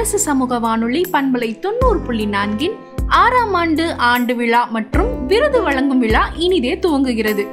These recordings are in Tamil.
அரசு சமூக வானொலி பண்பலை 90.4 6ஆம் ஆண்டு விழா மற்றும் விருது வழங்கும் விழா இனிதே துவங்குகிறது.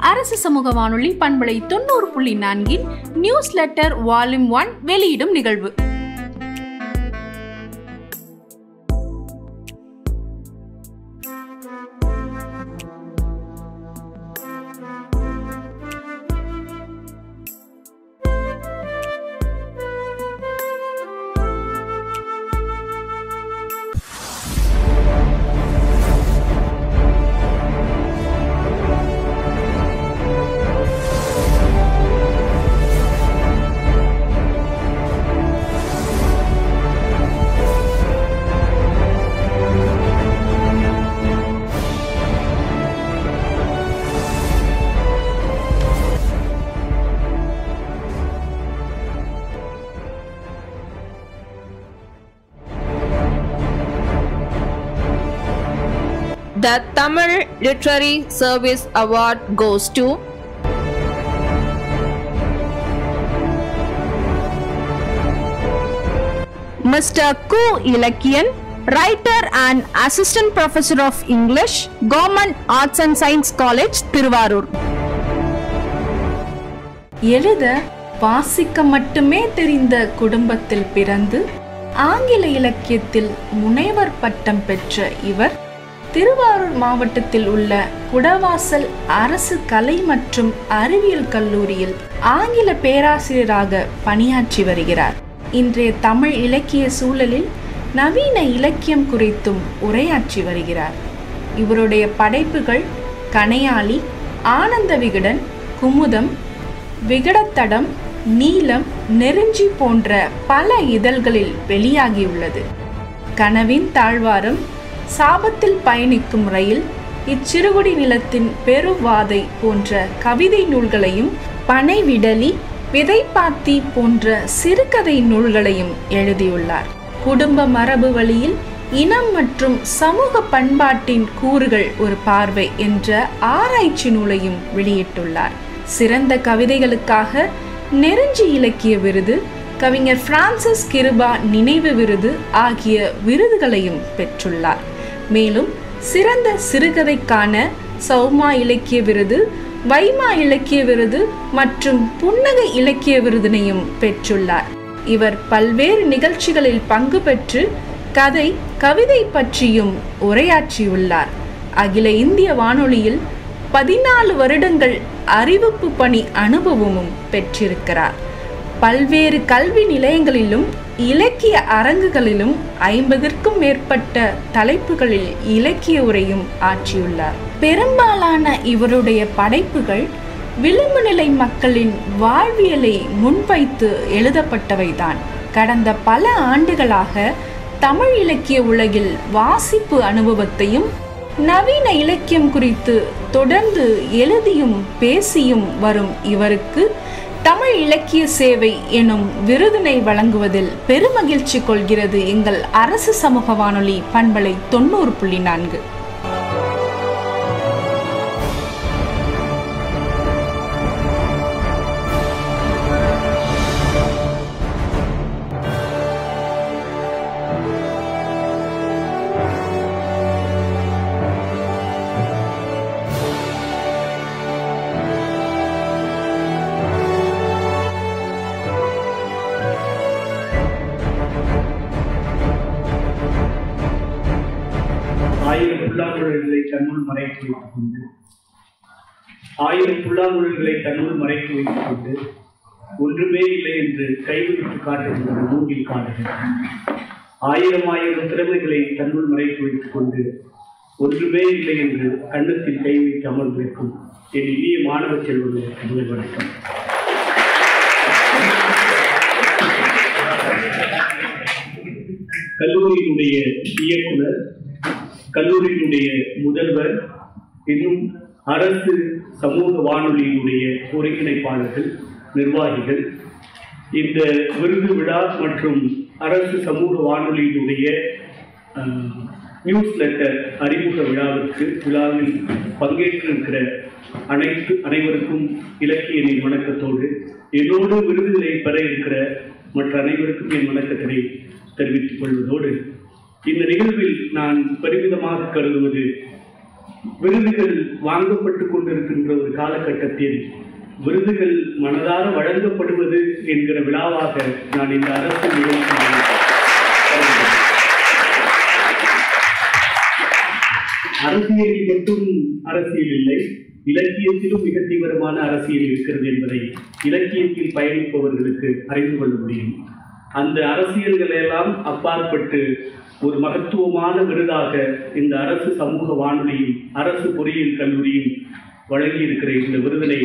அரசு சமூக வானொலி பண்பலை 90.4 நியூஸ் லெட்டர் வால்யூம் 1 வெளியிடும் நிகழ்வு. The Tamil Literary Service Award goes to Mr. Ku Ilakkiyan, writer and assistant professor of English, Government Arts and Science College, Thiruvarur. எழுத வாசிக்க மட்டுமே தெரிந்த குடும்பத்தில் பிறந்து ஆங்கில இலக்கியத்தில் முனைவர் பட்டம் பெற்ற இவர் திருவாரூர் மாவட்டத்தில் உள்ள குடவாசல் அரசு கலை மற்றும் அறிவியல் கல்லூரியில் ஆங்கில பேராசிரியராக பணியாற்றி வருகிறார். இன்றைய தமிழ் இலக்கிய சூழலில் நவீன இலக்கியம் குறித்தும் உரையாற்றி வருகிறார். இவருடைய படைப்புகள் கணையாளி, ஆனந்த விகடன், குமுதம், விகடத்தடம், நீலம், நெருஞ்சி போன்ற பல இதழ்களில் வெளியாகியுள்ளது. கனவின் தாழ்வாரம், சாபத்தில் பயணிக்கும் ரயில், இச்சிறுகுடி நிலத்தின் பெருவாதை போன்ற கவிதை நூல்களையும், பனைவிடலி, விதைப்பாத்தி போன்ற சிறுகதை நூல்களையும் எழுதியுள்ளார். குடும்ப மரபு வழியில் இனம் மற்றும் சமூக பண்பாட்டின் கூறுகள் ஒரு பார்வை என்ற ஆராய்ச்சி நூலையும் வெளியிட்டுள்ளார். சிறந்த கவிதைகளுக்காக நெருஞ்சி இலக்கிய விருது, கவிஞர் பிரான்சிஸ் கிருபா நினைவு விருது ஆகிய விருதுகளையும் பெற்றுள்ளார். மேலும் சிறந்த சிறுகதைக்கான சௌமா இலக்கிய விருது, வைமா இலக்கிய விருது மற்றும் புன்னகை இலக்கிய விருதினையும் பெற்றுள்ளார். இவர் பல்வேறு நிகழ்ச்சிகளில் பங்கு பெற்று கதை, கவிதை பற்றியும் உரையாற்றியுள்ளார். அகில இந்திய வானொலியில் 14 வருடங்கள் அறிவிப்பு பணி அனுபவமும் பெற்றிருக்கிறார். பல்வேறு கல்வி நிலையங்களிலும் இலக்கிய அரங்குகளிலும் 50க்கும் மேற்பட்ட தலைப்புகளில் இலக்கிய உரையும் ஆற்றியுள்ளார். பெரும்பாலான இவருடைய படைப்புகள் விளிம்பு நிலை மக்களின் வாழ்வியலை முன்வைத்து எழுதப்பட்டவைதான். கடந்த பல ஆண்டுகளாக தமிழ் இலக்கிய உலகில் வாசிப்பு அனுபவத்தையும் நவீன இலக்கியம் குறித்து தொடர்ந்து எழுதியும் பேசியும் வரும் இவருக்கு தமிழ் இலக்கிய சேவை எனும் விருதினை வழங்குவதில் பெருமகிழ்ச்சி கொள்கிறது எங்கள் அரசு சமூக வானொலி பண்பலை 90.4. ஆயிரம் புல்லாங்குழல்களை தன்னுள் மறைத்து வைத்துக் கொண்டு ஒன்றுமே இல்லை என்று கைவிட்டு காட்டுகின்ற மூங்கில் காடுகள், ஆயிரம் திறமைகளை தன்னுள் மறைத்து வைத்துக் கொண்டு ஒன்றுமே இல்லை என்று கண்ணத்தில் கை வைத்து அமர்ந்திருக்கும் என் இனிய மாணவ செல்வங்களுக்கு முதல் வணக்கம். கல்லூரியினுடைய இயக்குனர், கல்லூரியினுடைய முதல்வர், இன்னும் அரசு சமூக வானொலியினுடைய ஒருங்கிணைப்பாளர்கள், நிர்வாகிகள், இந்த விருது விழா மற்றும் அரசு சமூக வானொலியினுடைய நியூஸ் லெட்டர் அறிமுக விழாவில் பங்கேற்றிருக்கிற அனைவருக்கும் இலக்கியனின் வணக்கத்தோடு, என்னோடு விருதுகளை பெற இருக்கிற மற்ற அனைவருக்கும் என் வணக்கத்தினை தெரிவித்துக் கொள்வதோடு, இந்த நிகழ்வில் நான் பெருமிதமாக கருதுவது, விருதுகள் வாங்கப்பட்டு கொண்டிருக்கின்ற ஒரு காலகட்டத்தில் விருதுகள் மனதார வழங்கப்படுவது என்கிற விழாவாக நான் இந்த அரசு நிகழ்ச்சியை அரசியலில் மட்டும் அரசியல் இல்லை, இலக்கியத்திலும் மிக தீவிரமான அரசியல் இருக்கிறது என்பதை இலக்கியத்தில் பயணிப்பவர்களுக்கு அறிந்து கொள்ள முடியும். அந்த அரசியல்களை எல்லாம் அப்பாற்பட்டு ஒரு மகத்துவமான விருதாக இந்த அரசு சமூக வானொலியும் அரசு பொறியியல் கல்லூரியும் வழங்கியிருக்கிற இந்த விருதினை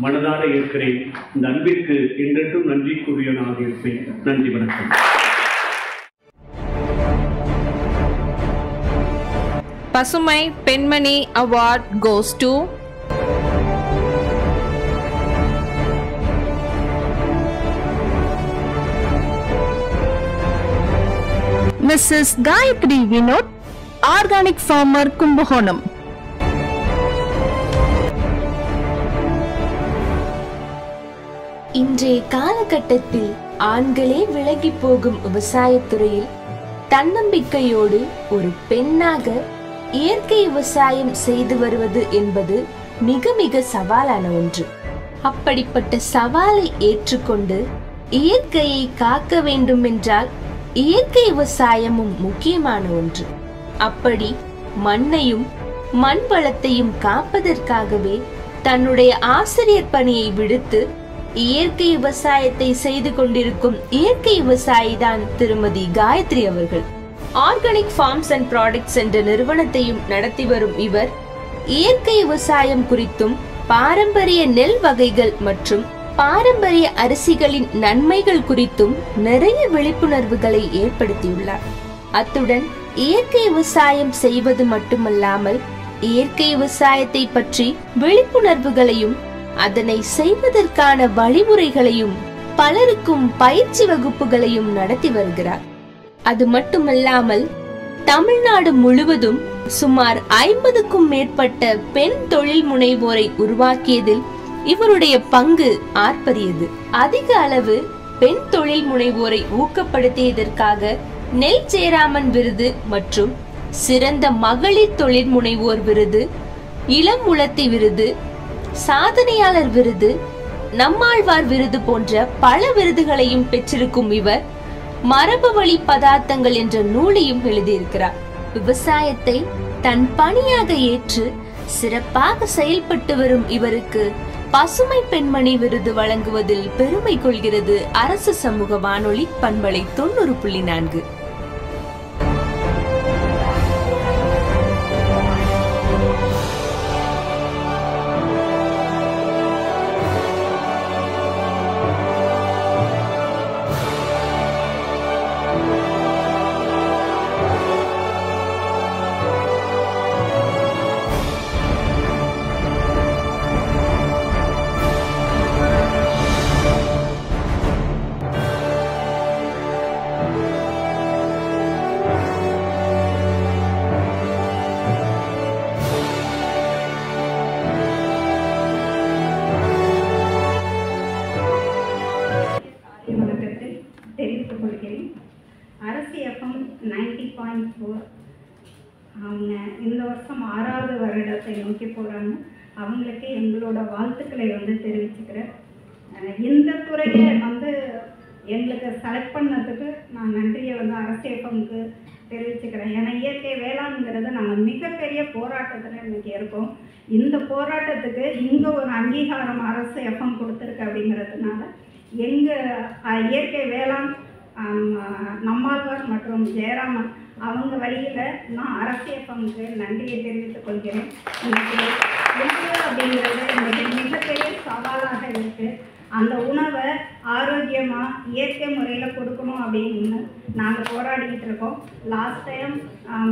மனதார ஏற்கிறேன். இந்த அன்பிற்கு என்றென்றும் நன்றிக்குரியவனாக இருப்பேன். நன்றி, வணக்கம். பசுமை பெண்மணி award goes to Mrs. Gayatri Vinod, Organic Farmer, Kumbakonam. இன்றைய காலகட்டத்தில் ஆண்களே விலகி போகும் விவசாயத்துறையில் தன்னம்பிக்கையோடு ஒரு பெண்ணாக இயற்கை விவசாயம் செய்து வருவது என்பது மிக மிக சவாலான ஒன்று. அப்படிப்பட்ட சவாலை ஏற்றுக்கொண்டு இயற்கையை காக்க வேண்டும் என்றால் இயற்கை விவசாயமும் முக்கியமான ஒன்று. அப்படி மண்ணையும் மண் வளத்தையும் காப்பதற்காகவே தன்னுடைய ஆசிரியர் பணியை விடுத்து இயற்கை விவசாயத்தை செய்து கொண்டிருக்கும் இயற்கை விவசாயி தான் திருமதி காயத்ரி அவர்கள். ஆர்கானிக் ஃபார்ம்ஸ் அண்ட் ப்ராடக்ட்ஸ் என்ற நிறுவனத்தையும் நடத்தி வரும் இவர் இயற்கை விவசாயம் குறித்தும் பாரம்பரிய நெல் வகைகள் மற்றும் பாரம்பரிய அரிசிகளின் நன்மைகள் குறித்தும் நிறைய விழிப்புணர்வுகளை ஏற்படுத்தியுள்ளார். அத்துடன் இயற்கை விவசாயம் செய்வது மட்டுமல்லாமல் இயற்கை விவசாயத்தை பற்றி விழிப்புணர்வுகளையும் அதனை செய்வதற்கான வழிமுறைகளையும் பலருக்கும் பயிற்சி வகுப்புகளையும் நடத்தி வருகிறார். அது மட்டுமல்லாமல் தமிழ்நாடு முழுவதும் சுமார் 50க்கும் மேற்பட்ட பெண் தொழில் முனைவோரை உருவாக்கியதில் இவருடைய பங்கு ஆர்ப்பரியது. அதிக அளவு பெண் தொழில் முனைவோரை ஊக்கப்படுத்தியதற்காக நெல் ஜெயராமன் விருது மற்றும் சிறந்த மகளிர் தொழில் முனைவோர் விருது, இளம் உலத்தி விருது, சாதனையாளர் விருது, நம்மாழ்வார் விருது போன்ற பல விருதுகளையும் பெற்றிருக்கும் இவர் மரபு வழி பதார்த்தங்கள் என்ற நூலையும் எழுதியிருக்கிறார். விவசாயத்தை தன் பணியாக ஏற்று சிறப்பாக செயல்பட்டு வரும் இவருக்கு பசுமை பெண்மணி விருது வழங்குவதில் பெருமை கொள்கிறது அரசு சமூக வானொலி பண்பலை 90.4. அரசு எஃப்எம் 90.4 அவங்க இந்த வருஷம் 6வது வருடத்தை நோக்கி போகிறாங்க. அவங்களுக்கு எங்களோட வாழ்த்துக்களை தெரிவிச்சுக்கிறேன். இந்த துறையை எங்களுக்கு செலக்ட் பண்ணதுக்கு நான் நன்றியை அரசு எஃப்எம்க்கு தெரிவிச்சுக்கிறேன். ஏன்னா இயற்கை வேளாண்ங்கிறது நாங்கள் மிகப்பெரிய போராட்டத்தில் இன்றைக்கி இருக்கோம். இந்த போராட்டத்துக்கு இங்கே ஒரு அங்கீகாரம் அரசு எஃப்எம் கொடுத்துருக்கு. அப்படிங்கிறதுனால எங்கள் இயற்கை வேளாண் நம்மாழ்வார் மற்றும் ஜெயராமன் அவங்க வழியில் நான் அரசு எஃப்எம்க்கு நன்றியை தெரிவித்துக் கொள்கிறேன். உணவு அப்படிங்கிறது இன்றைக்கி மிகப்பெரிய சவாலாக இருக்குது. அந்த உணவை ஆரோக்கியமாக இயற்கை முறையில் கொடுக்கணும் அப்படின்னு நாங்கள் போராடிக்கிட்டு இருக்கோம். லாஸ்ட் டைம்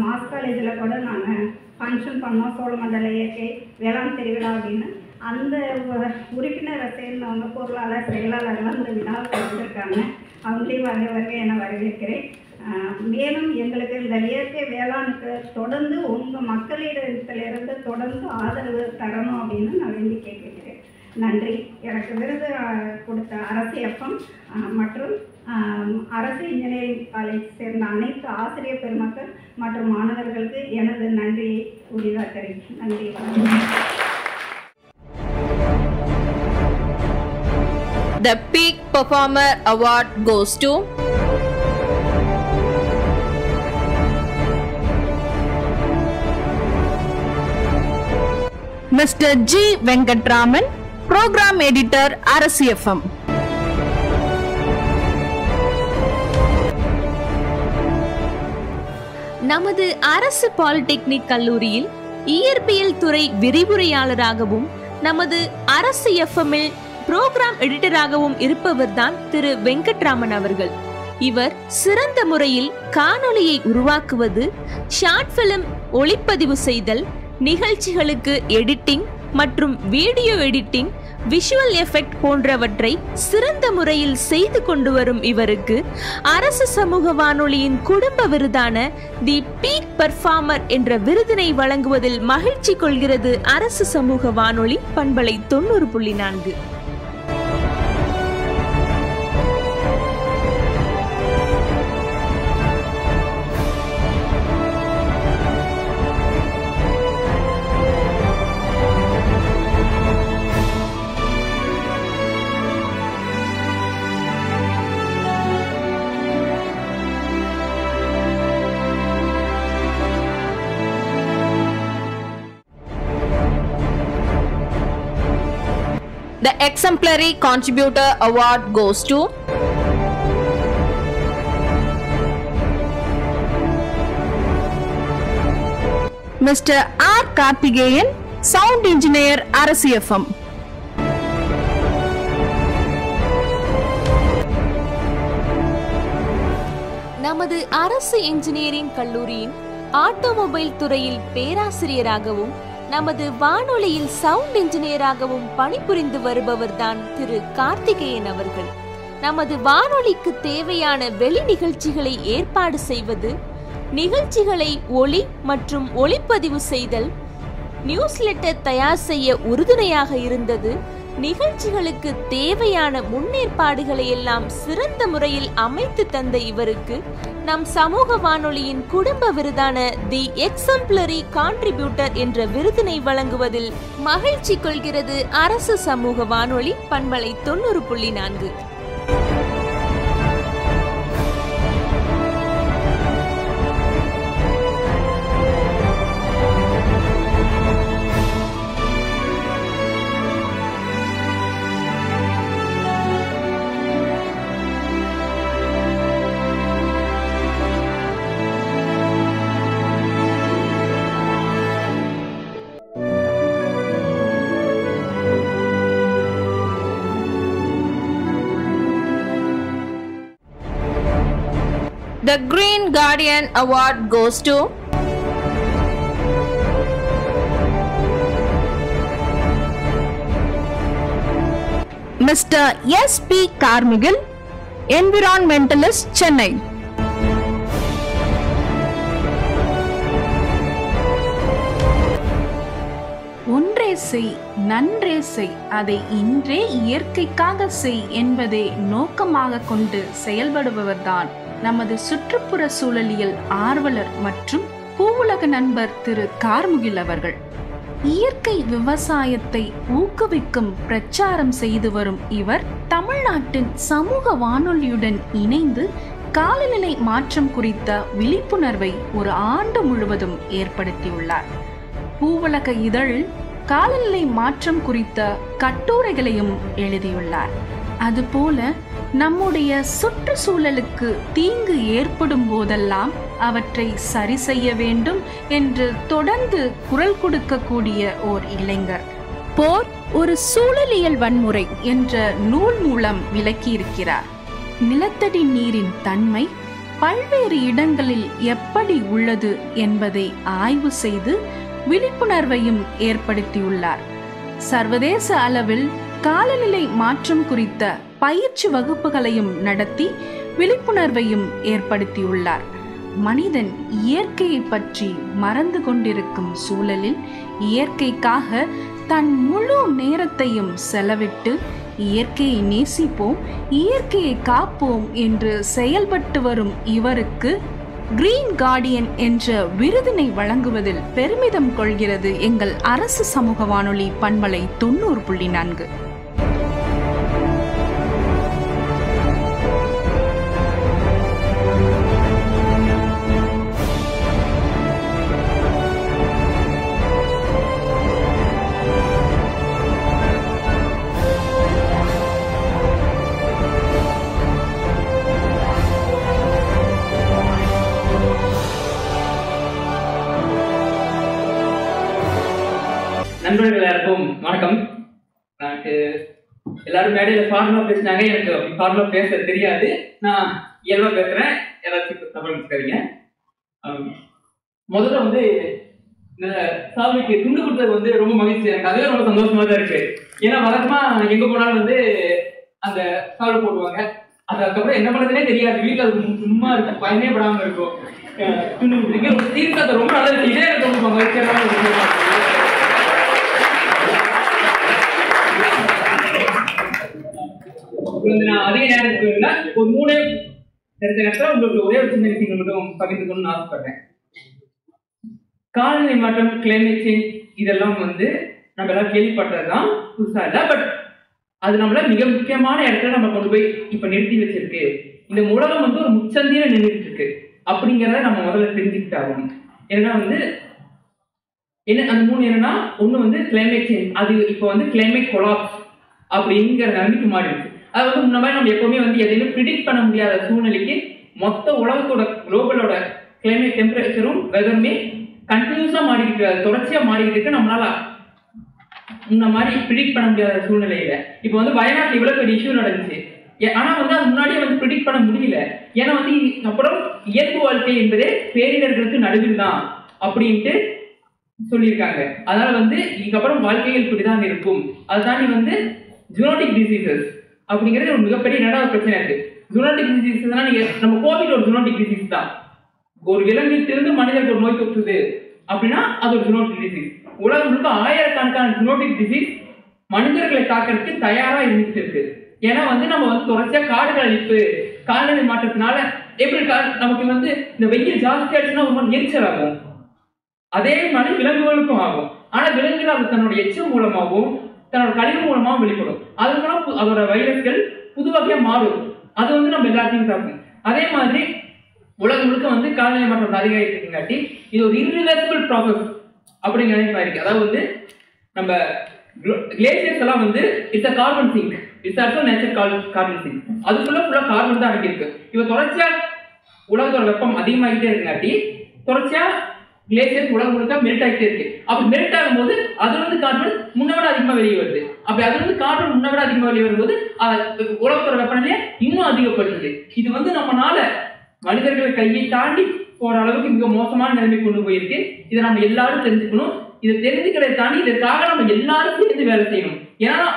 மாஸ் காலேஜில் கூட நாங்கள் ஃபங்க்ஷன் பண்ணோம், சோழமண்டல இயற்கை வேளாண் திருவிழா அப்படின்னு. அந்த உறுப்பினரை சேர்ந்தவங்க பொருளாளர் செயலாளர்லாம் இந்த விழாவுக்கு வந்திருக்காங்க. அவங்களையும் வருக என வரவேற்கிறேன். மேலும் எங்களுக்கு இந்த இயற்கை வேளாண்க்கு தொடர்ந்து உங்கள் மக்களிடத்திலிருந்து தொடர்ந்து ஆதரவு தரணும் அப்படின்னு நான் வேண்டி கேட்கிறேன். நன்றி. எனக்கு விருது கொடுத்த அரசு எஃப்எம் மற்றும் அரசு இன்ஜினியரிங் காலேஜ் சேர்ந்த அனைத்து ஆசிரியர் பெருமக்கள் மற்றும் மாணவர்களுக்கு எனது நன்றியை உரிதாக்கிறேன். நன்றி. The Peak Performer Award goes to Mr. G. Venkatraman, Program Editor, RCFM. நமது அரசு பாலிடெக்னிக் கல்லூரியில் இயற்பியல் துறை விரிவுரையாளராகவும் நமது அரசு எஃப்எம்மில் புரோகிராம் எடிட்டராகவும் இருப்பவர்தான் திரு வெங்கட்ராமன் அவர்கள். இவர் சிறந்த முறையில் காணொளியை உருவாக்குவது, ஷார்ட் பிலிம் ஒளிப்பதிவு செய்தல், நிகழ்ச்சிகளுக்கு எடிட்டிங் மற்றும் வீடியோ எடிட்டிங், விஷுவல் எஃபெக்ட் போன்றவற்றை சிறந்த முறையில் செய்து கொண்டு வரும் இவருக்கு அரசு சமூக வானொலியின் குடும்ப விருதான தி பீக் பெர்ஃபார்மர் என்ற விருதினை வழங்குவதில் மகிழ்ச்சி கொள்கிறது அரசு சமூக வானொலி பண்பலை 90.4. The Exemplary Contributor Award goes to Mr. R. Karthikeyan, Sound Engineer, RCFM. நமது அரசு இன்ஜினியரிங் கல்லூரியின் ஆட்டோமொபைல் துறையில் பேராசிரியராகவும் நமது வானொலியில் சவுண்ட் இன்ஜினியராகவும் பணிபுரிந்து வருபவர்தான் திரு கார்த்திகேயன் அவர்கள். நமது வானொலிக்கு தேவையான வெளி நிகழ்ச்சிகளை ஏற்பாடு செய்வது, நிகழ்ச்சிகளை ஒளி மற்றும் ஒளிப்பதிவு செய்தல், நியூஸ் லெட்டர் தயார் செய்ய உறுதுணையாக இருந்தது. நிகழ்ச்சிகளுக்கு தேவையான முன்னேற்பாடுகளை எல்லாம் சிறந்த முறையில் அமைத்து தந்த இவருக்கு நம் சமூக வானொலியின் குடும்ப விருதான தி எக்ஸம்ப்ளரி கான்ட்ரிபியூட்டர் என்ற விருதினை வழங்குவதில் மகிழ்ச்சி கொள்கிறது அரசு சமூக வானொலி பண்பலை 90.4. The Green Guardian Award goes to Mr. S.P. Carmichael, Environmentalist, Chennai. ஒன்றே செய், நன்றே செய், அதை இன்றே இயற்கைக்காக செய் என்பதை நோக்கமாக கொண்டு செயல்படுபவர்தான் நமது சுற்றுப்புற சூழலியல் ஆர்வலர் மற்றும் பூவுலக நண்பர் திரு கார்முகில் அவர்கள். இயற்கை விவசாயத்தை ஊக்குவிக்கும் பிரச்சாரம் செய்து வரும் இவர் தமிழ்நாட்டின் சமூக வானொலியுடன் இணைந்து காலநிலை மாற்றம் குறித்த விழிப்புணர்வை ஒரு ஆண்டு முழுவதும் ஏற்படுத்தியுள்ளார். பூவுலக இதழில் காலநிலை மாற்றம் குறித்த கட்டுரைகளையும் எழுதியுள்ளார். அதுபோல நம்முடைய சுற்றுச்சூழலுக்கு தீங்கு ஏற்படும் போதெல்லாம் அவற்றை சரி செய்ய வேண்டும் என்று தொடர்ந்து குரல் கொடுக்கக்கூடிய ஓர் இளைஞர். போர் ஒரு சூழலியல் வன்முறை என்ற நூல் மூலம் விளக்கியிருக்கிறார். நிலத்தடி நீரின் தன்மை பல்வேறு இடங்களில் எப்படி உள்ளது என்பதை ஆய்வு செய்து விழிப்புணர்வையும் ஏற்படுத்தியுள்ளார். சர்வதேச அளவில் காலநிலை மாற்றம் குறித்த பயிற்சி வகுப்புகளையும் நடத்தி விழிப்புணர்வையும் ஏற்படுத்தியுள்ளார். மனிதன் இயற்கையை பற்றி மறந்து கொண்டிருக்கும் சூழலில் இயற்கைக்காக தன் முழு நேரத்தையும் செலவிட்டு இயற்கையை நேசிப்போம், இயற்கையை காப்போம் என்று செயல்பட்டு வரும் இவருக்கு கிரீன் கார்டியன் என்ற விருதினை வழங்குவதில் பெருமிதம் கொள்கிறது எங்கள் அரசு சமூக வானொலி பண்பலை 90.4. நண்பர்கள் எல்லாருக்கும் வணக்கம். எனக்கு எல்லாரும் மேடையில ஃபார்முலா பேசினாங்க, எனக்கு அப்படி ஃபார்முலா பேச தெரியாது. நான் இயல்பா பேசுறேன், எல்லாத்தையும் தப்பா நினைச்சுக்காதீங்க. முதல்ல வந்து இந்த சாமிக்கு துண்டு கொடுத்தது வந்து ரொம்ப மகிழ்ச்சி, எனக்கு அதுவே ரொம்ப சந்தோஷமா தான் இருக்கு. ஏன்னா வழக்கமா எங்க போனாலும் வந்து அந்த சால்வை போடுவாங்க, அதுக்கப்புறம் என்ன பண்ணதுன்னே தெரியாது. வீட்டுல அது சும்மா இருக்கும், பயனே படாம இருக்கும். துண்டு கொடுத்துருக்கீங்க, ரொம்ப தீர்க்காத ரொம்ப நல்லது. இதே எனக்கு ரொம்ப மகிழ்ச்சியான ஒரு விஷயமா இருக்கு. நான் அதிக நேரத்துக்கு ஒரு 3 நேரத்தில் உங்களுக்கு ஒரே ஒரு சின்ன விஷயங்கள் மட்டும் பகிர்ந்துக்கணும்னு ஆசைப்படுறேன். காலநிலை மாற்றம், கிளைமேட் சேஞ்ச் இதெல்லாம் வந்து நம்ம எல்லாம் கேள்விப்பட்டதுதான், புதுசா இல்லை. பட் அது நம்மள மிக முக்கியமான இடத்துல நம்ம கொண்டு போய் இப்ப நிறுத்தி வச்சிருக்கு. இந்த உலகம் வந்து ஒரு முச்சந்தியில நின்றுட்டு இருக்கு அப்படிங்கிறத நம்ம முதல்ல தெரிஞ்சுக்கிட்டாகும். ஏன்னா வந்து என்ன அந்த 3 என்னன்னா, ஒண்ணு வந்து கிளைமேட் சேஞ்ச், அது இப்போ வந்து கிளைமேட் கொலாப்ஸ் அப்படிங்கிற நிலைமைக்கு மாறிடுச்சு. அது வந்து முன்ன மாதிரி நம்ம எப்பவுமே வந்து எதையுமே ப்ரிடிக்ட் பண்ண முடியாத சூழ்நிலைக்கு மொத்த உலகத்தோட குளோபலோட கிளைமேட் டெம்பரேச்சரும் வெதருமே கண்டினியூஸா மாறிக்கிட்டு இருக்கு, தொடர்ச்சியா மாறிக்கிட்டு இருக்கு. நம்மளால முன்ன மாதிரி ப்ரிடிக்ட் பண்ண முடியாத சூழ்நிலையில இப்போ வந்து வயநாட்டில் இவ்வளவு பெரிய இஷ்யூ நடந்துச்சு. ஆனா வந்து அது முன்னாடியே வந்து ப்ரிடிக்ட் பண்ண முடியல. ஏன்னா வந்து அப்புறம் இயல்பு வாழ்க்கை என்பதே பேரிடர்களுக்கு நடுவில் தான் அப்படின்ட்டு சொல்லியிருக்காங்க. அதனால வந்து இதுக்கப்புறம் வாழ்க்கைகள் இப்படிதான் இருக்கும். அதுதான் வந்து ஜூனோட்டிக் டிசீசஸ் அப்படிங்கிறது ஒரு மிகப்பெரிய 2வது பிரச்சனை இருக்கு. ஜூனோட்டிக் டிசீஸ்னா நீங்க நம்ம கோவிட் ஒரு ஜூனோட்டிக் டிசீஸ் தான். ஒரு விலங்கிலிருந்து மனிதருக்கு ஒரு நோய் தொற்றுது அப்படின்னா அது ஒரு ஜூனோட்டிக் டிசீஸ். உலகம் முழுக்க ஆயிரக்கணக்கான ஜூனோட்டிக் டிசீஸ் மனிதர்களை தாக்கிறதுக்கு தயாரா இருந்துட்டு இருக்கு. ஏன்னா வந்து நம்ம வந்து தொடர்ச்சியா காடுகள் அழிப்பு, காலநிலை மாற்றத்தினால எப்படி நமக்கு வந்து இந்த வெயில் ஜாஸ்தி ஆயிடுச்சுன்னா ஒரு மாதிரி எரிச்சல் ஆகும். அதே மாதிரி விலங்குகளுக்கும் ஆகும். ஆனா விலங்குகள் அது தன்னோட எச்சம் மூலமாகவும் தன்னோட கழிவு மூலமாகவும் வெளிப்படும். அது மூலம் அதோட வைரஸ்கள் புது வகையா மாறும். அது வந்து நம்ம எல்லாத்தையும் தாக்கும். அதே மாதிரி உலகம் முழுக்க வந்து காலநிலை மாற்றம் அதிகரிக்கிறதுங்காட்டி இது ஒரு இர்ரிவர்சிபிள் ப்ராசஸ் அப்படிங்கிற நினைப்பாயிருக்கு. அதாவது வந்து நம்ம கிளேசியர்ஸ் எல்லாம் வந்து it's a carbon sink, it's also nature carbon sink. அதுக்குள்ள ஃபுல்லா கார்பன் தான் அடங்கியிருக்கு. இப்போ தொடர்ச்சியா உலகத்தோட வெப்பம் அதிகமாகிட்டே இருக்குங்காட்டி தொடர்ச்சியா கிளேசியர் உலகம் முழுக்க மெல்ட் ஆகிட்டே இருக்கு. அப்படி மெல்ட் ஆகும்போது அதுல இருந்து கார்பன் முன்ன விட அதிகமா வெளியே வருது. அப்படி அதுல இருந்து கார்பன் முன்ன விட அதிகமா வெளியே வரும்போது உலகத்தோட வெப்பநிலையை இன்னும் அதிகப்படுத்துது. இது வந்து நம்மளால மனிதர்களை கையை தாண்டி போற அளவுக்கு மிக மோசமான நிலைமை கொண்டு போயிருக்கு. இதை நம்ம எல்லாரும் தெரிஞ்சுக்கணும். இதை தெரிஞ்சுக்கிறதை தாண்டி இதற்காக நம்ம எல்லாரும் சேர்ந்து வேலை செய்யணும். ஏன்னா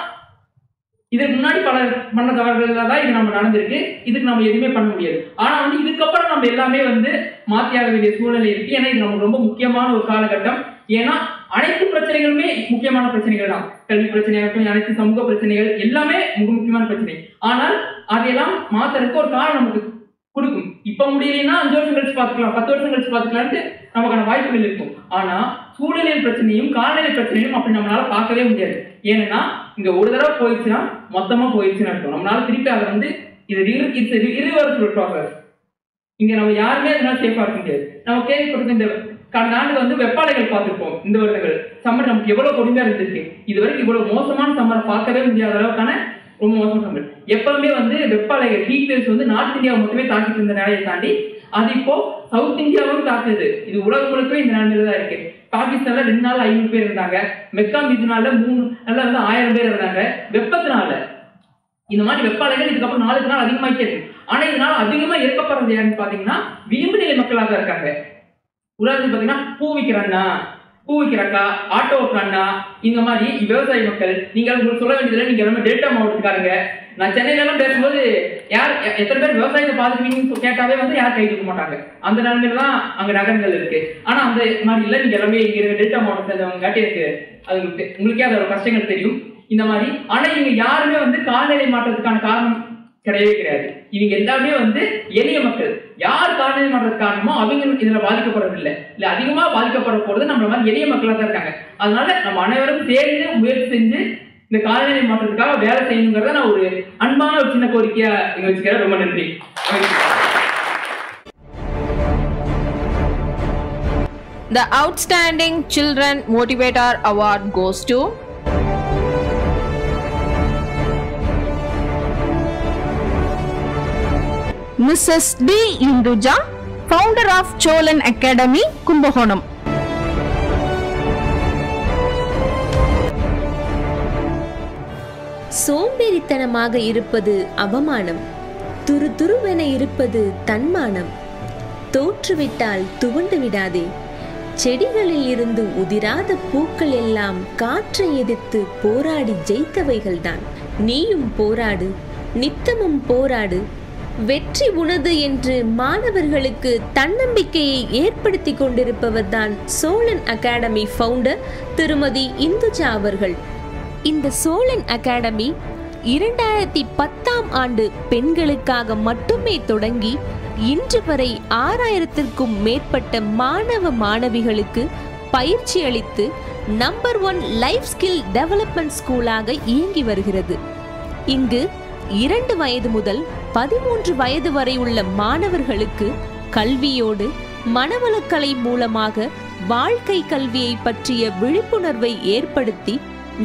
இதுக்கு முன்னாடி பல பண்ண தவறுகள்ல தான் இது நம்ம நடந்திருக்கு. இதுக்கு நம்ம எதுவுமே பண்ண முடியாது. ஆனா வந்து இதுக்கப்புறம் நம்ம எல்லாமே வந்து மாற்றியாக வேண்டிய சூழ்நிலை இருக்கு. ஏன்னா இது நமக்கு ரொம்ப முக்கியமான ஒரு காலகட்டம். ஏன்னா அனைத்து பிரச்சனைகளுமே முக்கியமான பிரச்சனைகள் தான். கல்வி பிரச்சனையாகட்டும், அனைத்து சமூக பிரச்சனைகள் எல்லாமே மிக முக்கியமான பிரச்சனை. ஆனால் அதையெல்லாம் மாத்துறதுக்கு ஒரு காலம் நமக்கு கொடுக்கும். இப்ப முடியலைன்னா 5 வருஷம் கழிச்சு பார்த்துக்கலாம், 10 வருஷம் கழிச்சு பார்த்துக்கலான்ட்டு நமக்கான வாய்ப்புகள் இருக்கும். ஆனா சூழலியல் பிரச்சனையும் காலநிலை பிரச்சனையும் அப்படி நம்மளால பார்க்கவே முடியாது. ஏன்னா இங்க ஒரு தடவை போயிடுச்சுன்னா மொத்தமா போயிடுச்சுன்னு அர்த்தம். நம்மளால திருப்பி அதை வந்து இட்ஸ் இரிவர்சிபிள் ப்ராசஸ். இங்க நம்ம யாருமே அதனால சேஃபா இருக்க முடியாது. நம்ம கேள்விப்பட்டிருக்க இந்த கடந்த ஆண்டு வந்து வெப்பாலைகள் பார்த்துருப்போம். இந்த வருடங்கள் சம்மர் நமக்கு எவ்வளவு கொடுமையா இருந்திருக்கு. இது வரைக்கும் இவ்வளவு மோசமான சம்மரை பார்க்கவே முடியாத அளவுக்கான ரொம்ப மோசமான சம்மர். எப்பவுமே வந்து வெப்பாலைகள் ஹீட் வேவ்ஸ் வந்து நார்த் இந்தியாவை மட்டுமே தாக்கிட்டு இருந்த நிலையை தாண்டி அது இப்போ சவுத் இந்தியாவும் தாக்குது. இது உலகம் முழுக்கவே இந்த நிலைமையில தான் இருக்கு. பாகிஸ்தான்ல 2 நாள் 500 பேர் இருந்தாங்க. மெக்கா மிதுனால 3 நாள்ல வந்து 1000 பேர் இருந்தாங்க வெப்பத்தினால. இந்த மாதிரி வெப்பாலைகள் இதுக்கப்புறம் 4 நாள் அதிகமாகிட்டே இருக்கு. ஆனா இதனால அதிகமா இறக்கப்படுறது யாருன்னு பாத்தீங்கன்னா விளிம்பு நிலை மக்களாக தான் இருக்காங்க. உலகத்துக்கு பாத்தீங்கன்னா பூ விற்கிறான்னா பூ விற்கிறக்கா, ஆட்டோ ஓட்டுறாண்ணா, இந்த மாதிரி விவசாய மக்கள். நீங்கள் உங்களுக்கு சொல்ல வேண்டியதில்லை, நீங்கள் எல்லாமே டெல்டா மாவட்டத்துக்காரங்க. நான் சென்னையிலலாம் பேசும்போது யார் எத்தனை பேர் விவசாயத்தை பார்த்துருக்கீங்கன்னு கேட்டாவே வந்து யார் கை தூக்க மாட்டாங்க. அந்த நிலைமையில தான் அங்கே நகரங்கள் இருக்கு. ஆனால் அந்த மாதிரி இல்லை, நீங்கள் எல்லாமே இங்கே இருக்க டெல்டா மாவட்டத்தில் காட்டி இருக்கு. அது உங்களுக்கே அதோட கஷ்டங்கள் தெரியும் இந்த மாதிரி. ஆனால் இவங்க யாருமே வந்து காலநிலை மாற்றத்துக்கான காரணம் கிடையவே கிடையாது. இவங்க எல்லாமே வந்து எளிய மக்கள். யார் காலநிலை மாற்றத்துக்கு காரணமோ அவங்க இதில் பாதிக்கப்படுறதில்லை. இல்லை அதிகமாக பாதிக்கப்பட போகிறது நம்மள மாதிரி எளிய மக்களாக தான் இருக்காங்க. அதனால நம்ம அனைவரும் சேர்ந்து முயற்சி செஞ்சு இந்த காலநிலை மாற்றத்துக்காக வேலை செய்யணுங்கிறத நான் ஒரு அன்பான ஒரு சின்ன கோரிக்கையா இங்க வச்சுக்கிறேன். ரொம்ப நன்றி. The Outstanding Children Motivator Award goes to Mrs. D. Induja, founder of Cholan Academy, Kumbakonam. சோம்பேறித்தனமாக இருப்பது அவமானம், துருதுருவென இருப்பது தன்மானம். தோற்றுவிட்டால் துவண்டு விடாதே. செடிகளில் இருந்து உதிராத பூக்கள் எல்லாம் காற்றை எதிர்த்து போராடி ஜெயித்தவைகள்தான். நீயும் போராடு, நித்தமும் போராடு. வெற்றி உனது என்று மாணவர்களுக்கு தன்னம்பிக்கையை ஏற்படுத்தி கொண்டிருப்பவர்தான் சோழன் அகாடமி ஃபவுண்டர் திருமதி இந்துஜா அவர்கள். இந்த சோழன் அகாடமி 2010ஆம் ஆண்டு பெண்களுக்காக மட்டுமே தொடங்கி இன்று வரை 6000த்திற்கும் மேற்பட்ட மாணவ மாணவிகளுக்கு பயிற்சி அளித்து நம்பர் 1 லைஃப் ஸ்கில் டெவலப்மெண்ட் ஸ்கூலாக இயங்கி வருகிறது. இங்கு 2 வயது முதல் 13 வயது வரை உள்ள மாணவர்களுக்கு கல்வியோடு மனவளக்கலை மூலமாக வாழ்க்கை கல்வியை பற்றிய விழிப்புணர்வை ஏற்படுத்தி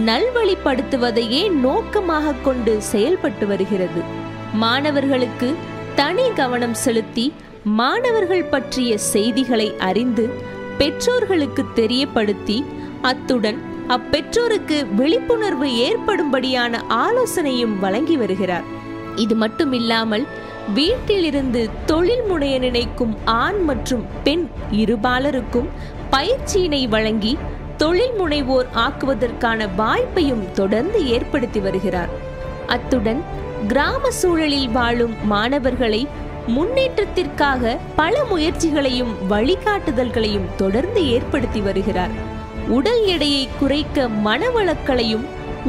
நல்வழிப்படுத்துவதையே நோக்கமாக கொண்டு செயல்பட்டு வருகிறது. மாணவர்களுக்கு தனி கவனம் செலுத்தி மாணவர்கள் பற்றிய செய்திகளை அறிந்து பெற்றோர்களுக்கு தெரியப்படுத்தி அத்துடன் அப்பெற்றோருக்கு விழிப்புணர்வு ஏற்படும்படியான ஆலோசனையும் வழங்கி வருகிறார். இது மட்டுமில்லாமல் வீட்டிலிருந்து தொழில் முனைய நினைக்கும் ஆண் மற்றும் பெண் இருபாலருக்கும் பயிற்சியினை வழங்கி தொழில் முனைவோர் ஆக்குவதற்கான வாய்ப்பையும் தொடர்ந்து ஏற்படுத்தி வருகிறார். அத்துடன் கிராம சூழலில் வாழும் மாணவர்களை முன்னேற்றத்திற்காக பல முயற்சிகளையும் வழிகாட்டுதல்களையும் தொடர்ந்து ஏற்படுத்தி வருகிறார். உடல் எடையை குறைக்க மனவளக்கலையும்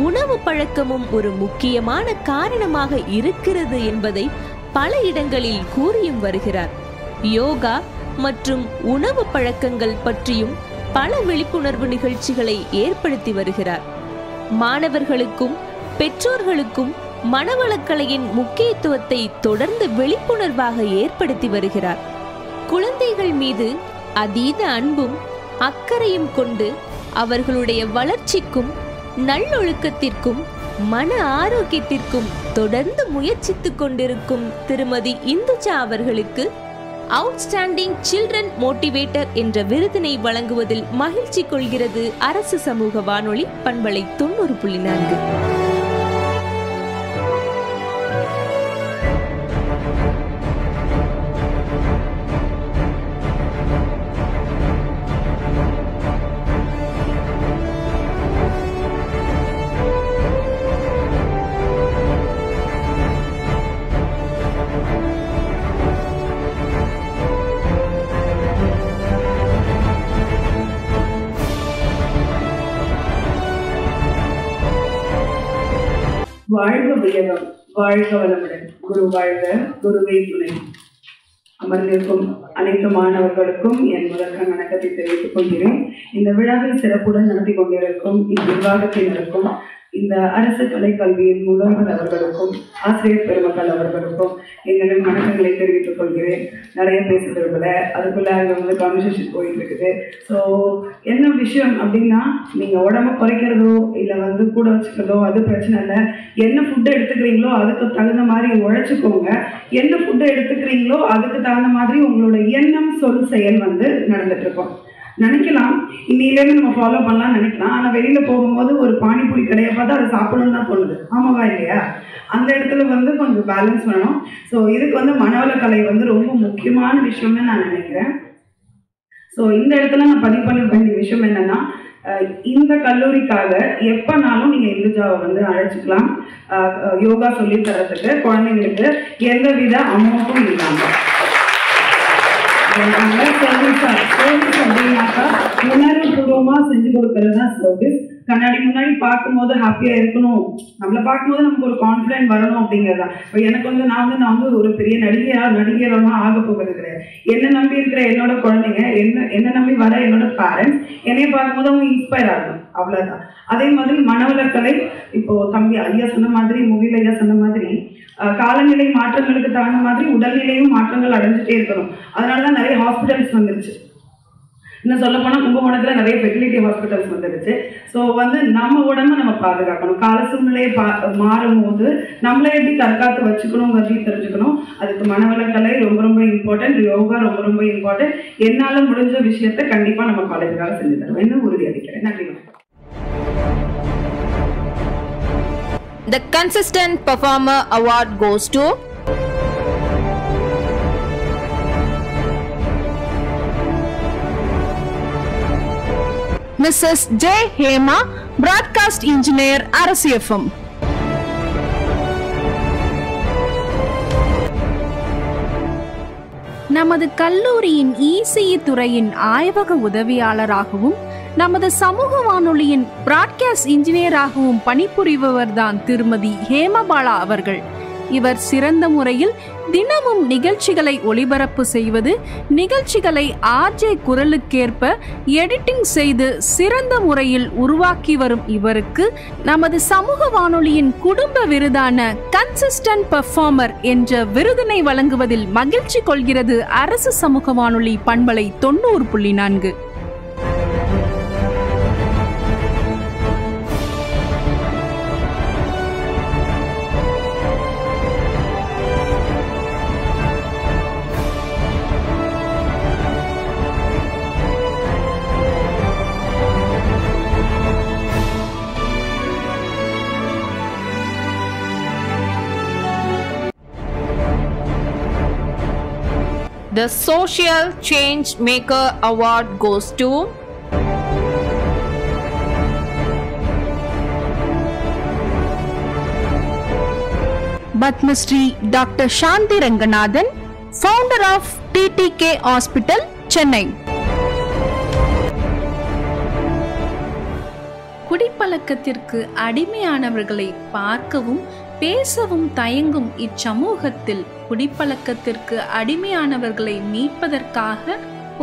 உணவு பழக்கமும் ஒரு முக்கியமான காரணமாக இருக்கிறது என்பதை பல இடங்களில் கூறியும் வருகிறார். யோகா மற்றும் உணவு பழக்கங்கள் பற்றியும் பல விழிப்புணர்வு நிகழ்ச்சிகளை ஏற்படுத்தி வருகிறார். மாணவர்களுக்கும் பெற்றோர்களுக்கும் மனவளக்கலையின் முக்கியத்துவத்தை தொடர்ந்து விழிப்புணர்வாக ஏற்படுத்தி வருகிறார். குழந்தைகள் மீது அதீத அன்பும் அக்கறையும் கொண்டு அவர்களுடைய வளர்ச்சிக்கும் நல்லொழுக்கத்திற்கும் மன ஆரோக்கியத்திற்கும் தொடர்ந்து முயற்சித்துக் கொண்டிருக்கும் திருமதி இந்துஜா அவர்களுக்கு அவுட்ஸ்டாண்டிங் சில்ட்ரன் மோட்டிவேட்டர் என்ற விருதினை வழங்குவதில் மகிழ்ச்சி கொள்கிறது அரசு சமூக வானொலி பண்பலை 90.4. வாழ்க வையகம், வாழ்க வளமுடன். குரு வாழ்க, குருவே துணை. அமர்ந்திருக்கும் அனைத்து மாணவர்களுக்கும் என் முதற்கண் வணக்கத்தை தெரிவித்துக் கொள்கிறேன். இந்த விழாவில் சிறப்புடன் நடத்தி கொண்டிருக்கும் இவ்விவாகத்தினருக்கும் இந்த அரசு கலைக்கல்வியின் முதல்வர் அவர்களுக்கும் ஆசிரியர் பெருமக்கள் அவர்களுக்கும் எங்களின் வணக்கங்களை தெரிவித்துக் கொள்கிறேன். நிறைய பேசுறதுல அதுக்குள்ள அங்கே கான்வர்சேஷன் போயிட்டு இருக்குது. ஸோ என்ன விஷயம் அப்படின்னா, நீங்கள் உடம்பு குறைக்கிறதோ இல்லை கூட வச்சுக்கிறதோ அது பிரச்சனை இல்லை. என்ன ஃபுட்டு எடுத்துக்கிறீங்களோ அதுக்கு தகுந்த மாதிரி உழைச்சிக்கோங்க. என்ன ஃபுட்டு எடுத்துக்கிறீங்களோ அதுக்கு தகுந்த மாதிரி உங்களோட எண்ணம் சொல் செயல் நடந்துட்டு இருக்கோம். நினைக்கலாம் இன்னிலேருந்து நம்ம ஃபாலோ பண்ணலாம்னு நினைக்கலாம். ஆனால் வெளியில் போகும்போது ஒரு பானிபூரி கடையை பார்த்து அதை சாப்பிடணும்னு தான் தோணுது. ஆமாவா இல்லையா? அந்த இடத்துல கொஞ்சம் பேலன்ஸ் பண்ணணும். ஸோ இதுக்கு மனவளக்கலை ரொம்ப முக்கியமான விஷயம்னு நான் நினைக்கிறேன். ஸோ இந்த இடத்துல நான் பதிவு பண்ண வேண்டிய விஷயம் என்னன்னா, இந்த கல்லூரிக்காக எப்பனாலும் நீங்க இந்துஜாவை வந்து அழைச்சிக்கலாம். யோகா சொல்லி தரத்துக்கு குழந்தைங்களுக்கு எந்தவித அமௌண்ட்டும் இல்லாமல். சர்வீஸ் அப்படின்னாக்கா உணர்வுபூர்வமாக செஞ்சு கொடுக்கறது தான் சர்வீஸ். கண்ணாடி முன்னாடி பார்க்கும்போது ஹாப்பியாக இருக்கணும், நம்மளை பார்க்கும்போது நமக்கு ஒரு கான்ஃபிடென்ட் வரணும் அப்படிங்கிறதான். இப்போ எனக்கு வந்து நான் வந்து ஒரு பெரிய நடிகரமாக ஆக போகிறது கிடையாது. என்னை நம்பி இருக்கிற என்னோட குழந்தைங்க, என்ன நம்பி வர என்னோட பேரண்ட்ஸ் என்னைய பார்க்கும்போது அவங்க இன்ஸ்பயர் ஆகணும், அவ்வளோதான். அதே மாதிரி மனவளக்கலை, இப்போ தம்பி ஐயா சொன்ன மாதிரி, முகில் ஐயா சொன்ன மாதிரி காலநிலை மாற்றங்களுக்கு தகுந்த மாதிரி உடல்நிலையும் மாற்றங்கள் அடைஞ்சிட்டே இருக்கணும். அதனால தான் நிறைய ஹாஸ்பிட்டல்ஸ் வந்துருச்சு. இன்னும் சொல்ல போனால் கும்பகோணத்தில் நிறைய ஃபெர்டிலிட்டி ஹாஸ்பிட்டல்ஸ் வந்துருச்சு. ஸோ வந்து நம்ம உடம்பை நம்ம பாதுகாக்கணும். கால சூழ்நிலையை மாறும் போது நம்மளை எப்படி தற்காத்து வச்சுக்கணுங்கிறதையும் தெரிஞ்சுக்கணும். அதுக்கு மனவளக்கலை ரொம்ப ரொம்ப இம்பார்ட்டன்ட், யோகா ரொம்ப ரொம்ப இம்பார்ட்டன்ட். என்னால் முடிஞ்ச விஷயத்தை கண்டிப்பாக நம்ம காலேஜுக்காக செஞ்சு தருவேன் உறுதி அளிக்கிறேன். நன்றி. The Consistent Performer Award goes to Mrs. J. Hema, Broadcast Engineer, RCFM. நமது கல்லூரியின் இசிஇ துறையின் ஆய்வக உதவியாளராகவும் நமது சமூக வானொலியின் பிராட்காஸ்ட் இன்ஜினியராகவும் பணிபுரிபவர்தான் திருமதி ஹேமபாலா அவர்கள். இவர் சிறந்த முறையில் தினமும் நிகழ்ச்சிகளை ஒளிபரப்பு செய்வது, நிகழ்ச்சிகளை ஆர்ஜே குரலுக்கேற்ப எடிட்டிங் செய்து சிறந்த முறையில் உருவாக்கி வரும் இவருக்கு நமது சமூக வானொலியின் குடும்ப விருதான கன்சிஸ்டன்ட் பெர்ஃபார்மர் என்ற விருதினை வழங்குவதில் மகிழ்ச்சி கொள்கிறது அரசு சமூக வானொலி பண்பலை 90.4. The Social Change Maker Award goes to Padmasri Dr. Shanti Ranganathan, founder of TTK Hospital, Chennai. குடிப்பழக்கத்திற்கு அடிமையானவர்களை பார்க்கவும் பேசவும் தயங்கும் இச்சமூகத்தில் குடிப்பழக்கத்திற்கு அடிமையானவர்களை மீட்பதற்காக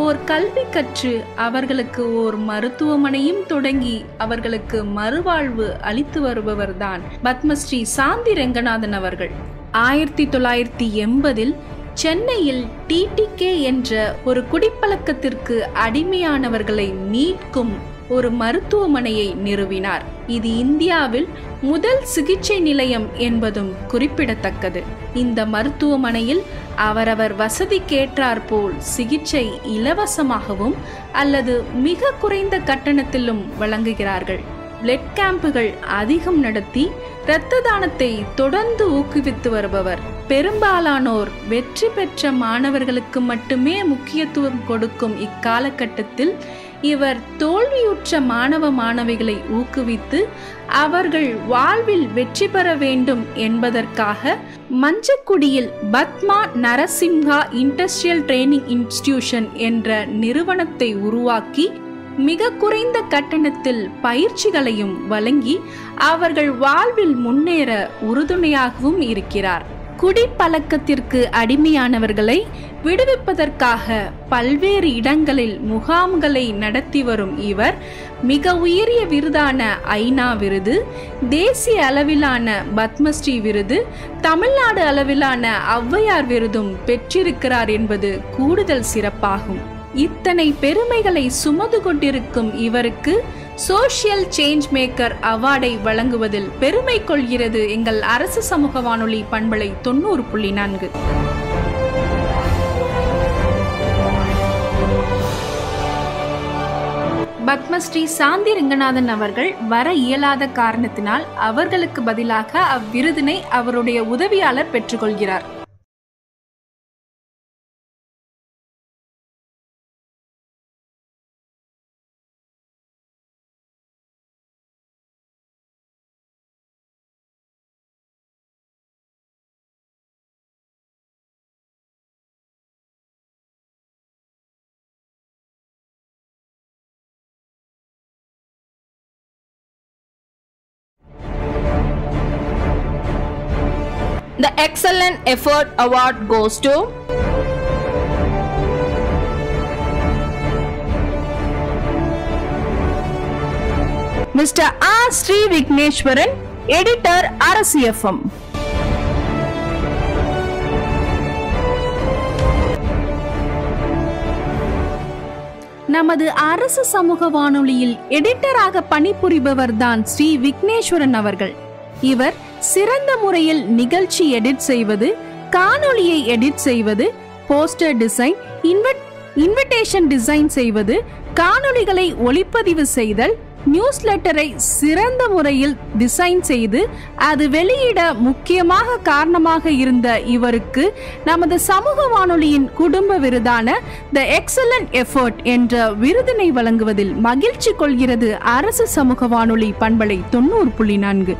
ஓர் கல்வி கற்று அவர்களுக்கு ஓர் மருத்துவமனையும் தொடங்கி அவர்களுக்கு மறுவாழ்வு அளித்து வருபவர்தான் பத்மஸ்ரீ சாந்தி ரங்கநாதன் அவர்கள். 1980 சென்னையில் டிடிகே என்ற ஒரு குடிப்பழக்கத்திற்கு அடிமையானவர்களை மீட்கும் ஒரு மருத்துவமனையை நிறுவினார். இது இந்தியாவில் முதல் சிகிச்சை நிலையம் என்பதும் குறிப்பிடத்தக்கது. இந்த மருத்துவமனையில் அவரவர் வசதிக்கேற்றாற்போல் சிகிச்சை இலவசமாகவும் அல்லது மிக குறைந்த கட்டணத்திலும் வழங்குகிறார்கள். பிளட் கேம்புகள் அதிகம் நடத்தி இரத்த தானத்தை தொடர்ந்து ஊக்குவித்து வருபவர். பெரும்பாலானோர் வெற்றி பெற்ற மாணவர்களுக்கு மட்டுமே முக்கியத்துவம் கொடுக்கும் இக்காலகட்டத்தில் இவர் தோல்வியுற்ற மாணவ மாணவிகளை ஊக்குவித்து அவர்கள் வாழ்வில் வெற்றி பெற வேண்டும் என்பதற்காக மஞ்சக்குடியில் Padma Narasimha industrial training institution என்ற நிறுவனத்தை உருவாக்கி மிக குறைந்த கட்டணத்தில் பயிற்சிகளையும் வழங்கி அவர்கள் வாழ்வில் முன்னேற உறுதுணையாகவும் இருக்கிறார். குடிப்பழக்கத்திற்கு அடிமையானவர்களை விடுவிப்பதற்காக பல்வேறு இடங்களில் முகாம்களை நடத்தி வரும் இவர் மிக உயரிய விருதான ஐநா விருது, தேசிய அளவிலான பத்மஸ்ரீ விருது, தமிழ்நாடு அளவிலான ஔவையார் விருதும் பெற்றிருக்கிறார் என்பது கூடுதல் சிறப்பாகும். இத்தனை பெருமைகளை சுமந்து கொண்டிருக்கும் இவருக்கு சோஷியல் சேஞ்ச் மேக்கர் அவார்டை வழங்குவதில் பெருமை கொள்கிறது எங்கள் அரசு சமூக வானொலி பண்பலை 90.4. பத்மஸ்ரீ சாந்தி ரங்கநாதன் அவர்கள் வர இயலாத காரணத்தினால் அவர்களுக்கு பதிலாக அவ்விருதினை அவருடைய உதவியாளர் பெற்றுக்கொள்கிறார். The Excellent Effort Award goes to Mr. R. Sri Vigneshwaran, Editor, Arasu FM. நமது அரசு சமூக வானொலியில் எடிட்டராக பணிபுரிபவர் தான் ஸ்ரீ விக்னேஸ்வரன் அவர்கள். இவர் சிறந்த முறையில் நிகழ்ச்சி எடிட் செய்வது, காணொளியை எடிட் செய்வது, போஸ்டர் டிசைன், இன்விடேஷன் டிசைன் செய்வது, காணொளிகளை ஒளிப்பதிவு செய்தல், நியூஸ் லெட்டரை சிறந்த முறையில் டிசைன் செய்து அது வெளியிட முக்கியமாக காரணமாக இருந்த இவருக்கு நமது சமூக வானொலியின் குடும்ப விருதான த எக்ஸலன்ட் எஃபர்ட் என்ற விருதினை வழங்குவதில் மகிழ்ச்சி கொள்கிறது அரசு சமூக வானொலி பண்பலை 90.4.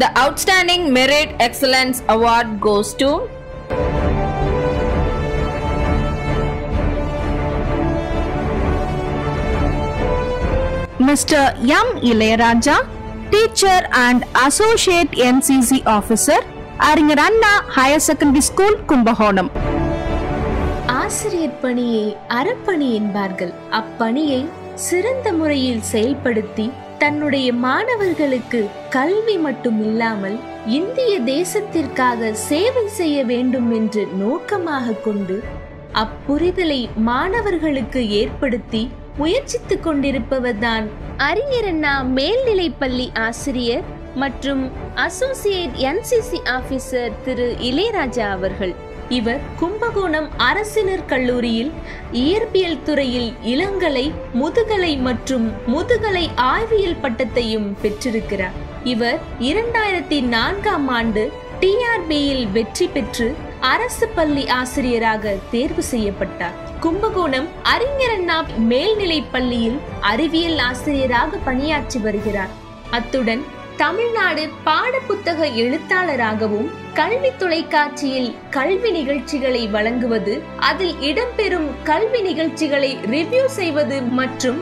The Outstanding Merit Excellence Award goes to Mr. M. Ilayaraja, Teacher and Associate NCC Officer, Aringer Anna Higher Secondary School, Kumbakonam. ஆசிரியர் பணியை அறப்பணி என்பார்கள். அப்பணியை சிறந்த முறையில் செயல்படுத்தி தன்னுடைய மாணவர்களுக்கு கல்வி மட்டும் இல்லாமல் இந்திய தேசத்திற்காக சேவை செய்ய வேண்டும் என்று நோக்கமாக கொண்டு அப்புரிதலை மாணவர்களுக்கு ஏற்படுத்தி முயற்சித்துக் கொண்டிருப்பவர்தான் அறிஞர் அண்ணா மேல்நிலைப்பள்ளி ஆசிரியர் மற்றும் அசோசியேட் NCC ஆபீசர் திரு இளையராஜா அவர்கள். இவர் கும்பகோணம் அரசினர் கல்லூரியில் இயற்பியல் துறையில் இளங்கலை, முதுகலை மற்றும் முதுகலை ஆய்வியல் பட்டத்தையும் பெற்றிருக்கிறார். இவர் 2004ஆம் ஆண்டு TRBயில் வெற்றி பெற்று அரசு பள்ளி ஆசிரியராக தேர்வு செய்யப்பட்டார். கும்பகோணம் அறிஞர் அண்ணா மேல்நிலைப் பள்ளியில் அறிவியல் ஆசிரியராக பணியாற்றி வருகிறார். அத்துடன் தமிழ்நாடு பாடப்புத்தக எழுத்தாளராகவும் கல்வி தொலைக்காட்சியில் கல்வி நிகழ்ச்சிகளை வழங்குவது, அதில் இடம்பெறும் கல்வி நிகழ்ச்சிகளை ரிவ்யூ செய்வது மற்றும்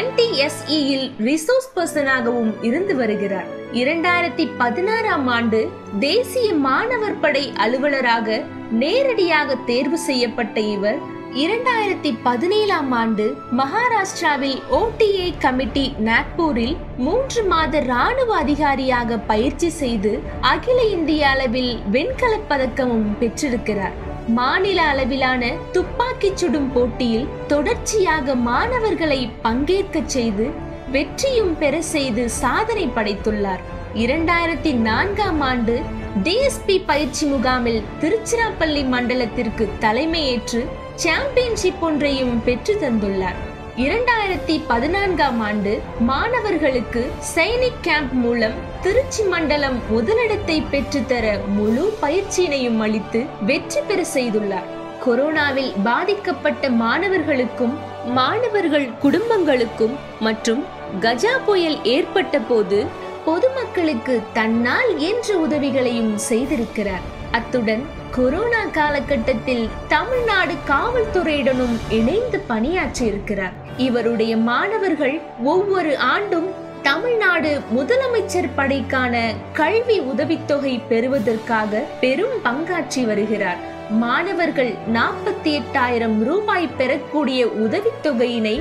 NTSEயில் ரிசோர்ஸ் பர்சனாகவும் இருந்து வருகிறார். 2016ஆம் ஆண்டு தேசிய மாணவர் படை அலுவலராக நேரடியாக தேர்வு செய்யப்பட்ட இவர் 2017ஆம் ஆண்டு மகாராஷ்டிராவில் OTA கமிட்டி நாக்பூரில் 3 மாத ராணுவ அதிகாரியாக பயிற்சி செய்து அகில இந்திய அளவில் வெண்கலப் பதக்கமும் பெற்றிருக்கிறார். மாநில அளவிலான துப்பாக்கி சுடும் போட்டியில் தொடர்ச்சியாக மாணவர்களை பங்கேற்க செய்து வெற்றியும் பெற செய்து சாதனை படைத்துள்ளார். 2004ஆம் ஆண்டு DSP பயிற்சி முகாமில் திருச்சிராப்பள்ளி மண்டலத்திற்கு தலைமையேற்று சாம்பியன்ஷிப் ஒன்றையும் பெற்று தந்துள்ளார். 2014ஆம் ஆண்டு மாணவர்களுக்கு சைனிக் கேம்ப் மூலம் திருச்சி மண்டலம் முதலிடத்தை பெற்றுத்தர முழு பயிற்சியினையும் அளித்து வெற்றி பெற செய்துள்ளார். கொரோனாவில் பாதிக்கப்பட்ட மாணவர்களுக்கும் மாணவர்கள் குடும்பங்களுக்கும் மற்றும் கஜா புயல் ஏற்பட்ட போது பொதுமக்களுக்கு தன்னால் என்ற உதவிகளையும் செய்திருக்கிறார். அத்துடன் கொரோனா காலகட்டத்தில் தமிழ்நாடு காவல்துறையுடனும் இணைந்து பணியாற்றி இருக்கிறார். இவருடைய மாணவர்கள் ஒவ்வொரு ஆண்டும் தமிழ்நாடு முதலமைச்சர் படைக்கான கல்வி உதவித்தொகை பெறுவதற்காக பெரும் பங்காற்றி வருகிறார். மாணவர்கள் 48,000 ரூபாய் பெறக்கூடிய உதவித்தொகையினை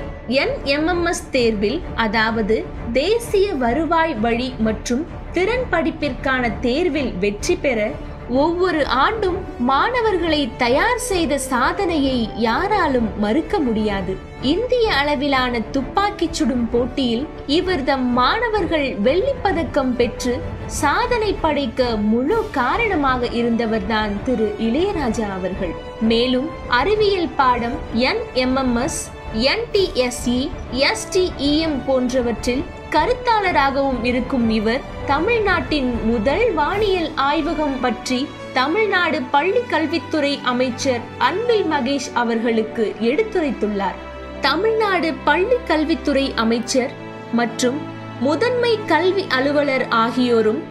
NMMS தேர்வில், அதாவது தேசிய வருவாய் வழி மற்றும் திறன் படிப்பிற்கான தேர்வில் வெற்றி பெற ஒவ்வொரு ஆண்டும் மாணவர்களை தயார் செய்த சாதனையை யாராலும் மறுக்க முடியாது. இந்திய அளவிலான துப்பாக்கி சுடும் போட்டியில் இவர் தம் மாணவர்கள் வெள்ளிப்பதக்கம் பெற்று சாதனை படைக்க முழு காரணமாக இருந்தவர்தான் திரு இளையராஜா அவர்கள். மேலும் அறிவியல் பாடம் NMMS, NTSE, STEM போன்றவற்றில் கருத்தாளராகவும் இருக்கும் இவர் தமிழ்நாட்டின் முதல் வானியல் ஆய்வகம் பற்றி தமிழ்நாடு பள்ளி கல்வித்துறை அமைச்சர் அன்பில் மகேஷ் அவர்களுக்கு எடுத்துரைத்துள்ளார். தமிழ்நாடு பள்ளி கல்வித்துறை அமைச்சர் மற்றும் முதன்மை கல்வி அலுவலர் ஆகியோரும்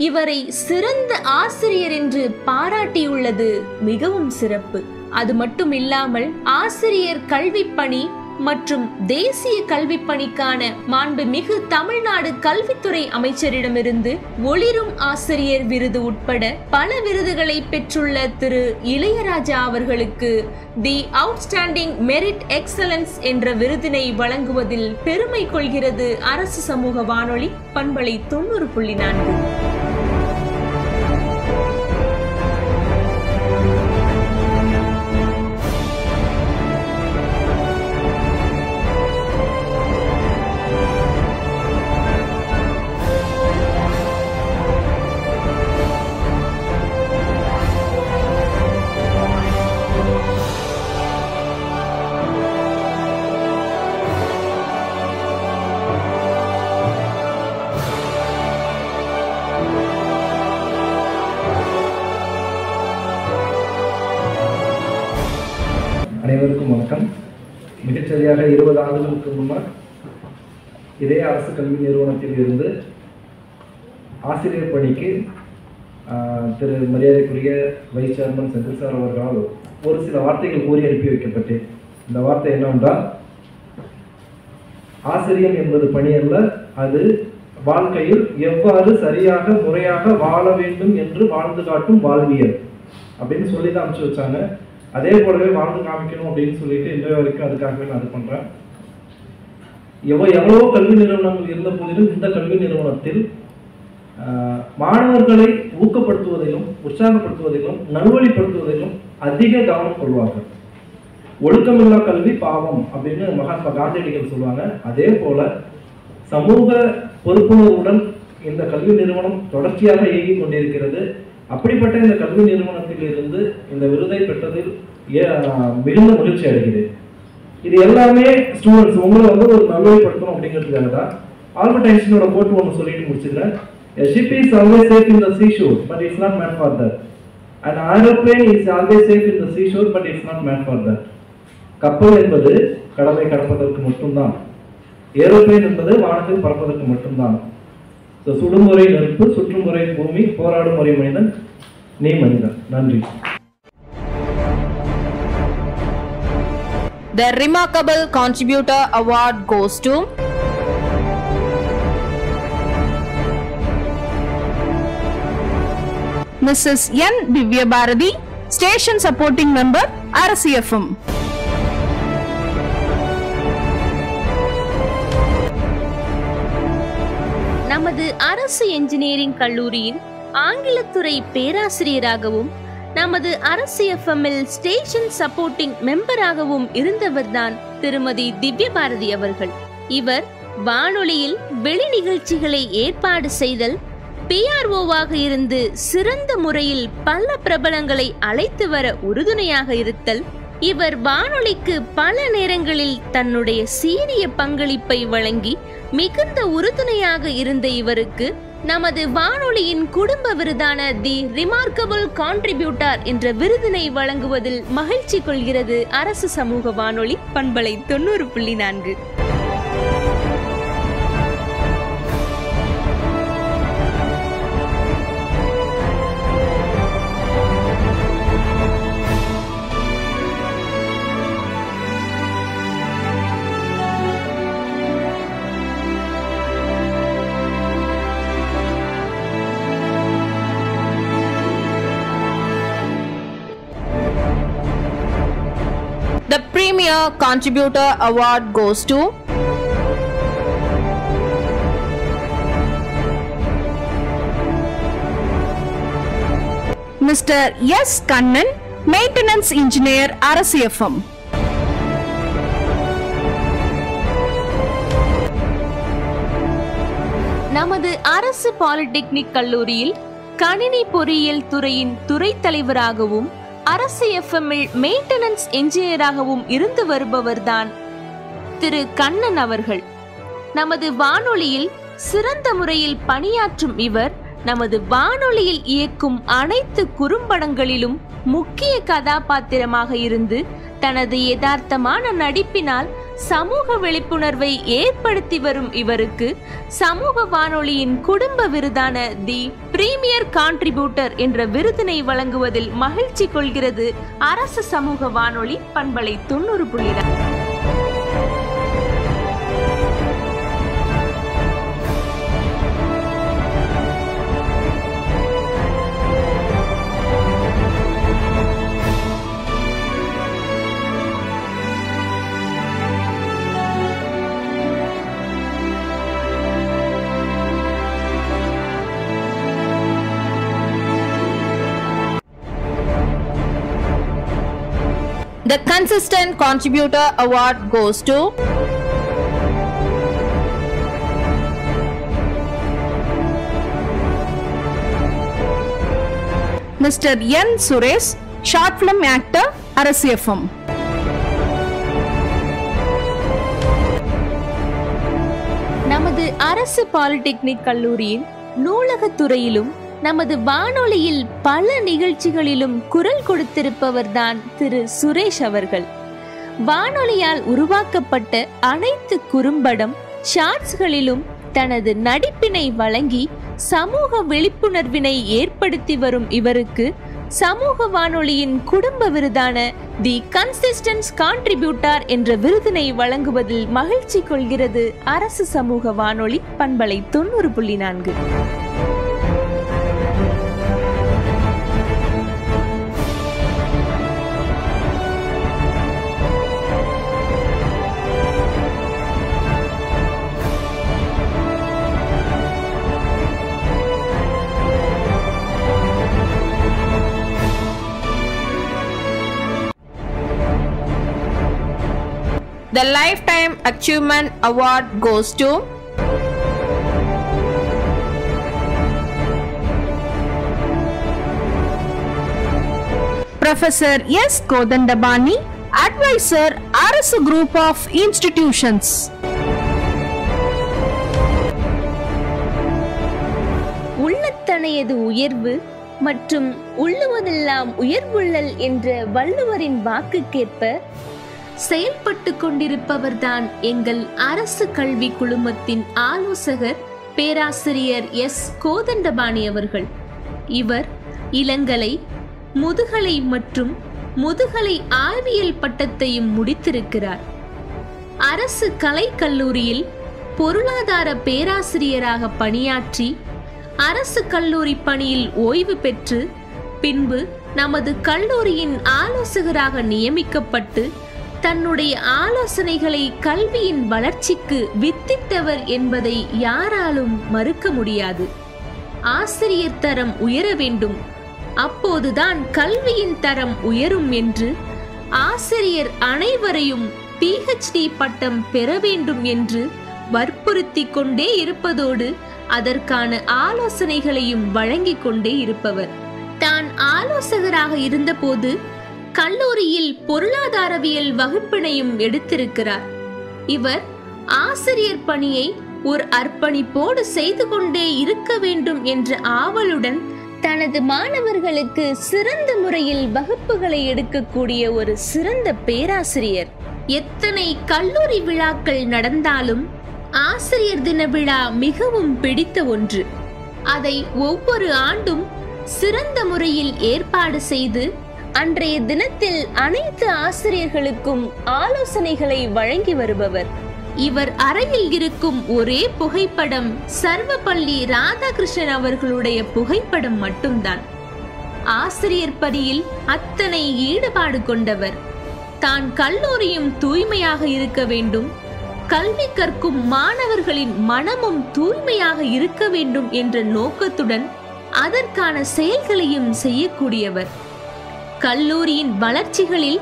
இவரை சிறந்த ஆசிரியர் என்று பாராட்டியுள்ளது மிகவும் சிறப்பு. அது மட்டும் இல்லாமல் ஆசிரியர் கல்வி பணி மற்றும் தேசிய கல்வி பணிக்கான மாண்புமிகு தமிழ்நாடு கல்வித்துறை அமைச்சரிடமிருந்து ஒளிரும் ஆசிரியர் விருது உட்பட பல விருதுகளை பெற்றுள்ள திரு இளையராஜா அவர்களுக்கு தி அவுட்ஸ்டாண்டிங் மெரிட் எக்ஸலன்ஸ் என்ற விருதினை வழங்குவதில் பெருமை கொள்கிறது அரசு சமூக வானொலி பண்பலை 90.4. அனைவருக்கும் வணக்கம். மிகச்சரியாக 20 ஆண்டுகளுக்கு முன்னர் இதே அரசு கல்வி நிறுவனத்தில் இருந்து ஆசிரியர் பணிக்கு திரு மரியாதைக்குரிய வைஸ் சேர்மன் செந்தில் சார் அவர்களால் ஒரு சில வார்த்தைகள் கூறி அனுப்பி வைக்கப்பட்டேன். இந்த வார்த்தை என்னவென்றால், ஆசிரியர் என்பது பணி அல்ல, அது வாழ்க்கையில் எவ்வாறு சரியாக முறையாக வாழ வேண்டும் என்று வாழ்ந்து காட்டும் வாழ்வியல் அப்படின்னு சொல்லி தான் அனுப்பிச்சு வச்சாங்க. அதே போலவே வாழ்ந்து காமிக்கணும் அப்படின்னு சொல்லிட்டு இன்றைய வரைக்கும் அதுக்காகவே நான் இது பண்ணுறேன். எவ்வளவோ கல்வி நிறுவனங்கள் இருந்த போதிலும் இந்த கல்வி நிறுவனத்தில் மாணவர்களை ஊக்கப்படுத்துவதிலும் உற்சாகப்படுத்துவதிலும் நல்வழிப்படுத்துவதிலும் அதிக கவனம் கொள்வார்கள். ஒழுக்கமில்லா கல்வி பாவம் அப்படின்னு மகாத்மா காந்தியடிகள் சொல்லுவாங்க. அதே போல சமூக பொறுப்புணர்வுடன் இந்த கல்வி நிறுவனம் தொடர்ச்சியாக இயங்கிக் கொண்டிருக்கிறது. அப்படிப்பட்ட இந்த கல்வி நிறுவனத்தில் இருந்து இந்த விருதை பெற்றதில் மிகுந்த மகிழ்ச்சி அடைகிறேன். இது எல்லாமே ஸ்டூடெண்ட்ஸ் உங்களை ஒரு நல்வழிப்படுத்தணும் அப்படிங்கிறதுக்காக தான். ஆல்பர்ட் ஐன்ஸ்டீனோட கோட் ஒன்று சொல்லிட்டு முடிச்சுக்கிறேன். A ship is always safe in the seashore, but it's not meant for that. An aeroplane is always safe in the seashore, but it's not meant for that. கப்பல் என்பது கடலை கடப்பதற்கு மட்டும்தான், ஏரோப்ளேன் என்பது வானத்தில் பறப்பதற்கு மட்டும்தான். சுடுமுறை நெருப்பு, சுற்றுமுறை பூமி, போராடும் முறை மனிதன், நீ மனிதன். நன்றி. The Remarkable Contributor Award goes to Mrs. N. Divya Bharati, Station Supporting Member, RCFM. நமது அரசு என்ஜினியரிங் கல்லூரியில் ஆங்கிலத்துறை பேராசிரியராகவும் நமது அரசு எஃப்எம்மில் ஸ்டேஷன் சப்போர்ட்டிங் மெம்பராகவும் இருந்தவர்தான் திருமதி திவ்ய பாரதி அவர்கள். இவர் வானொலியில் வெளி நிகழ்ச்சிகளை ஏற்பாடு செய்தல், PROவாக இருந்து சிறந்த முறையில் பல பிரபலங்களை அழைத்து வர உறுதுணையாக இருத்தல், இவர் வானொலிக்கு பல நேரங்களில் தன்னுடைய சீரிய பங்களிப்பை வழங்கி மிகுந்த உறுதுணையாக இருந்த இவருக்கு நமது வானொலியின் குடும்ப விருதான தி ரிமார்க்கபிள் கான்ட்ரிபியூட்டர் என்ற விருதினை வழங்குவதில் மகிழ்ச்சி கொள்கிறது அரசு சமூக வானொலி பண்பலை 90.4. The Premier Contributor Award goes to Mr. S. Kannan, Maintenance Engineer, RCFM. நமது அரசு பாலிடெக்னிக் கல்லூரியில் கணினி பொறியியல் துறையின் துறை தலைவராகவும் அரசு எஃப்எம்மில் மெயின்டெனன்ஸ் என்ஜினியராகவும் இருந்து வருபவர்தான் திரு கண்ணன் அவர்கள். நமது வானொலியில் சிறந்த முறையில் பணியாற்றும் இவர் நமது வானொலியில் இயக்கும் அனைத்து குறும்படங்களிலும் முக்கிய கதாபாத்திரமாக இருந்து தனது யதார்த்தமான நடிப்பினால் சமூக விழிப்புணர்வை ஏற்படுத்தி வரும் இவருக்கு சமூக வானொலியின் குடும்ப விருதான தி பிரீமியர் கான்ட்ரிபியூட்டர் என்ற விருதினை வழங்குவதில் மகிழ்ச்சி கொள்கிறது அரசு சமூக வானொலி பண்பலை 90.4. The Consistent Contributor Award goes to Mr. N. Suresh, short film actor, அரசு FM. நமது அரசு பாலிடெக்னிக் கல்லூரியின் நூலகத்துறையிலும் நமது வானொலியில் பல நிகழ்ச்சிகளிலும் குரல் கொடுத்திருப்பவர்தான் திரு சுரேஷ் அவர்கள். வானொலியால் உருவாக்கப்பட்ட அனைத்து குறும்படம் ஷார்ட்ஸ்களிலும் தனது நடிப்பினை வழங்கி சமூக விழிப்புணர்வினை ஏற்படுத்தி வரும் இவருக்கு சமூக வானொலியின் குடும்ப விருதான தி கன்சிஸ்டன்ஸ் கான்ட்ரிபியூட்டர் என்ற விருதினை வழங்குவதில் மகிழ்ச்சி கொள்கிறது அரசு சமூக வானொலி பண்பலை 90.4. The Lifetime Achievement Award goes to Professor S. Kodandabani, Advisor, அரசு Group of Institutions. உள்ளத்தனையது உயர்வு மற்றும் உள்ளுவதெல்லாம் உயர்வுள்ளல் என்ற வள்ளுவரின் வாக்குக்கேற்ப செயல்பட்டு கொண்டிருப்பவர்தான் எங்கள் அரசு கல்வி குழுமத்தின் ஆலோசகர் பேராசிரியர் எஸ். கோதண்டபாணி அவர்கள். இவர் இளங்கலை, முதுகலை மற்றும் முதுகலை ஆய்வியல் பட்டத்தையும் முடித்திருக்கிறார். அரசு கலைக்கல்லூரியில் பொருளாதார பேராசிரியராக பணியாற்றி அரசு கல்லூரி பணியில் ஓய்வு பெற்று பின்பு நமது கல்லூரியின் ஆலோசகராக நியமிக்கப்பட்டு தன்னுடைய ஆலோசனைகளை கல்வியின் வளர்ச்சிக்கு வித்திட்டவர் என்பதை யாராலும் மறுக்க முடியாது. ஆசிரியர் தரம் உயர வேண்டும், அப்போதுதான் கல்வியின் தரம் உயரும் என்று ஆசிரியர் அனைவரையும் PhD பட்டம் பெற வேண்டும் என்று வற்புறுத்தி கொண்டே இருப்பதோடு அதற்கான ஆலோசனைகளையும் வழங்கிக் கொண்டே இருப்பவர். தான் ஆலோசகராக இருந்தபோது கல்லூரியில் பொருளாதாரவியல் வகுப்பினையும் எடுத்திருக்கிறார். இவர் ஆசிரியர் பணியை ஒரு அர்ப்பணிப்போடு செய்து கொண்டே இருக்க வேண்டும் என்ற ஆவலுடன் தனது மாணவர்களுக்கு சிறந்த முறையில் வகுப்புகளை எடுக்கக்கூடிய ஒரு சிறந்த பேராசிரியர். எத்தனை கல்லூரி விழாக்கள் நடந்தாலும் ஆசிரியர் தின விழா மிகவும் பிடித்த ஒன்று. அதை ஒவ்வொரு ஆண்டும் சிறந்த முறையில் ஏற்பாடு செய்து அன்றைய தினத்தில் அனைத்து ஆசிரியர்களுக்கும் ஆலோசனைகளை வழங்கி வருபவர். இவர் அறையில் இருக்கும் ஒரே புகைப்படம் சர்வப்பள்ளி ராதாகிருஷ்ணன் அவர்களுடைய புகைப்படம் மட்டும்தான். ஆசிரியர் பணியில் அத்தனை ஈடுபாடு கொண்டவர். தான் கல்லூரியும் தூய்மையாக இருக்க வேண்டும், கல்வி கற்கும் மாணவர்களின் மனமும் தூய்மையாக இருக்க வேண்டும் என்ற நோக்கத்துடன் அதற்கான செயல்களையும் செய்யக்கூடியவர். கல்லூரியின் வளர்ச்சிகளில்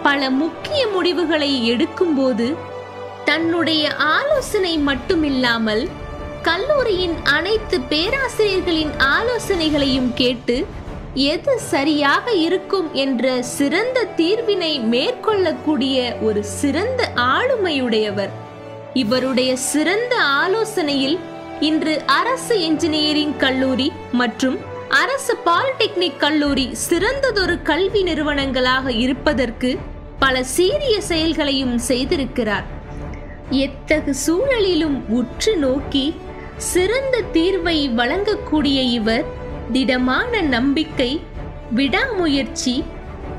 பல முக்கிய முடிவுகளை எடுக்கும்போது தன்னுடைய ஆலோசனை மட்டுமில்லாமல் கல்லூரியின் அனைத்து பேராசிரியர்களின் ஆலோசனைகளையும் கேட்டு எது சரியாக இருக்கும் என்ற சிறந்த தீர்வினை மேற்கொள்ளக்கூடிய ஒரு சிறந்த ஆளுமையுடையவர். இவருடைய சிறந்த ஆலோசனையில் இன்று அரசு என்ஜினியரிங் கல்லூரி மற்றும் அரசு பாலிடெக்னிக் கல்லூரி சிறந்ததொரு கல்வி நிறுவனங்களாக இருப்பதற்கு பல சீரிய செயல்களையும் செய்திருக்கிறார். எத்தகு சூழலிலும் உற்று நோக்கி சிறந்த தீர்வை வழங்கக்கூடிய இவர் திடமான நம்பிக்கை, விடாமுயற்சி,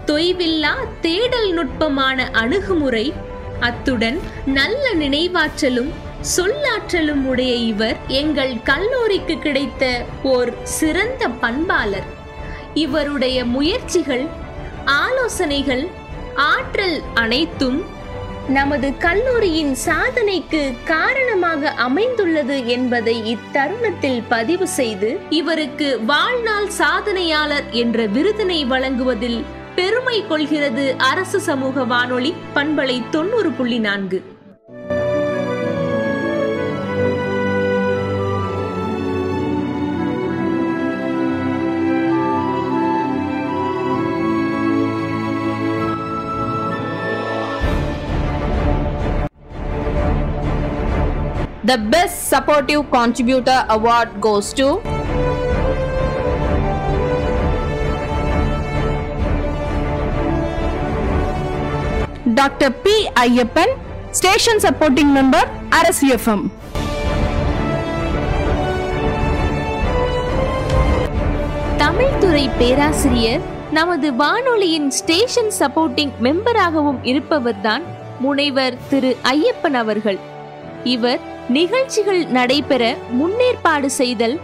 தொய்வில்லா தேடல் நுட்பமான அணுகுமுறை, அத்துடன் நல்ல நினைவாற்றலும் சொல்லாற்றலும் உடைய இவர் எங்கள் கல்லூரிக்கு கிடைத்த ஓர் சிறந்த பண்பாளர். இவருடைய முயற்சிகள், ஆலோசனைகள், ஆற்றல் அனைத்தும் நமது கல்லூரியின் சாதனைக்கு காரணமாக அமைந்துள்ளது என்பதை இத்தருணத்தில் பதிவு செய்து இவருக்கு வாழ்நாள் சாதனையாளர் என்ற விருதினை வழங்குவதில் பெருமை கொள்கிறது அரசு சமூக வானொலி பண்பலை 90.4. The Best Supportive Contributor Award goes to Dr. P. Ayyappan, Station Supporting Member, Arasu FM. Tamil துறை பேராசிரியர், நமது வானொலியின் ஸ்டேஷன் சப்போர்ட்டிங் மெம்பராகவும் இருப்பவர்தான் முனைவர் திரு ஐயப்பன் அவர்கள். இவர் நிகழ்ச்சிகள் நடைபெற முன்னேற்பாடு செய்தல்,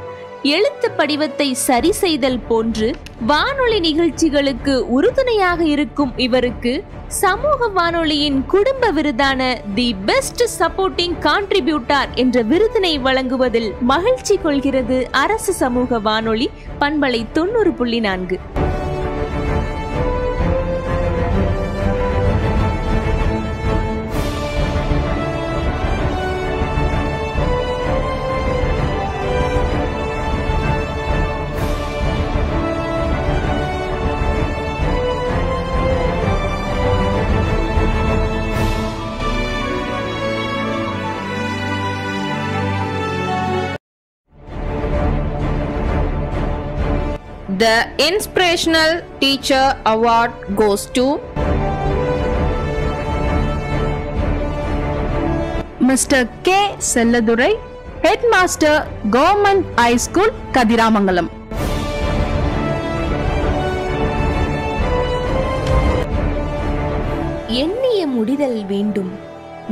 எழுத்து படிவத்தை சரி செய்தல் போன்று வானொலி நிகழ்ச்சிகளுக்கு உறுதுணையாக இருக்கும் இவருக்கு சமூக வானொலியின் குடும்ப விருதான தி பெஸ்ட் சப்போர்ட்டிங் கான்ட்ரிபியூட்டர் என்ற விருதினை வழங்குவதில் மகிழ்ச்சி கொள்கிறது அரசு சமூக வானொலி பண்பலை 90.4. The Inspirational Teacher Award goes to Mr. K. Selladurai, Headmaster, Government High School, Kadiramangalam. எண்ணிய முடிதல் வேண்டும்,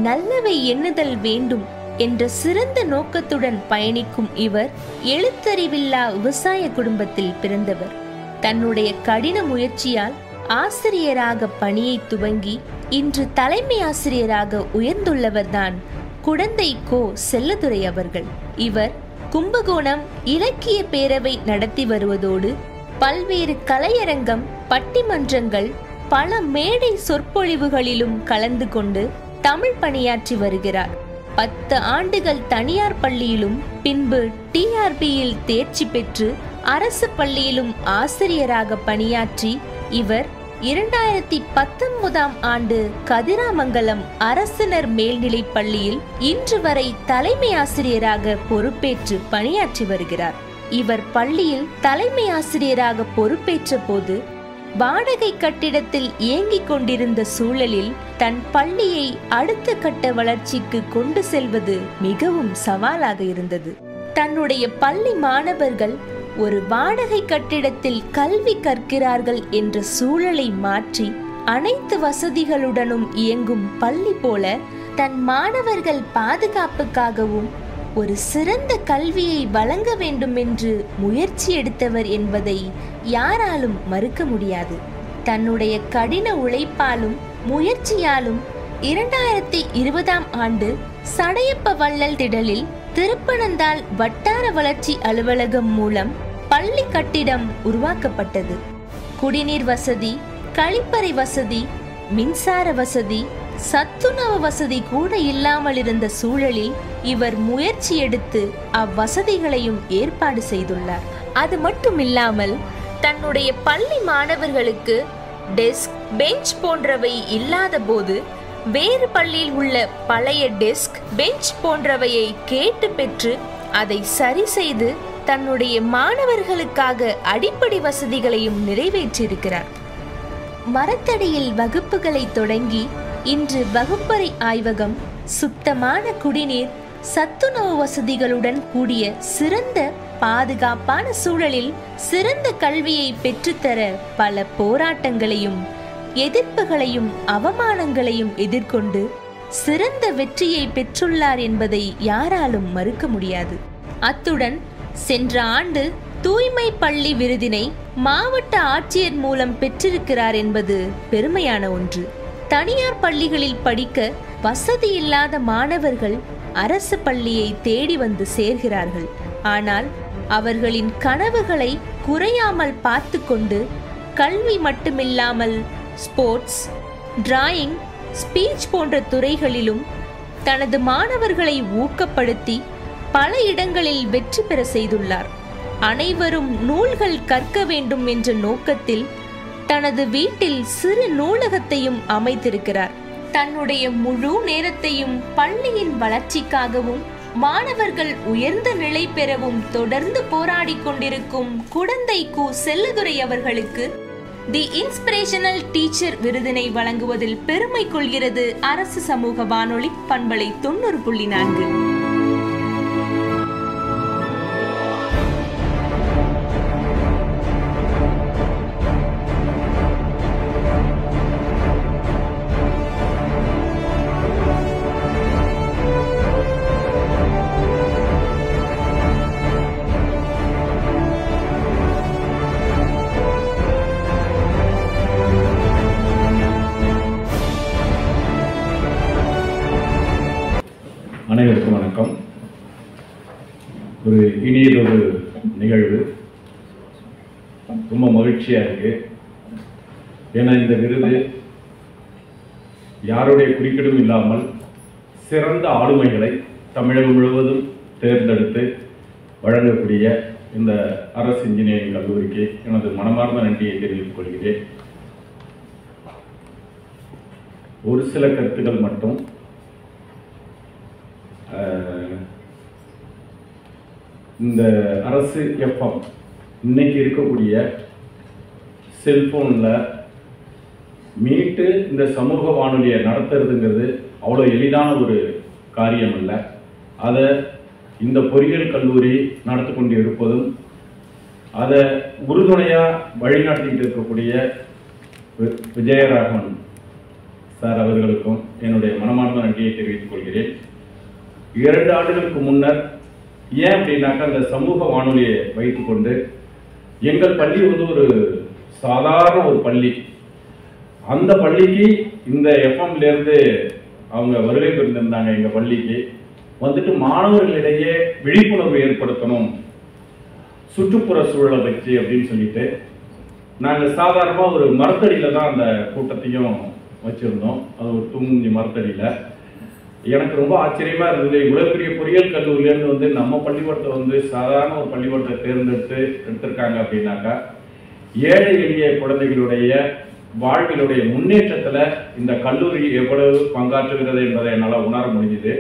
நல்லவை எண்ணுதல் வேண்டும் என்ற சிறந்த நோக்கத்துடன் பயணிக்கும் இவர் எழுத்தறிவில்லா விவசாய குடும்பத்தில் பிறந்தவர். தன்னுடைய கடின முயற்சியால் ஆசிரியராக பணியை துவங்கி இன்று தலைமை ஆசிரியராக உயர்ந்துள்ளவர்தான் குடந்தை கோ. செல்லதுரை அவர்கள். இவர் கும்பகோணம் இலக்கிய பேரவை நடத்தி வருவதோடு பல்வேறு கலையரங்கம், பட்டிமன்றங்கள், பல மேடை சொற்பொழிவுகளிலும் கலந்து கொண்டு தமிழ் பணியாற்றி வருகிறார். 10 ஆண்டுகள் தனியார் பள்ளியிலும் பின்பு TRBயில் தேர்ச்சி பெற்று அரசு பள்ளியிலும் ஆசிரியராக பணியாற்றி இவர் 2019ஆம் ஆண்டு கதிராமங்கலம் அரசினர் மேல்நிலைப் பள்ளியில் இன்று வரை தலைமை ஆசிரியராக பொறுப்பேற்று பணியாற்றி வருகிறார். இவர் பள்ளியில் தலைமை ஆசிரியராக பொறுப்பேற்ற போது வாடகை கட்டிடத்தில் இயங்கிக் கொண்டிருந்த சூழலில் தன் பள்ளியை அடுத்த கட்ட வளர்ச்சிக்கு கொண்டு செல்வது மிகவும் சவாலாக இருந்தது. தன்னுடைய பள்ளி மாணவர்கள் ஒரு வாடகை கட்டிடத்தில் கல்வி கற்கிறார்கள் என்ற சூழலை மாற்றி அனைத்து வசதிகளுடனும் இயங்கும் பள்ளி போல தன் மாணவர்கள் பாதுகாப்புக்காகவும் ஒரு சிறந்த கல்வியை வழங்க வேண்டும் என்று முயற்சி எடுத்தவர் என்பதை யாராலும் மறுக்க முடியாது. தன்னுடைய கடின உழைப்பாலும் முயற்சியாலும் 2020ஆம் ஆண்டு சடையப்ப வள்ளல் திடலில் திருப்பனந்தாள் வட்டார வளர்ச்சி அலுவலகம் மூலம் பள்ளி கட்டிடம் உருவாக்கப்பட்டது. குடிநீர் வசதி, கழிப்பறை வசதி, மின்சார வசதி, சத்துணவு வசதி கூட இல்லாமல் இருந்த சூழலில் இவர் முயற்சி எடுத்து அவ்வசதிகளையும் ஏற்பாடு செய்துள்ளார். அது மட்டுமில்லாமல் தன்னுடைய பள்ளி மாணவர்களுக்கு டெஸ்க், பெஞ்ச் போன்றவை இல்லாத போது வேறு பள்ளியில் உள்ள பழைய டெஸ்க், பெஞ்ச் போன்றவையை கேட்டு பெற்று அதை சரி செய்து தன்னுடைய மாணவர்களுக்காக அடிப்படை வசதிகளையும் நிறைவேற்றியிருக்கிறார். மரத்தடியில் வகுப்புகளை தொடங்கி இன்று வகுப்பறை ஆய்வகம், சுத்தமான குடிநீர், சத்துணவு வசதிகளுடன் கூடிய சிறந்த பாதுகாப்பான சூழலில் சிறந்த கல்வியை பெற்றுத்தர பல போராட்டங்களையும் எதிர்ப்புகளையும் அவமானங்களையும் எதிர்கொண்டு சிறந்த வெற்றியை பெற்றுள்ளார் என்பதை யாராலும் மறுக்க முடியாது. அத்துடன் சென்ற ஆண்டு தூய்மை பள்ளி விருதினை மாவட்ட ஆட்சியர் மூலம் பெற்றிருக்கிறார் என்பது பெருமையான ஒன்று. தனியார் பள்ளிகளில் படிக்க வசதி இல்லாத மாணவர்கள் அரசு பள்ளியை தேடி வந்து சேர்கிறார்கள். ஆனால் அவர்களின் கனவுகளை குறையாமல் பார்த்து கொண்டு கல்வி மட்டுமில்லாமல் ஸ்போர்ட்ஸ், டிராயிங், ஸ்பீச் போன்ற துறைகளிலும் தனது மாணவர்களை ஊக்கப்படுத்தி பல இடங்களில் வெற்றி பெற செய்துள்ளார். அனைவரும் நூல்கள் கற்க வேண்டும் என்ற நோக்கத்தில் தனது வீட்டில் சிறு நூலகத்தையும் அமைத்திருக்கிறார். தன்னுடைய முழு நேரத்தையும் பள்ளியின் வளர்ச்சிக்காகவும் மாணவர்கள் உயர்ந்த நிலை பெறவும் தொடர்ந்து போராடி கொண்டிருக்கும் குடந்தை கு. செல்லதுரை அவர்களுக்கு தி இன்ஸ்பிரேஷனல் டீச்சர் விருதினை வழங்குவதில் பெருமை கொள்கிறது அரசு சமூக வானொலி பண்பலை 90.4. அனைவருக்கும் வணக்கம். ஒரு இனியதொரு நிகழ்வு, ரொம்ப மகிழ்ச்சியாக இருக்கு. ஏன்னா இந்த விருது யாருடைய குறுக்கீடும் இல்லாமல் சிறந்த ஆளுமைகளை தமிழகம் முழுவதும் தேர்ந்தெடுத்து வழங்கக்கூடிய இந்த அரசு இன்ஜினியரிங் கல்லூரிக்கு எனது மனமார்ந்த நன்றியை தெரிவித்துக் கொள்கிறேன். ஒரு சில கருத்துக்கள் மட்டும். இந்த அரசு எஃப்எம் இன்னைக்கு இருக்கக்கூடிய செல்போனில் மீட்டு இந்த சமூக வானொலியை நடத்துறதுங்கிறது அவ்வளோ எளிதான ஒரு காரியம் இல்லை. அதை இந்த பொறியியல் கல்லூரி நடத்தி கொண்டு இருப்பதும் அதை உறுதுணையாக வழிநடத்திக்கிட்டு இருக்கக்கூடிய விஜயராகவன் சார் அவர்களுக்கும் என்னுடைய மனமார்ந்த நன்றியை தெரிவித்துக் கொள்கிறேன். 2 ஆண்டுகளுக்கு முன்னர் ஏன் அப்படின்னாக்கா அந்த சமூக வானொலியை வைத்துக்கொண்டு எங்கள் பள்ளி வந்து ஒரு சாதாரண ஒரு பள்ளி, அந்த பள்ளிக்கு இந்த எஃப்எம்லேருந்து அவங்க வருகை பெற்றிருந்தாங்க. எங்கள் பள்ளிக்கு வந்துட்டு மாணவர்களிடையே விழிப்புணர்வு ஏற்படுத்தணும் சுற்றுப்புற சூழலை வச்சு அப்படின்னு சொல்லிட்டு நாங்கள் சாதாரணமாக ஒரு மரத்தடியில் தான் அந்த கூட்டத்தையும் வச்சுருந்தோம். அது ஒரு தூங்குஞ்சி மரத்தடியில். எனக்கு ரொம்ப ஆச்சரியமாக இருந்தது. இவ்வளோ பெரிய பொறியியல் கல்லூரியிலேருந்து வந்து நம்ம பள்ளிக்கூடத்தை வந்து சாதாரண ஒரு பள்ளிக்கூடத்தை எடுத்திருக்காங்க அப்படின்னாக்கா ஏழை எளிய குழந்தைகளுடைய வாழ்விலுடைய முன்னேற்றத்தில் இந்த கல்லூரி எவ்வளவு பங்காற்றுகிறது என்பதை என்னால் உணர முடிஞ்சுது.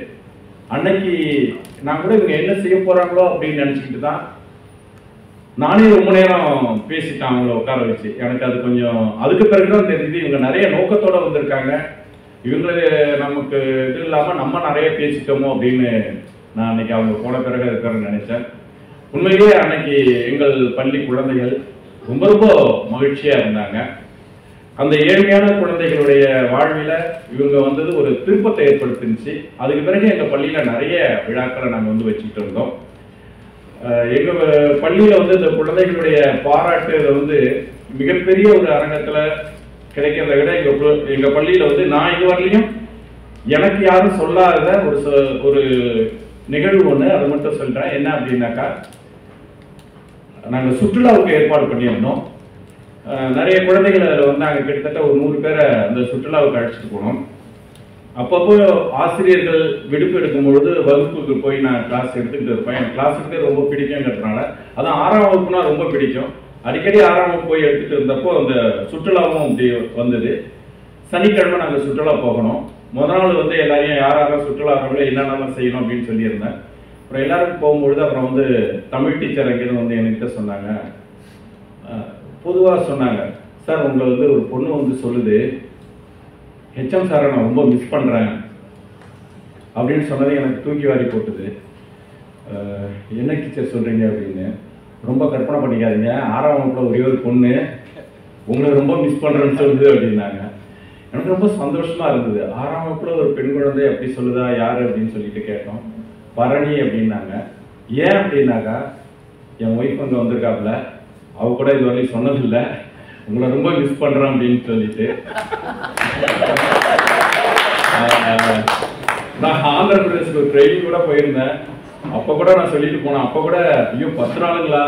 அன்னைக்கு நான் கூட இவங்க என்ன செய்ய போகிறாங்களோ அப்படின்னு நினச்சிக்கிட்டு தான் நானே ரொம்ப நேரம் பேசிட்டேன் அவங்கள உட்கார வச்சு. எனக்கு அது கொஞ்சம் அதுக்கு பிறகுதான் தெரிஞ்சுது இவங்க நிறைய நோக்கத்தோடு வந்திருக்காங்க. இவங்களுக்கு நமக்கு இது இல்லாமல் நம்ம நிறைய பேசிட்டோமோ அப்படின்னு நான் அன்னைக்கு அவங்க போன பிறகு இருக்கிறேன்னு நினைச்சேன். உண்மையிலேயே அன்னைக்கு எங்கள் பள்ளி குழந்தைகள் ரொம்ப ரொம்ப மகிழ்ச்சியாக இருந்தாங்க. அந்த ஏழ்மையான குழந்தைகளுடைய வாழ்வில் இவங்க வந்தது ஒரு திருப்பத்தை ஏற்படுத்திருந்துச்சு. அதுக்கு பிறகு எங்கள் பள்ளியில் நிறைய விழாக்களை நாங்கள் வந்து வச்சுக்கிட்டு இருந்தோம். எங்கள் பள்ளியில் வந்து இந்த குழந்தைகளுடைய பாராட்டு வந்து மிகப்பெரிய ஒரு அரங்கத்தில் கிடைக்கிறத விட எங்கள் பள்ளியில் வந்து நான் இதுவரையிலையும் எனக்கு யாரும் சொல்லாத ஒரு நிகழ்வு ஒன்று, அது மட்டும் சொல்கிறேன். என்ன அப்படின்னாக்கா, நாங்கள் சுற்றுலாவுக்கு ஏற்பாடு பண்ணியிருந்தோம். நிறைய குழந்தைகள் அதில் வந்தாங்க. கிட்டத்தட்ட ஒரு 100 பேரை அந்த சுற்றுலாவுக்கு அழைச்சிட்டு போனோம். அப்பப்போ ஆசிரியர்கள் விடுப்பு எடுக்கும் பொழுது வகுப்புக்கு போய் நான் கிளாஸ் எடுத்துக்கிட்டு இருப்பேன். எனக்கு கிளாஸ் எடுத்து ரொம்ப பிடிக்குங்கிறதுனால, அதான் 6ஆம் வகுப்புனா ரொம்ப பிடிக்கும். அடிக்கடி 6ஆம் வகுப்பு போய் எடுத்துகிட்டு இருந்தப்போ அந்த சுற்றுலாவும் அப்படி வந்தது. சனிக்கிழமை நாங்கள் சுற்றுலா போகணும். முதல் நாள் வந்து எல்லாரையும் யாராவது சுற்றுலா வரவங்கள என்னென்னலாம் செய்யணும் அப்படின்னு சொல்லியிருந்தேன். அப்புறம் எல்லாரும் போகும்பொழுது அப்புறம் வந்து தமிழ் டீச்சர் அங்கேருந்து வந்து என்கிட்ட சொன்னாங்க, பொதுவாக சொன்னாங்க, சார் உங்களை வந்து ஒரு பொண்ணு வந்து சொல்லுது, ஹெச்எம் சாரை நான் ரொம்ப மிஸ் பண்ணுறேன் அப்படின்னு சொன்னது எனக்கு தூக்கி வாரி போட்டுது. என்ன டீச்சர் சொல்கிறீங்க அப்படின்னு. ரொம்ப கற்பனை பண்ணிக்காதீங்க, 6ஆம் வகுப்புல ஒரே ஒரு பொண்ணு உங்களை ரொம்ப மிஸ் பண்ணுறேன்னு சொல்லுது அப்படின்னாங்க. எனக்கு ரொம்ப சந்தோஷமாக இருந்தது. 6ஆம் வகுப்புல ஒரு பெண் குழந்தை அப்படி சொல்லுதா, யார் அப்படின்னு சொல்லிட்டு கேட்டோம். பரணி அப்படின்னாங்க. ஏன் அப்படின்னாக்கா, என் ஒய்ஃப் அங்கே வந்திருக்காப்புல, அவ கூட இது வரைக்கும் சொன்னதில்லை, உங்களை ரொம்ப மிஸ் பண்ணுறேன் அப்படின்னு சொல்லிட்டு. நான் ஆந்திர பிரதேசுக்கு ஒரு ட்ரைனிங் கூட போயிருந்தேன். அப்போ கூட நான் சொல்லிட்டு போனேன். அப்போ கூட ஐயோ 10 நாளுங்களா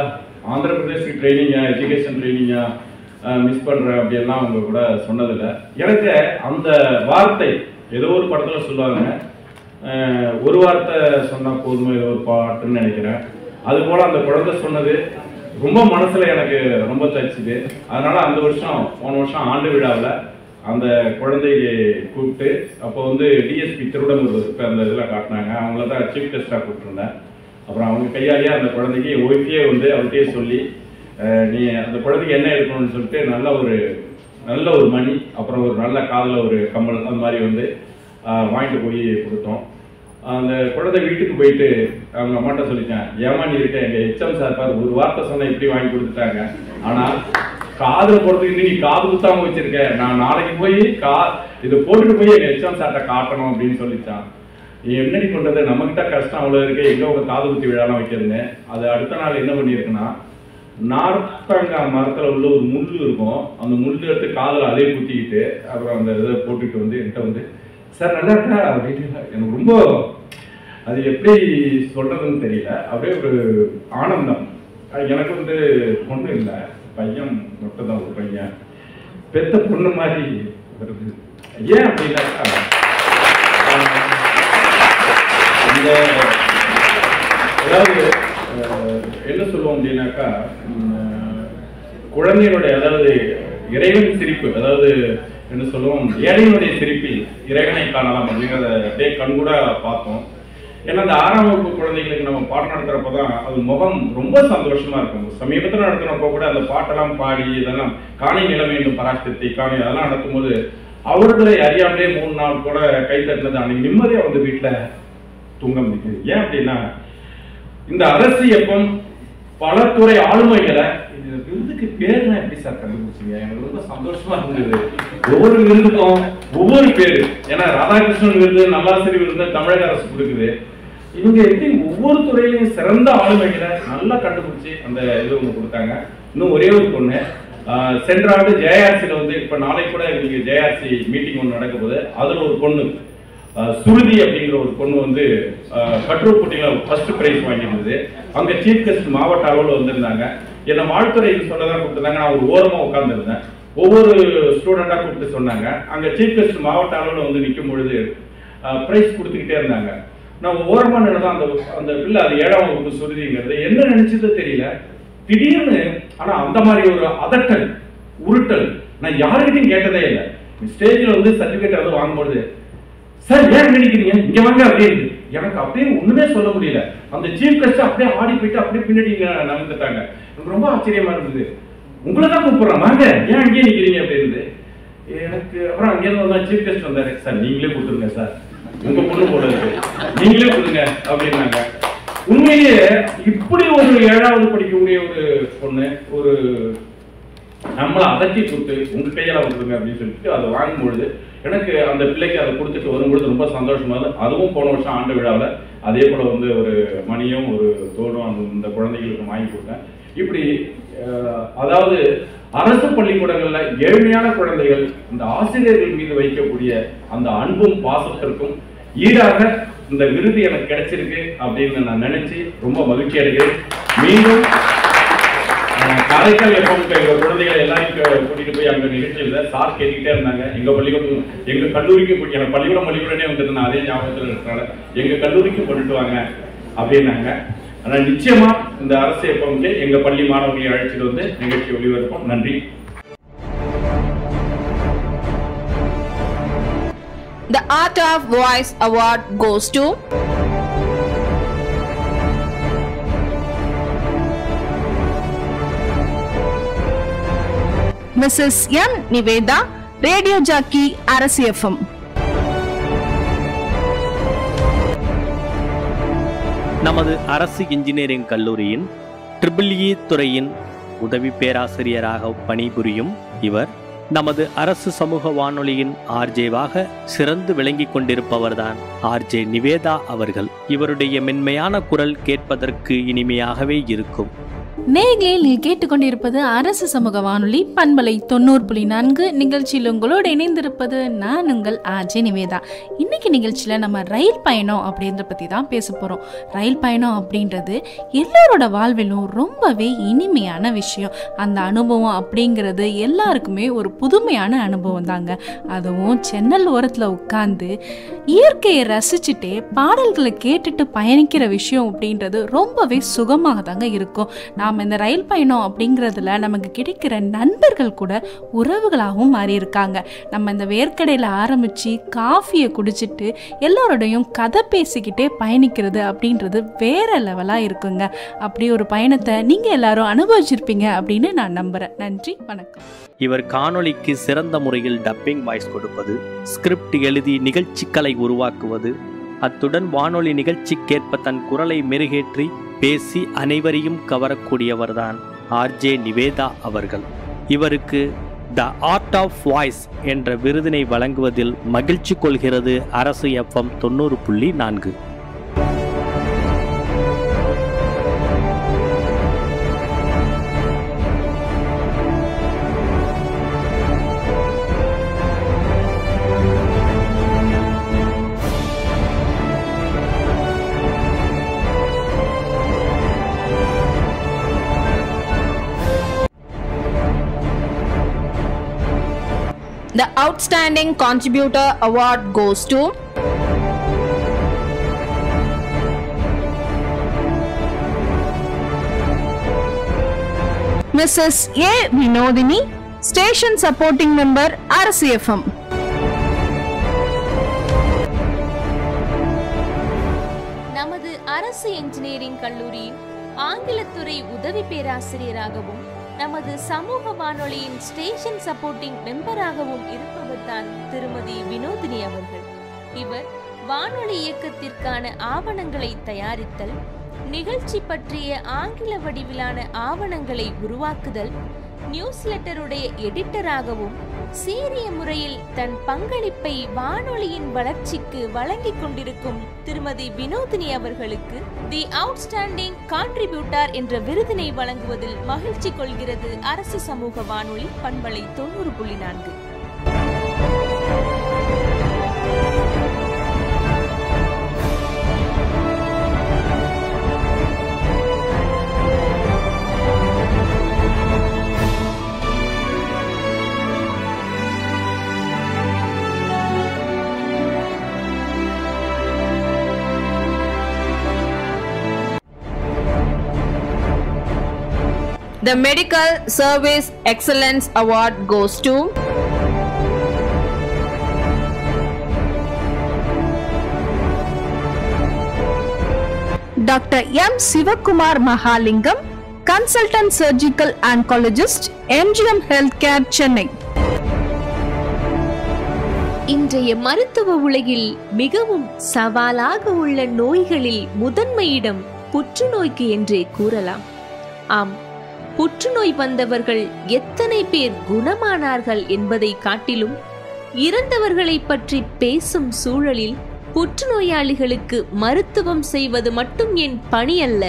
ஆந்திர பிரதேசுக்கு ட்ரைனிங்கா, எஜுகேஷன் ட்ரைனிங்கா, மிஸ் பண்ணுறேன் அப்படின்லாம் அவங்க கூட சொன்னதில்லை. எனக்கு அந்த வார்த்தை ஏதோ ஒரு படத்தில் சொல்லுவாங்க, ஒரு வார்த்தை சொன்னால் போதுமோ ஏதோ ஒரு பாட்டுன்னு நினைக்கிறேன். அதுபோல் அந்த குழந்தை சொன்னது ரொம்ப மனசில் எனக்கு ரொம்ப தச்சுது. அதனால் அந்த வருஷம் போன வருஷம் ஆண்டு விழாவில் அந்த குழந்தையை கூப்பிட்டு அப்போ வந்து டிஎஸ்பி திருவிடமுருகர் இப்போ அந்த இதில் காட்டினாங்க. அவங்கள தான் சீஃப் கெஸ்ட்டாக கூப்பிட்டுருந்தேன். அப்புறம் அவங்க கையாலேயே அந்த குழந்தைக்கு ஒய்ஃபே வந்து அவர்கிட்டயே சொல்லி, நீ அந்த குழந்தைக்கு என்ன எடுக்கணும்னு சொல்லிட்டு நல்ல ஒரு மணி, அப்புறம் ஒரு நல்ல காதில் ஒரு கம்மல், அந்த மாதிரி வந்து வாங்கிட்டு போய் கொடுத்தோம். அந்த குழந்தை வீட்டுக்கு போயிட்டு அவங்க அம்மாட்ட சொல்லிட்டேன், ஏமா நீ இருக்க, எங்கள் ஹெச்எம் சார் பாரு ஒரு வார்த்தை சொன்ன இப்படி வாங்கி கொடுத்துட்டாங்க, ஆனால் காதில் போடுறதுக்கு நீ காது குத்தாம வச்சிருக்க, நான் நாளைக்கு போய் இதை போட்டுட்டு போய் எங்கள் ஹெச்எம் சார்ட்ட காட்டணும் அப்படின்னு சொல்லிட்டான். என்னடி பண்ணுறது, நம்மகிட்ட கஷ்டம் அவ்வளோ இருக்கு, எங்கே உங்கள் காது குத்தி விழாலாம் வைக்கிறதுன்னு. அது அடுத்த நாள் என்ன பண்ணியிருக்குன்னா, நார்த்தங்காய் மரத்தில் உள்ள ஒரு முள் இருக்கும், அந்த முள் எடுத்து காதில் அதே குத்திக்கிட்டு அப்புறம் அந்த இதை போட்டுட்டு வந்து என்கிட்ட வந்து, சார் நல்லா இருக்கா அப்படின்னு. எனக்கு ரொம்ப அது எப்படி சொல்றதுன்னு தெரியல, அப்படியே ஒரு ஆனந்தம். எனக்கு வந்து பொண்ணு இல்லை, பையன் மட்டும் தான், ஒரு பையன், பெத்த பொண்ணு மாதிரி வருது. ஏன் அப்படின்னாக்கா, இந்த அதாவது என்ன சொல்லுவோம் அப்படின்னாக்கா, குழந்தையினுடைய அதாவது இறைவன் சிரிப்பு, அதாவது என்ன சொல்லுவோம், ஏழையினுடைய சிரிப்பில் இறைவனை காணலாம் அப்படிங்கிறத அப்படியே கண்கூட பார்த்தோம். ஏன்னா அந்த 6ஆம் வகுப்பு குழந்தைகளுக்கு நம்ம பாடம் நடத்துறப்போ தான் அது முகம் ரொம்ப சந்தோஷமா இருக்கும். சமீபத்தில் நடத்தினப்போ கூட அந்த பாட்டெல்லாம் பாடி இதெல்லாம் காணி நில வேண்டும் பராசக்தி காணி அதெல்லாம் நடத்தும்போது அவர்களை அறியாமலே 3 நாள் கூட கை தட்டினது அன்னைக்கு நிம்மதியாக வந்து வீட்டில் தூங்க முடியுது. ஏன் அப்படின்னா, இந்த அரசியப்பம் பல துறை ஆளுமைகளை விருதுக்கு பேர்லாம் எப்படி சார் கண்டுபிடிச்சிங்க, எனக்கு ரொம்ப சந்தோஷமா இருந்தது. ஒவ்வொரு விருதுக்கும் ஒவ்வொரு பேரு, ஏன்னா ராதாகிருஷ்ணன் விருது, நல்லாசிரியர் விருது தமிழக அரசு கொடுக்குது. இவங்க எப்படி ஒவ்வொரு துறையிலையும் சிறந்த ஆளுமைகளை நல்லா கண்டுபிடிச்சி அந்த இது ஒன்று கொடுத்தாங்க. இன்னும் ஒரே ஒரு பொண்ணு சென்ற ஆண்டு ஜேஆர்சியில் வந்து இப்போ நாளைக்கு கூட இங்கே ஜேஆர்சி மீட்டிங் ஒன்று நடக்க போகுது. அதில் ஒரு பொண்ணு சுருதி அப்படிங்கிற ஒரு பொண்ணு வந்து கட்டுரை போட்டியில் ஃபர்ஸ்ட் ப்ரைஸ் வாங்கியிருந்தது. அங்கே சீஃப் கெஸ்ட் மாவட்ட அளவில் வந்திருந்தாங்க. என்னை வாழ்த்துறையில் சொல்லதான் கொடுத்துருந்தாங்க. நான் ஒரு ஓரமாக உட்காந்துருந்தேன். ஒவ்வொரு ஸ்டூடெண்டாக கூப்பிட்டு சொன்னாங்க. அங்கே சீஃப் கெஸ்ட் மாவட்ட அளவில் வந்து நிற்கும் பொழுது ப்ரைஸ் கொடுத்துக்கிட்டே இருந்தாங்க. நான் ஓரமாக நினைதான் அந்த பிள்ளை, அது 7ஆம் வகுப்பு சுருதிங்கிறது என்ன நினைச்சதோ தெரியல, திடீர்னு ஆனால் அந்த மாதிரி ஒரு அதட்டல் உருட்டல் நான் யாருக்கிட்டையும் கேட்டதே இல்லை. ஸ்டேஜில் வந்து சர்டிஃபிகேட் வந்து வாங்கும்போது, சார் ஏன் நினைக்கிறீங்க இங்கே வாங்க அப்படின்னு எனக்கு அப்படியே ஒன்றுமே சொல்ல முடியல. அந்த சீஃப் கெஸ்ட் அப்படியே ஆடி போயிட்டு அப்படியே பின்னாடி நகர்ந்துட்டாங்க. எனக்கு ரொம்ப ஆச்சரியமா இருந்தது. உங்களை தான் கூப்பிடுறேன் வாங்க, ஏன் அங்கேயே நிற்கிறீங்க அப்படின்னு எனக்கு. அப்புறம் அங்கேயிருந்து வந்தா சீஃப் கெஸ்ட் வந்தாரு, சார் நீங்களே கொடுத்துருங்க சார், உங்க பொண்ணு போல இருக்கு, நீங்களே கொடுங்க அப்படின்னாங்க. உண்மையிலேயே இப்படி ஒரு 7ஆவது படிக்கக்கூடிய ஒரு பொண்ணு ஒரு நம்மளை அதட்டி கொடுத்து உங்க கையால கொடுங்க அப்படின்னு சொல்லிட்டு அதை வாங்கும்பொழுது எனக்கு அந்த பிள்ளைக்கு அதை கொடுத்துட்டு வரும்பொழுது ரொம்ப சந்தோஷமா இருந்தது. அதுவும் போன வருஷம் ஆண்டு விழாவில் அதே போல வந்து ஒரு மணியும் ஒரு தோடும் அந்த குழந்தைகளுக்கு வாங்கி கொடுத்தேன். இப்படி அதாவது அரசு பள்ளிக்கூடங்கள்ல ஏழ்மையான குழந்தைகள் இந்த ஆசிரியர்கள் மீது வைக்கக்கூடிய அந்த அன்பும் பாசத்திற்கும் ஈடாக இந்த விருது எனக்கு கிடைச்சிருக்கு அப்படின்னு நான் நினைச்சு ரொம்ப மகிழ்ச்சி அடைகிறேன். மீண்டும் காரைக்கால் எப்பவும் எங்க குழந்தைகளை எல்லாரும் கூட்டிட்டு போய் அங்க நிகழ்ச்சியில் சார் கேட்டுக்கிட்டே இருந்தாங்க. எங்க பள்ளிக்கூடம் எங்க கல்லூரிக்கு எனக்கு பள்ளிக்கூடனே வந்துட்டு நான் அதே ஞாபகத்தில் இருக்கிறனால எங்க கல்லூரிக்கு கொண்டுட்டு வாங்க அப்படின்னாங்க. ஆனா நிச்சயமா இந்த அரசு எப்பவுமே எங்க பள்ளி மாணவர்களை அழைச்சிட்டு வந்து நிகழ்ச்சி ஒளிபரப்போம். நன்றி. The Art of Voice award goes to Mrs. M. Niveda, Radio Jockey, அரசு FM. நமது அரசு இன்ஜினியரிங் கல்லூரியின் EEE துறையின் உதவி பேராசிரியராக பணிபுரியும் இவர் நமது அரசு சமூக வானொலியின் ஆர்ஜேவாக சிறந்து விளங்கிக் கொண்டிருப்பவர்தான் ஆர்ஜே நிவேதா அவர்கள். இவருடைய மென்மையான குரல் கேட்பதற்கு இனிமையாகவே இருக்கும். நேயர்களே, நீங்கள் கேட்டுக்கொண்டிருப்பது அரசு சமூக வானொலி பண்பலை 90.4 நிகழ்ச்சியில் உங்களோடு இணைந்திருப்பது நான் உங்கள் ஆர்ஜே நிவேதா. இன்னைக்கு நிகழ்ச்சியில் நம்ம ரயில் பயணம் அப்படின்றத பற்றி தான் பேச போகிறோம். ரயில் பயணம் அப்படின்றது எல்லாரோட வாழ்விலும் ரொம்பவே இனிமையான விஷயம். அந்த அனுபவம் அப்படிங்கிறது எல்லாருக்குமே ஒரு புதுமையான அனுபவம் தாங்க. அதுவும் சென்னல் ஓரத்தில் உட்காந்து இயற்கையை ரசிச்சுட்டே பாடல்களை கேட்டுட்டு பயணிக்கிற விஷயம் அப்படின்றது ரொம்பவே சுகமாக தாங்க இருக்கும். நாம் இந்த ரயில் பயணம் அப்படிங்கிறதுல நமக்கு கிடைக்கிற நண்பர்கள் கூட உறவுகளாகவும் மாறி இருக்காங்க. நம்ம இந்த வேர்க்கடையில் ஆரம்பித்து காஃபியை குடிச்சிட்டு எல்லாரோடையும் கதை பேசிக்கிட்டே பயணிக்கிறது அப்படின்றது வேற லெவலாக இருக்குங்க. அப்படி ஒரு பயணத்தை நீங்கள் எல்லாரும் அனுபவிச்சிருப்பீங்க அப்படின்னு நான் நம்புகிறேன். நன்றி, வணக்கம். இவர் காணொளிக்கு சிறந்த முறையில் டப்பிங் வாய்ஸ் கொடுப்பது, ஸ்கிரிப்ட் எழுதி நிகழ்ச்சிகளை உருவாக்குவது, அத்துடன் வானொலி நிகழ்ச்சிக்கேற்ப தன் குரலை மெருகேற்றி பேசி அனைவரையும் கவரக்கூடியவர்தான் ஆர்ஜே நிவேதா அவர்கள். இவருக்கு த ஆர்ட் ஆஃப் வாய்ஸ் என்ற விருதினை வழங்குவதில் மகிழ்ச்சி கொள்கிறது அரசு FM 90.4. The Outstanding Contributor award goes to Mrs. A. Vinodini, Station Supporting Member, அரசு FM. நமது அரசு இன்ஜினியரிங் கல்லூரியின் ஆங்கிலத்துறை உதவி பேராசிரியராகவும் நமது சமூக வானொலியின் ஸ்டேஷன் சப்போர்ட்டிங் மெம்பராகவும் இருப்பவர்தான் திருமதி வினோதினி அவர்கள். இவர் வானொலி இயக்கத்திற்கான ஆவணங்களை தயாரித்தல், நிகழ்ச்சி பற்றிய ஆங்கில வடிவிலான ஆவணங்களை உருவாக்குதல், நியூஸ்லெட்டருடைய எடிட்டராகவும் சீரிய முறையில் தன் பங்களிப்பை வானொலியின் வளர்ச்சிக்கு வழங்கிக் கொண்டிருக்கும் திருமதி வினோதினி அவர்களுக்கு தி அவுட்ஸ்டாண்டிங் கான்ட்ரிபியூட்டர் என்ற விருதினை வழங்குவதில் மகிழ்ச்சி கொள்கிறது அரசு சமூக வானொலி பண்பலை 90.4. The Medical Service Excellence award goes to Dr. M. Sivakumar Mahalingam, Consultant Surgical Oncologist, MGM Healthcare, Chennai. இன்றைய மருத்துவ உலகில் மிகவும் சவாலாக உள்ள நோய்களில் முதன்மையிடம் புற்றுநோய்க்கு என்றே கூறலாம். ஆம், புற்றுநோய் வந்தவர்கள் எத்தனை பேர் குணமானார்கள் என்பதை காட்டிலும் இறந்தவர்களை பற்றி பேசும் சூழலில் புற்றுநோயாளிகளுக்கு மருத்துவம் செய்வது மட்டும் என் பணி அல்ல,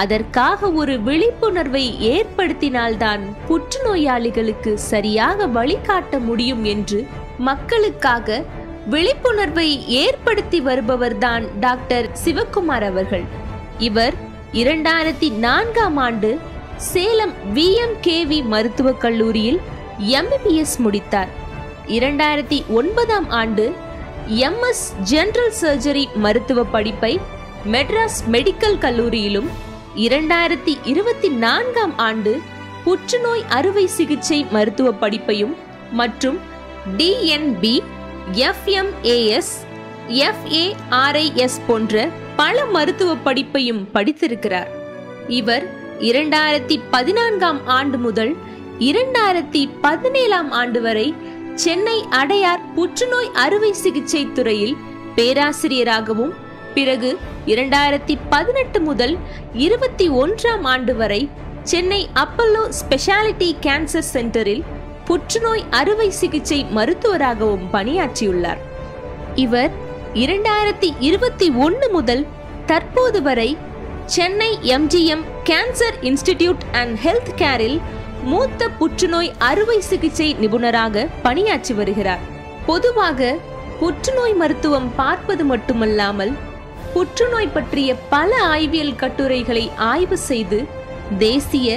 அதற்காக ஒரு விழிப்புணர்வை ஏற்படுத்தினால்தான் புற்றுநோயாளிகளுக்கு சரியாக வழிகாட்ட முடியும் என்று மக்களுக்காக விழிப்புணர்வை ஏற்படுத்தி வருபவர்தான் டாக்டர் சிவக்குமார் அவர்கள். இவர் 2004ஆம் ஆண்டு சேலம் VMKV மருத்துவக் கல்லூரியில் MBBS முடித்தார். 2009ஆம் ஆண்டு MS ஜெனரல் சர்ஜரி மருத்துவ படிப்பை மெட்ராஸ் மெடிக்கல் கல்லூரியிலும், 2024ஆம் ஆண்டு புற்றுநோய் அறுவை சிகிச்சை மருத்துவ படிப்பையும் மற்றும் DNB FMAS, FARIS போன்ற பல மருத்துவ படிப்பையும் படித்திருக்கிறார். இவர் 2014ஆம் ஆண்டு முதல் 2017ஆம் ஆண்டு வரை சென்னை அடையார் புற்றுநோய் அறுவை சிகிச்சை துறையில் பேராசிரியராகவும், பிறகு 2018 முதல் 21ஆம் ஆண்டு வரை சென்னை அப்பல்லோ ஸ்பெஷாலிட்டி கேன்சர் சென்டரில் புற்றுநோய் அறுவை சிகிச்சை மருத்துவராகவும் பணியாற்றியுள்ளார். இவர் 2021 முதல் தற்போது வரை Chennai MGM cancer institute and health கேரில் மூத்த புற்றுநோய் அறுவை சிகிச்சை நிபுணராக பணியாற்றி வருகிறார். பொதுவாக புற்றுநோய் மருத்துவம் பார்ப்பது மட்டுமல்லாமல் புற்றுநோய் பற்றிய பல ஆய்வியல் கட்டுரைகளை ஆய்வு செய்து தேசிய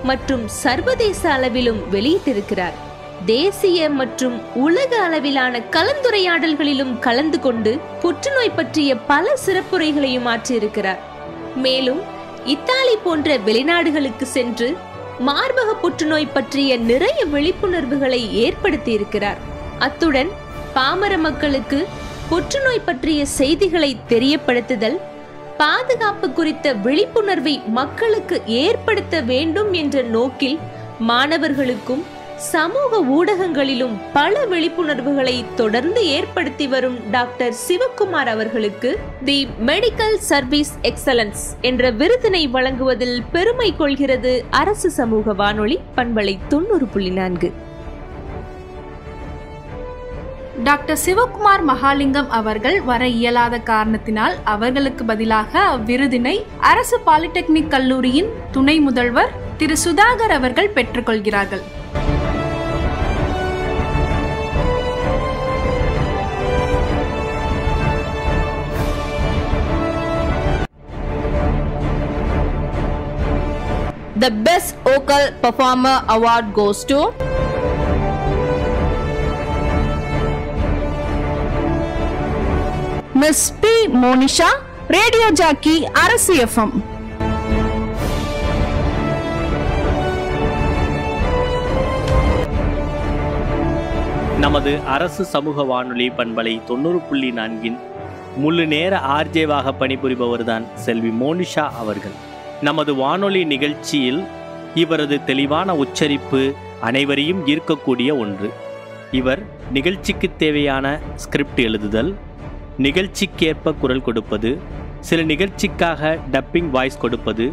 மற்றும் சர்வதேச அளவிலும் வெளியிட்டிருக்கிறார். தேசிய மற்றும் உலக அளவிலான கலந்துரையாடல்களிலும் கலந்து கொண்டு புற்றுநோய் பற்றிய பல சிறப்புரைகளையும் ஆற்றியிருக்கிறார். மேலும் இத்தாலி போன்ற வெளிநாடுகளுக்கு சென்று மார்பக புற்றுநோய் பற்றிய நிறைய விழிப்புணர்வுகளை ஏற்படுத்தி இருக்கிறார். அத்துடன் பாமர மக்களுக்கு புற்றுநோய் பற்றிய செய்திகளை தெரியப்படுத்துதல், பாதுகாப்பு குறித்த விழிப்புணர்வை மக்களுக்கு ஏற்படுத்த வேண்டும் என்ற நோக்கில் மாணவர்களுக்கும் சமூக ஊடகங்களிலும் பல விழிப்புணர்வுகளை தொடர்ந்து ஏற்படுத்தி வரும் டாக்டர் சிவக்குமார் அவர்களுக்கு தி மெடிக்கல் சர்வீஸ் எக்ஸலன்ஸ் என்ற விருதினை வழங்குவதில் பெருமை கொள்கிறது அரசு சமூக வானொலி பண்பலை 90.4. டாக்டர் சிவக்குமார் மகாலிங்கம் அவர்கள் வர இயலாத காரணத்தினால் அவர்களுக்கு பதிலாக அவ்விருதினை அரசு பாலிடெக்னிக் கல்லூரியின் துணை முதல்வர் திரு சுதாகர் அவர்கள் பெற்றுக்கொள்கிறார்கள். The Best Vocal Performer Award goes to Miss P. Monisha, Radio Jockey, அரசு FM. நமது அரசு சமூக வானொலி பண்பலை 90.4 முழு நேர ஆர்ஜேவாக பணிபுரிபவர்தான் செல்வி மோனிஷா அவர்கள். நமது வானொலி நிகழ்ச்சியில் இவரது தெளிவான உச்சரிப்பு அனைவரையும் ஈர்க்கக்கூடிய ஒன்று. இவர் நிகழ்ச்சிக்கு தேவையான ஸ்கிரிப்ட் எழுதுதல், நிகழ்ச்சிக்கேற்ப குரல் கொடுப்பது, சில நிகழ்ச்சிக்காக டப்பிங் வாய்ஸ் கொடுப்பது,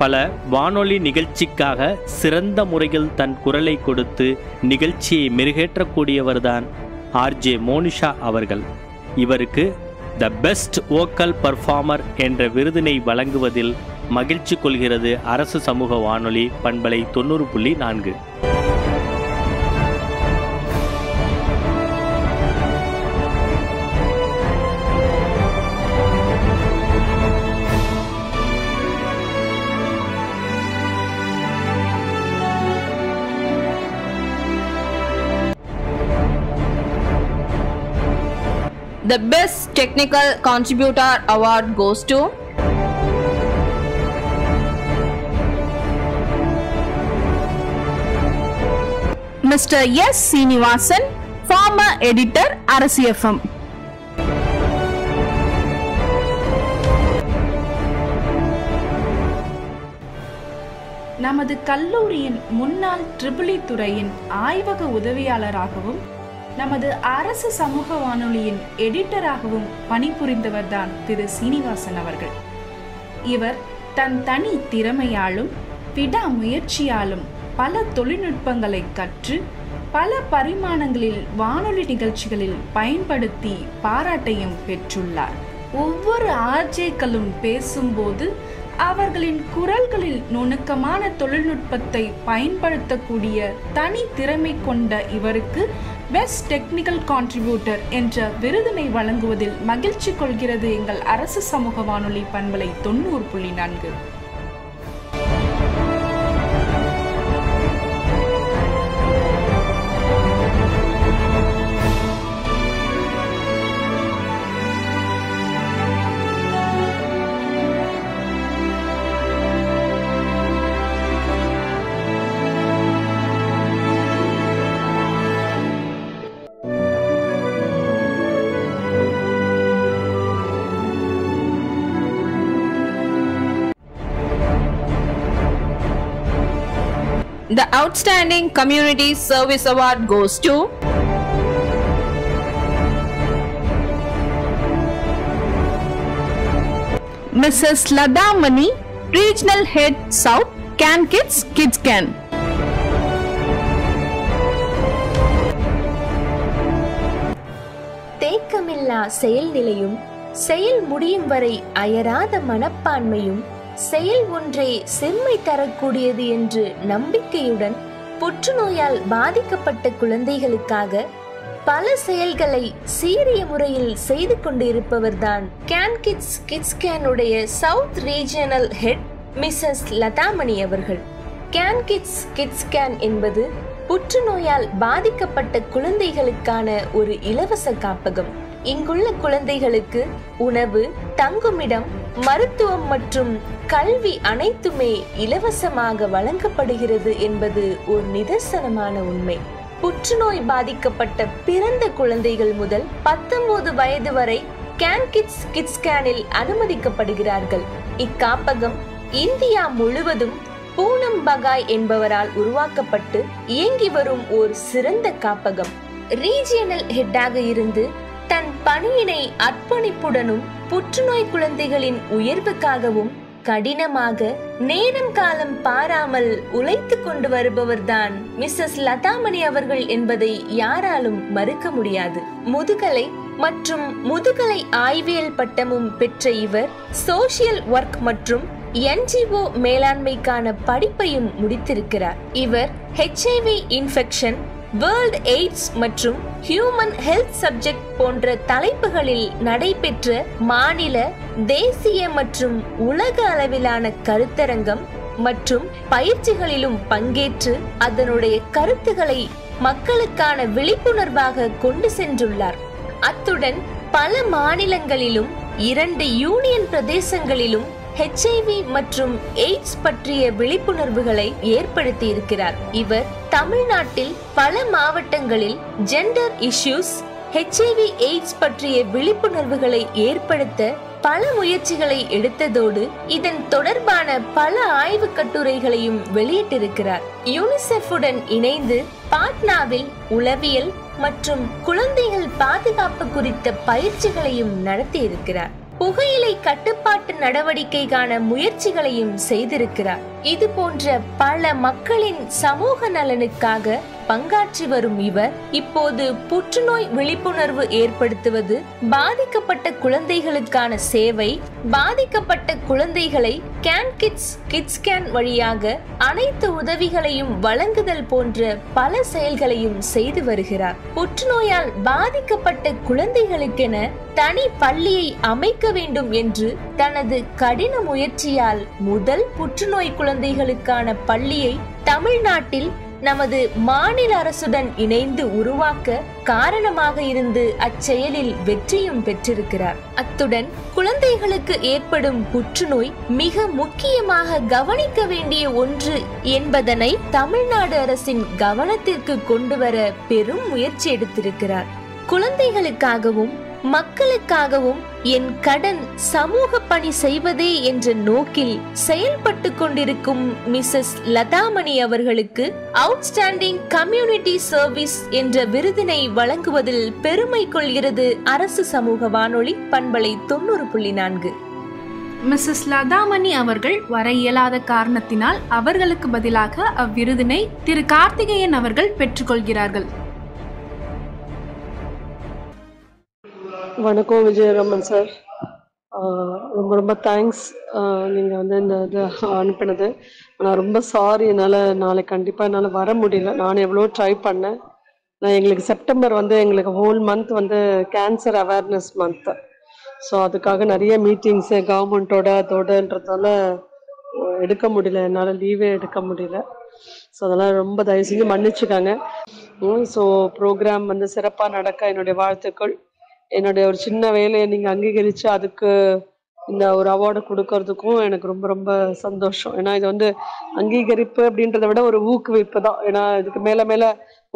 பல வானொலி நிகழ்ச்சிக்காக சிறந்த முறையில் தன் குரலை கொடுத்து நிகழ்ச்சியை மெருகேற்றக்கூடியவர்தான் ஆர்ஜே மோனிஷா அவர்கள். இவருக்கு த பெஸ்ட் வோக்கல் பர்ஃபார்மர் என்ற விருதினை வழங்குவதில் மகிழ்ச்சி கொள்கிறது அரசு சமூக வானொலி பண்பலை 90.4. The Best Technical Contributor Award goes to Mr. S. Srinivasan, former editor, அரசு FM. நமது கல்லூரியின் முன்னாள் ட்ரிபிள் துறையின் ஆய்வக உதவியாளராகவும் நமது அரசு சமூக வானொலியின் எடிட்டராகவும் பணிபுரிந்தவர்தான் திரு சீனிவாசன் அவர்கள். இவர் தன் தனி திறமையாலும் விடாமுயற்சியாலும் பல தொழில்நுட்பங்களை கற்று பல பரிமாணங்களில் வானொலி நிகழ்ச்சிகளில் பயன்படுத்தி பாராட்டையும் பெற்றுள்ளார். ஒவ்வொரு ஆர்ஜேக்களும் பேசும்போது அவர்களின் குரல்களில் நுணுக்கமான தொழில்நுட்பத்தை பயன்படுத்தக்கூடிய தனி திறமை கொண்ட இவருக்கு பெஸ்ட் டெக்னிக்கல் கான்ட்ரிபியூட்டர் என்ற விருதினை வழங்குவதில் மகிழ்ச்சி கொள்கிறது எங்கள் அரசு சமூக வானொலி பண்பலை 90.4. The Outstanding Community Service Award goes to Mrs. Ladamani, Regional Head South, Can Kids, Kids Can. தேக்கமில்லா செயல்நிலையும் செயல் முடியும் வரை அயராத மனப்பான்மையும் செயல் ஒன்றே செம்மை தரக்கூடியது என்று நம்பிக்கையுடன் புற்றுநோயால் பாதிக்கப்பட்ட குழந்தைகளுக்காக பல செயல்களை சீரிய முறையில் செய்து கொண்டிருப்பவர்தான் கேன் கிட்ஸ் கிட்ஸ் கேன் உடைய south regional head Mrs Lathamani அவர்கள். கேன் கிட்ஸ் கிட்ஸ் கேன் என்பது புற்றுநோயால் பாதிக்கப்பட்ட குழந்தைகளுக்கான ஒரு இலவச காப்பகம். இங்குள்ள குழந்தைகளுக்கு உணவு, தங்குமிடம், மருத்துவம் மற்றும் கல்வி அனைத்துமே இலவசமாக வழங்கப்படுகிறது என்பது ஒரு நிதர்சனமான உண்மை. புற்றுநோய் பாதிக்கப்பட்ட பிறந்த குழந்தைகள் முதல் 19 வயது வரை கேன் கிட்ஸ் கிட்ஸ் கேனில் அனுமதிக்கப்படுகிறார்கள். இக்காப்பகம் இந்தியா முழுவதும் பூனம் பகாய் என்பவரால் உருவாக்கப்பட்டு இயங்கி வரும் ஒரு சிறந்த காப்பகம். ரீஜியனல் ஹெட்டாக இருந்து தன் பணியினை அர்ப்பணிப்புடனும் புற்றுநோய் குழந்தைகளின் உயர்வுக்காகவும் கடினமாக நேரம் காலம் பாராமல் உழைத்து கொண்டு வருபவர்தான் மிஸ்ஸஸ் லதாமணி அவர்கள் என்பதை யாராலும் மறுக்க முடியாது. முதுகலை மற்றும் முதுகலை ஆய்வியல் பட்டமும் பெற்ற இவர் சோசியல் ஒர்க் மற்றும் NGO மேலாண்மைக்கான படிப்பையும் முடித்திருக்கிறார். இவர் HIV இன்ஃபெக்ஷன், வேர்ல்ட் எய்ட்ஸ் மற்றும் ஹியூமன் ஹெல்த் சப்ஜெக்ட் போன்ற தலைப்புகளில் நடைபெற்ற மாநில, தேசிய மற்றும் உலக அளவிலான கருத்தரங்கம் மற்றும் பயிற்சிகளிலும் பங்கேற்று அதனுடைய கருத்துக்களை மக்களுக்கான விழிப்புணர்வாக கொண்டு சென்றுள்ளார். அத்துடன் பல மாநிலங்களிலும் 2 யூனியன் பிரதேசங்களிலும் HIV மற்றும் எய்ட்ஸ் பற்றிய விழிப்புணர்வுகளை ஏற்படுத்தி இருக்கிறார். இவர் தமிழ்நாட்டில் பல மாவட்டங்களில் ஜெண்டர் இஷ்யூஸ், HIV எய்ட்ஸ் பற்றிய விழிப்புணர்வுகளை ஏற்படுத்த பல முயற்சிகளை எடுத்ததோடு இதன் தொடர்பான பல ஆய்வு கட்டுரைகளையும் வெளியிட்டிருக்கிறார். யூனிசெஃபுடன் இணைந்து பாட்னாவில் உளவியல் மற்றும் குழந்தைகள் பாதுகாப்பு குறித்த பயிற்சிகளையும் நடத்தி இருக்கிறார். புகையிலை கட்டுப்பாட்டு நடவடிக்கைக்கான முயற்சிகளையும் செய்திருக்கிறார். இது போன்ற பல மக்களின் சமூக நலனுக்காக பங்காற்றி வரும் இவர் இப்போது புற்றுநோய் விழிப்புணர்வு ஏற்படுத்துவது, பாதிக்கப்பட்ட குழந்தைகளுக்கான சேவை, பாதிக்கப்பட்ட குழந்தைகளை கேன் கிட்ஸ் கிட்ஸ் கேன் வழியாக அனைத்து உதவிகளையும் வழங்குதல் போன்ற பல செயல்களையும் செய்து வருகிறார். புற்றுநோயால் பாதிக்கப்பட்ட குழந்தைகளுக்கென தனி பள்ளியை அமைக்க வேண்டும் என்று தனது கடின முயற்சியால் முதல் புற்றுநோய் குழந்தைகளுக்கான பள்ளியை தமிழ்நாட்டில் நமது மாநில அரசுடன் இணைந்து உருவாக்க காரணமாக இருந்து அச்செயலில் வெற்றியும் பெற்றிருக்கிறார். அத்துடன் குழந்தைகளுக்கு ஏற்படும் புற்றுநோய் மிக முக்கியமாக கவனிக்க வேண்டிய ஒன்று என்பதனை தமிழ்நாடு அரசின் கவனத்திற்கு கொண்டு வர பெரும் முயற்சி எடுத்திருக்கிறார். குழந்தைகளுக்காகவும் மக்களுக்காகவும் என் கடன் சமூக பணி செய்வதே என்ற நோக்கில் செயல்பட்டு கொண்டிருக்கும் மிஸ்ஸஸ் லதாமணி அவர்களுக்கு அவுட்ஸ்டாண்டிங் கம்யூனிட்டி சர்வீஸ் என்ற விருதினை வழங்குவதில் பெருமை கொள்கிறது அரசு சமூக வானொலி பண்பலை 90.4. மிஸ்ஸஸ் லதாமணி அவர்கள் வர இயலாத காரணத்தினால் அவர்களுக்கு பதிலாக அவ்விருதினை திரு கார்த்திகேயன் அவர்கள் பெற்றுக்கொள்கிறார்கள். வணக்கம் விஜயராமன் சார், ரொம்ப ரொம்ப தேங்க்ஸ். நீங்கள் வந்து இந்த இது அனுப்பினது. நான் ரொம்ப சாரி, என்னால் நாளைக்கு கண்டிப்பாக என்னால் வர முடியல. நான் எவ்வளோ ட்ரை பண்ணேன். நான் எங்களுக்கு செப்டம்பர் வந்து எங்களுக்கு ஹோல் மந்த் வந்து கேன்சர் அவேர்னஸ் மந்த்து. ஸோ அதுக்காக நிறைய மீட்டிங்ஸு அதோடன்றதால எடுக்க முடியல, என்னால் லீவே எடுக்க முடியல. ஸோ அதெல்லாம் ரொம்ப தயவு செஞ்சு மன்னிச்சுக்காங்க. ஸோ ப்ரோக்ராம் வந்து சிறப்பாக நடக்க என்னுடைய வாழ்த்துக்கள். என்னுடைய ஒரு சின்ன வேலையை நீங்கள் அங்கீகரித்து அதுக்கு இந்த ஒரு அவார்டு கொடுக்கறதுக்கும் எனக்கு ரொம்ப ரொம்ப சந்தோஷம். ஏன்னா இது வந்து அங்கீகரிப்பு அப்படின்றத விட ஒரு ஊக்குவிப்பு தான். ஏன்னா இதுக்கு மேலே மேலே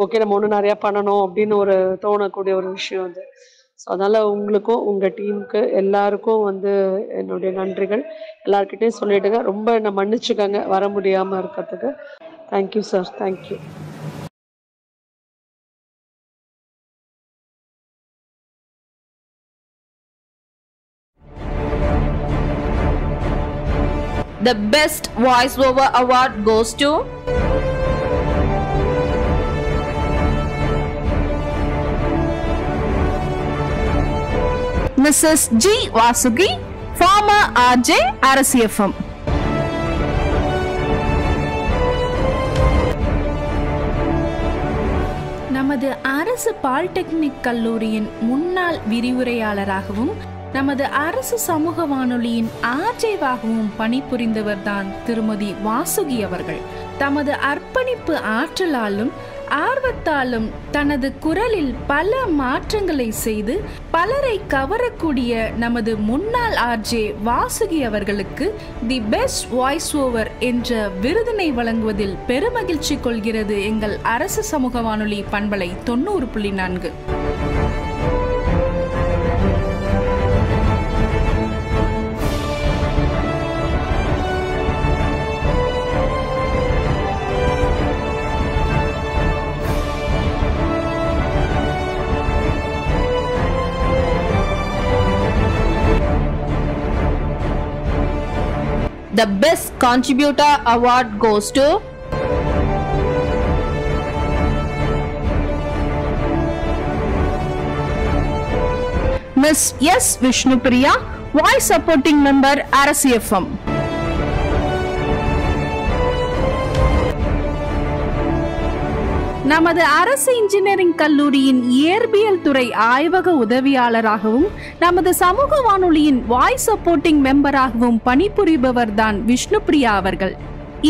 ஓகே நம்ம ஒன்று நிறையா பண்ணணும் அப்படின்னு ஒரு தோணக்கூடிய ஒரு விஷயம் அது. ஸோ அதனால் உங்களுக்கும் உங்கள் டீமுக்கு எல்லாருக்கும் வந்து என்னுடைய நன்றிகள். எல்லாருக்கிட்டையும் சொல்லிவிடுங்க. ரொம்ப என்னை மன்னிச்சுக்கங்க வர முடியாமல் இருக்கிறதுக்கு. Thank you sir, thank you. The best voiceover award goes to Mrs. G. Vasugi, former RJ, Arasu FM. நமது அரசு பாலிடெக்னிக் கல்லூரியின் முன்னாள் விரிவுரையாளராகவும் நமது அரசு சமூக வானொலியின் ஆர்ஜேவாகவும் பணிபுரிந்தவர்தான் திருமதி வாசுகி அவர்கள். தமது அர்ப்பணிப்பு ஆற்றலாலும் ஆர்வத்தாலும் தனது குரலில் பல மாற்றங்களை செய்து பலரை கவரக்கூடிய நமது முன்னாள் ஆர்ஜே வாசுகி அவர்களுக்கு தி பெஸ்ட் வாய்ஸ் ஓவர் என்ற விருதினை வழங்குவதில் பெருமகிழ்ச்சி கொள்கிறது எங்கள் அரசு சமூக வானொலி பண்பலை 90.4. The best contributor award goes to Miss S. Vishnupriya, voice supporting member, Arasu FM. நமது அரசு இன்ஜினியரிங் கல்லூரியின் இயற்பியல் துறை ஆய்வக உதவியாளராகவும் நமது சமூக வானொலியின் வாய்ஸ் சப்போர்ட்டிங் மெம்பராகவும் பணிபுரிபவர் தான் விஷ்ணுபிரியா அவர்கள்.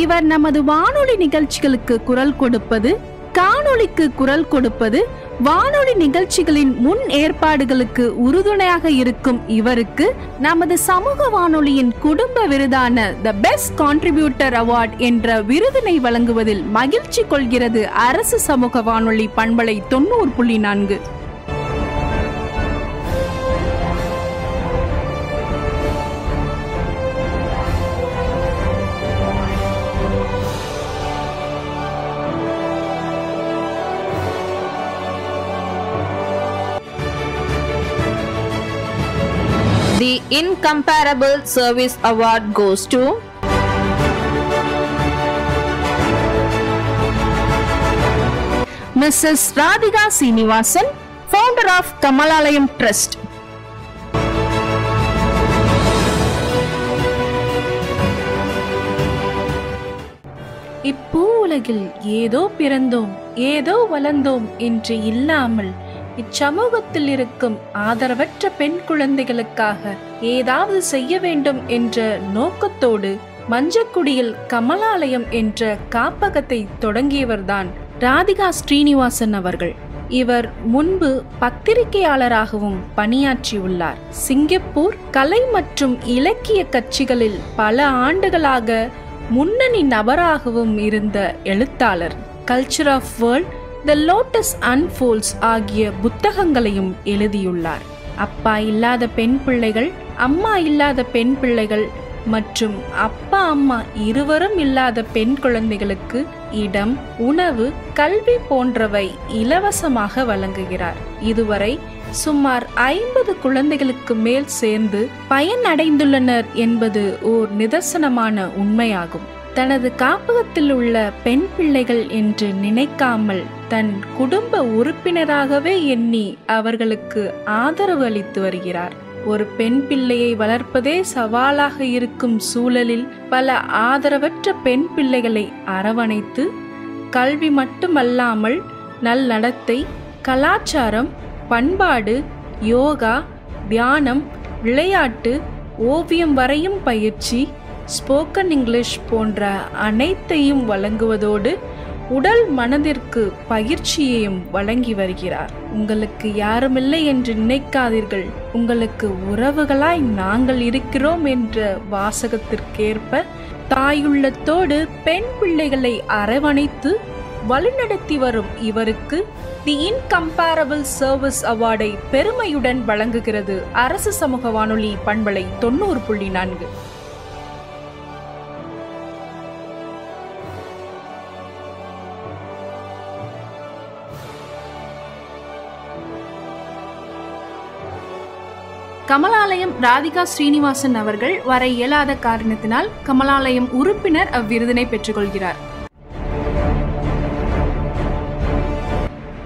இவர் நமது வானொலி நிகழ்ச்சிகளுக்கு குரல் கொடுப்பது, காணொளிக்கு குரல் கொடுப்பது, வானொலி நிகழ்ச்சிகளின் முன் ஏற்பாடுகளுக்கு உறுதுணையாக இருக்கும் இவருக்கு நமது சமூக வானொலியின் குடும்ப விருதான த பெஸ்ட் கான்ட்ரிபியூட்டர் அவார்ட் என்ற விருதினை வழங்குவதில் மகிழ்ச்சி கொள்கிறது அரசு சமூக வானொலி பண்பலை 90.4. The Incomparable Service Award goes to Mrs. Radhika Srinivasan, founder of Kamalayam Trust. இப்பூ உலகில் ஏதோ பிறந்தோம் ஏதோ வளர்ந்தோம் என்று இல்லாமல் இச்சமூகத்தில் இருக்கும் ஆதரவற்ற பெண் குழந்தைகளுக்காக ஏதாவது செய்ய வேண்டும் என்ற நோக்கத்தோடு மஞ்சக்குடியில் கமலாலயம் என்ற காப்பகத்தை தொடங்கியவர்தான் ராதிகா ஸ்ரீனிவாசன் அவர்கள். இவர் முன்பு பத்திரிகையாளராகவும் பணியாற்றியுள்ளார். சிங்கப்பூர் கலை மற்றும் இலக்கிய கட்சிகளில் பல ஆண்டுகளாக முன்னணி நபராகவும் இருந்த எழுத்தாளர். Culture of world, the lotus unfolds ஆகிய புத்தகங்களையும் எழுதியுள்ளார். அப்பா இல்லாத பெண் பிள்ளைகள், அம்மா இல்லாத பெண் பிள்ளைகள் மற்றும் அப்பா அம்மா இருவரும் இல்லாத பெண் குழந்தைகளுக்கு இடம், உணவு, கல்வி போன்றவை இலவசமாக வழங்குகிறார். இதுவரை சுமார் 50 குழந்தைகளுக்கு மேல் சேர்ந்து பயனடைந்துள்ளனர் என்பது ஓர் நிதர்சனமான உண்மையாகும். தனது காப்பகத்தில் உள்ள பெண் பிள்ளைகள் என்று நினைக்காமல் தன் குடும்ப உறுப்பினராகவே எண்ணி அவர்களுக்கு ஆதரவு அளித்து வருகிறார். ஒரு பெண் பிள்ளையை வளர்ப்பதே சவாலாக இருக்கும் சூழலில் பல ஆதரவற்ற பெண் பிள்ளைகளை அரவணைத்து கல்வி மட்டுமல்லாமல் நல்நடத்தை, கலாச்சாரம், பண்பாடு, யோகா, தியானம், விளையாட்டு, ஓவியம் வரையும் பயிற்சி, ஸ்போக்கன் இங்கிலீஷ் போன்ற அனைத்தையும் வழங்குவதோடு உடல் மனதிற்கு பயிற்சியையும் வழங்கி வருகிறார். உங்களுக்கு யாருமில்லை என்று நினைக்காதீர்கள், உங்களுக்கு உறவுகளாய் நாங்கள் இருக்கிறோம் என்ற வாசகத்திற்கேற்ப தாயுள்ளத்தோடு பெண் பிள்ளைகளை அரவணைத்து வழிநடத்தி வரும் இவருக்கு தி இன்கம்பேரபிள் சர்வீஸ் அவார்டை பெருமையுடன் வழங்குகிறது அரசு சமூக வானொலி பண்பலை 90.4. கமலாலயம் ராதிகா ஸ்ரீனிவாசன் அவர்கள் வர இயலாத காரணத்தினால் கமலாலயம் உறுப்பினர் அவ்விருதினை பெற்றுக்கொள்கிறார்.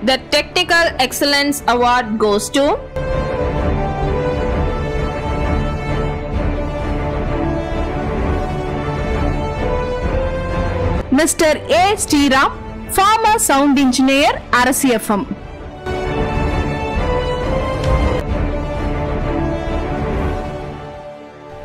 The Technical Excellence Award goes to Mr. A. Sriram, former sound engineer, அரசு FM.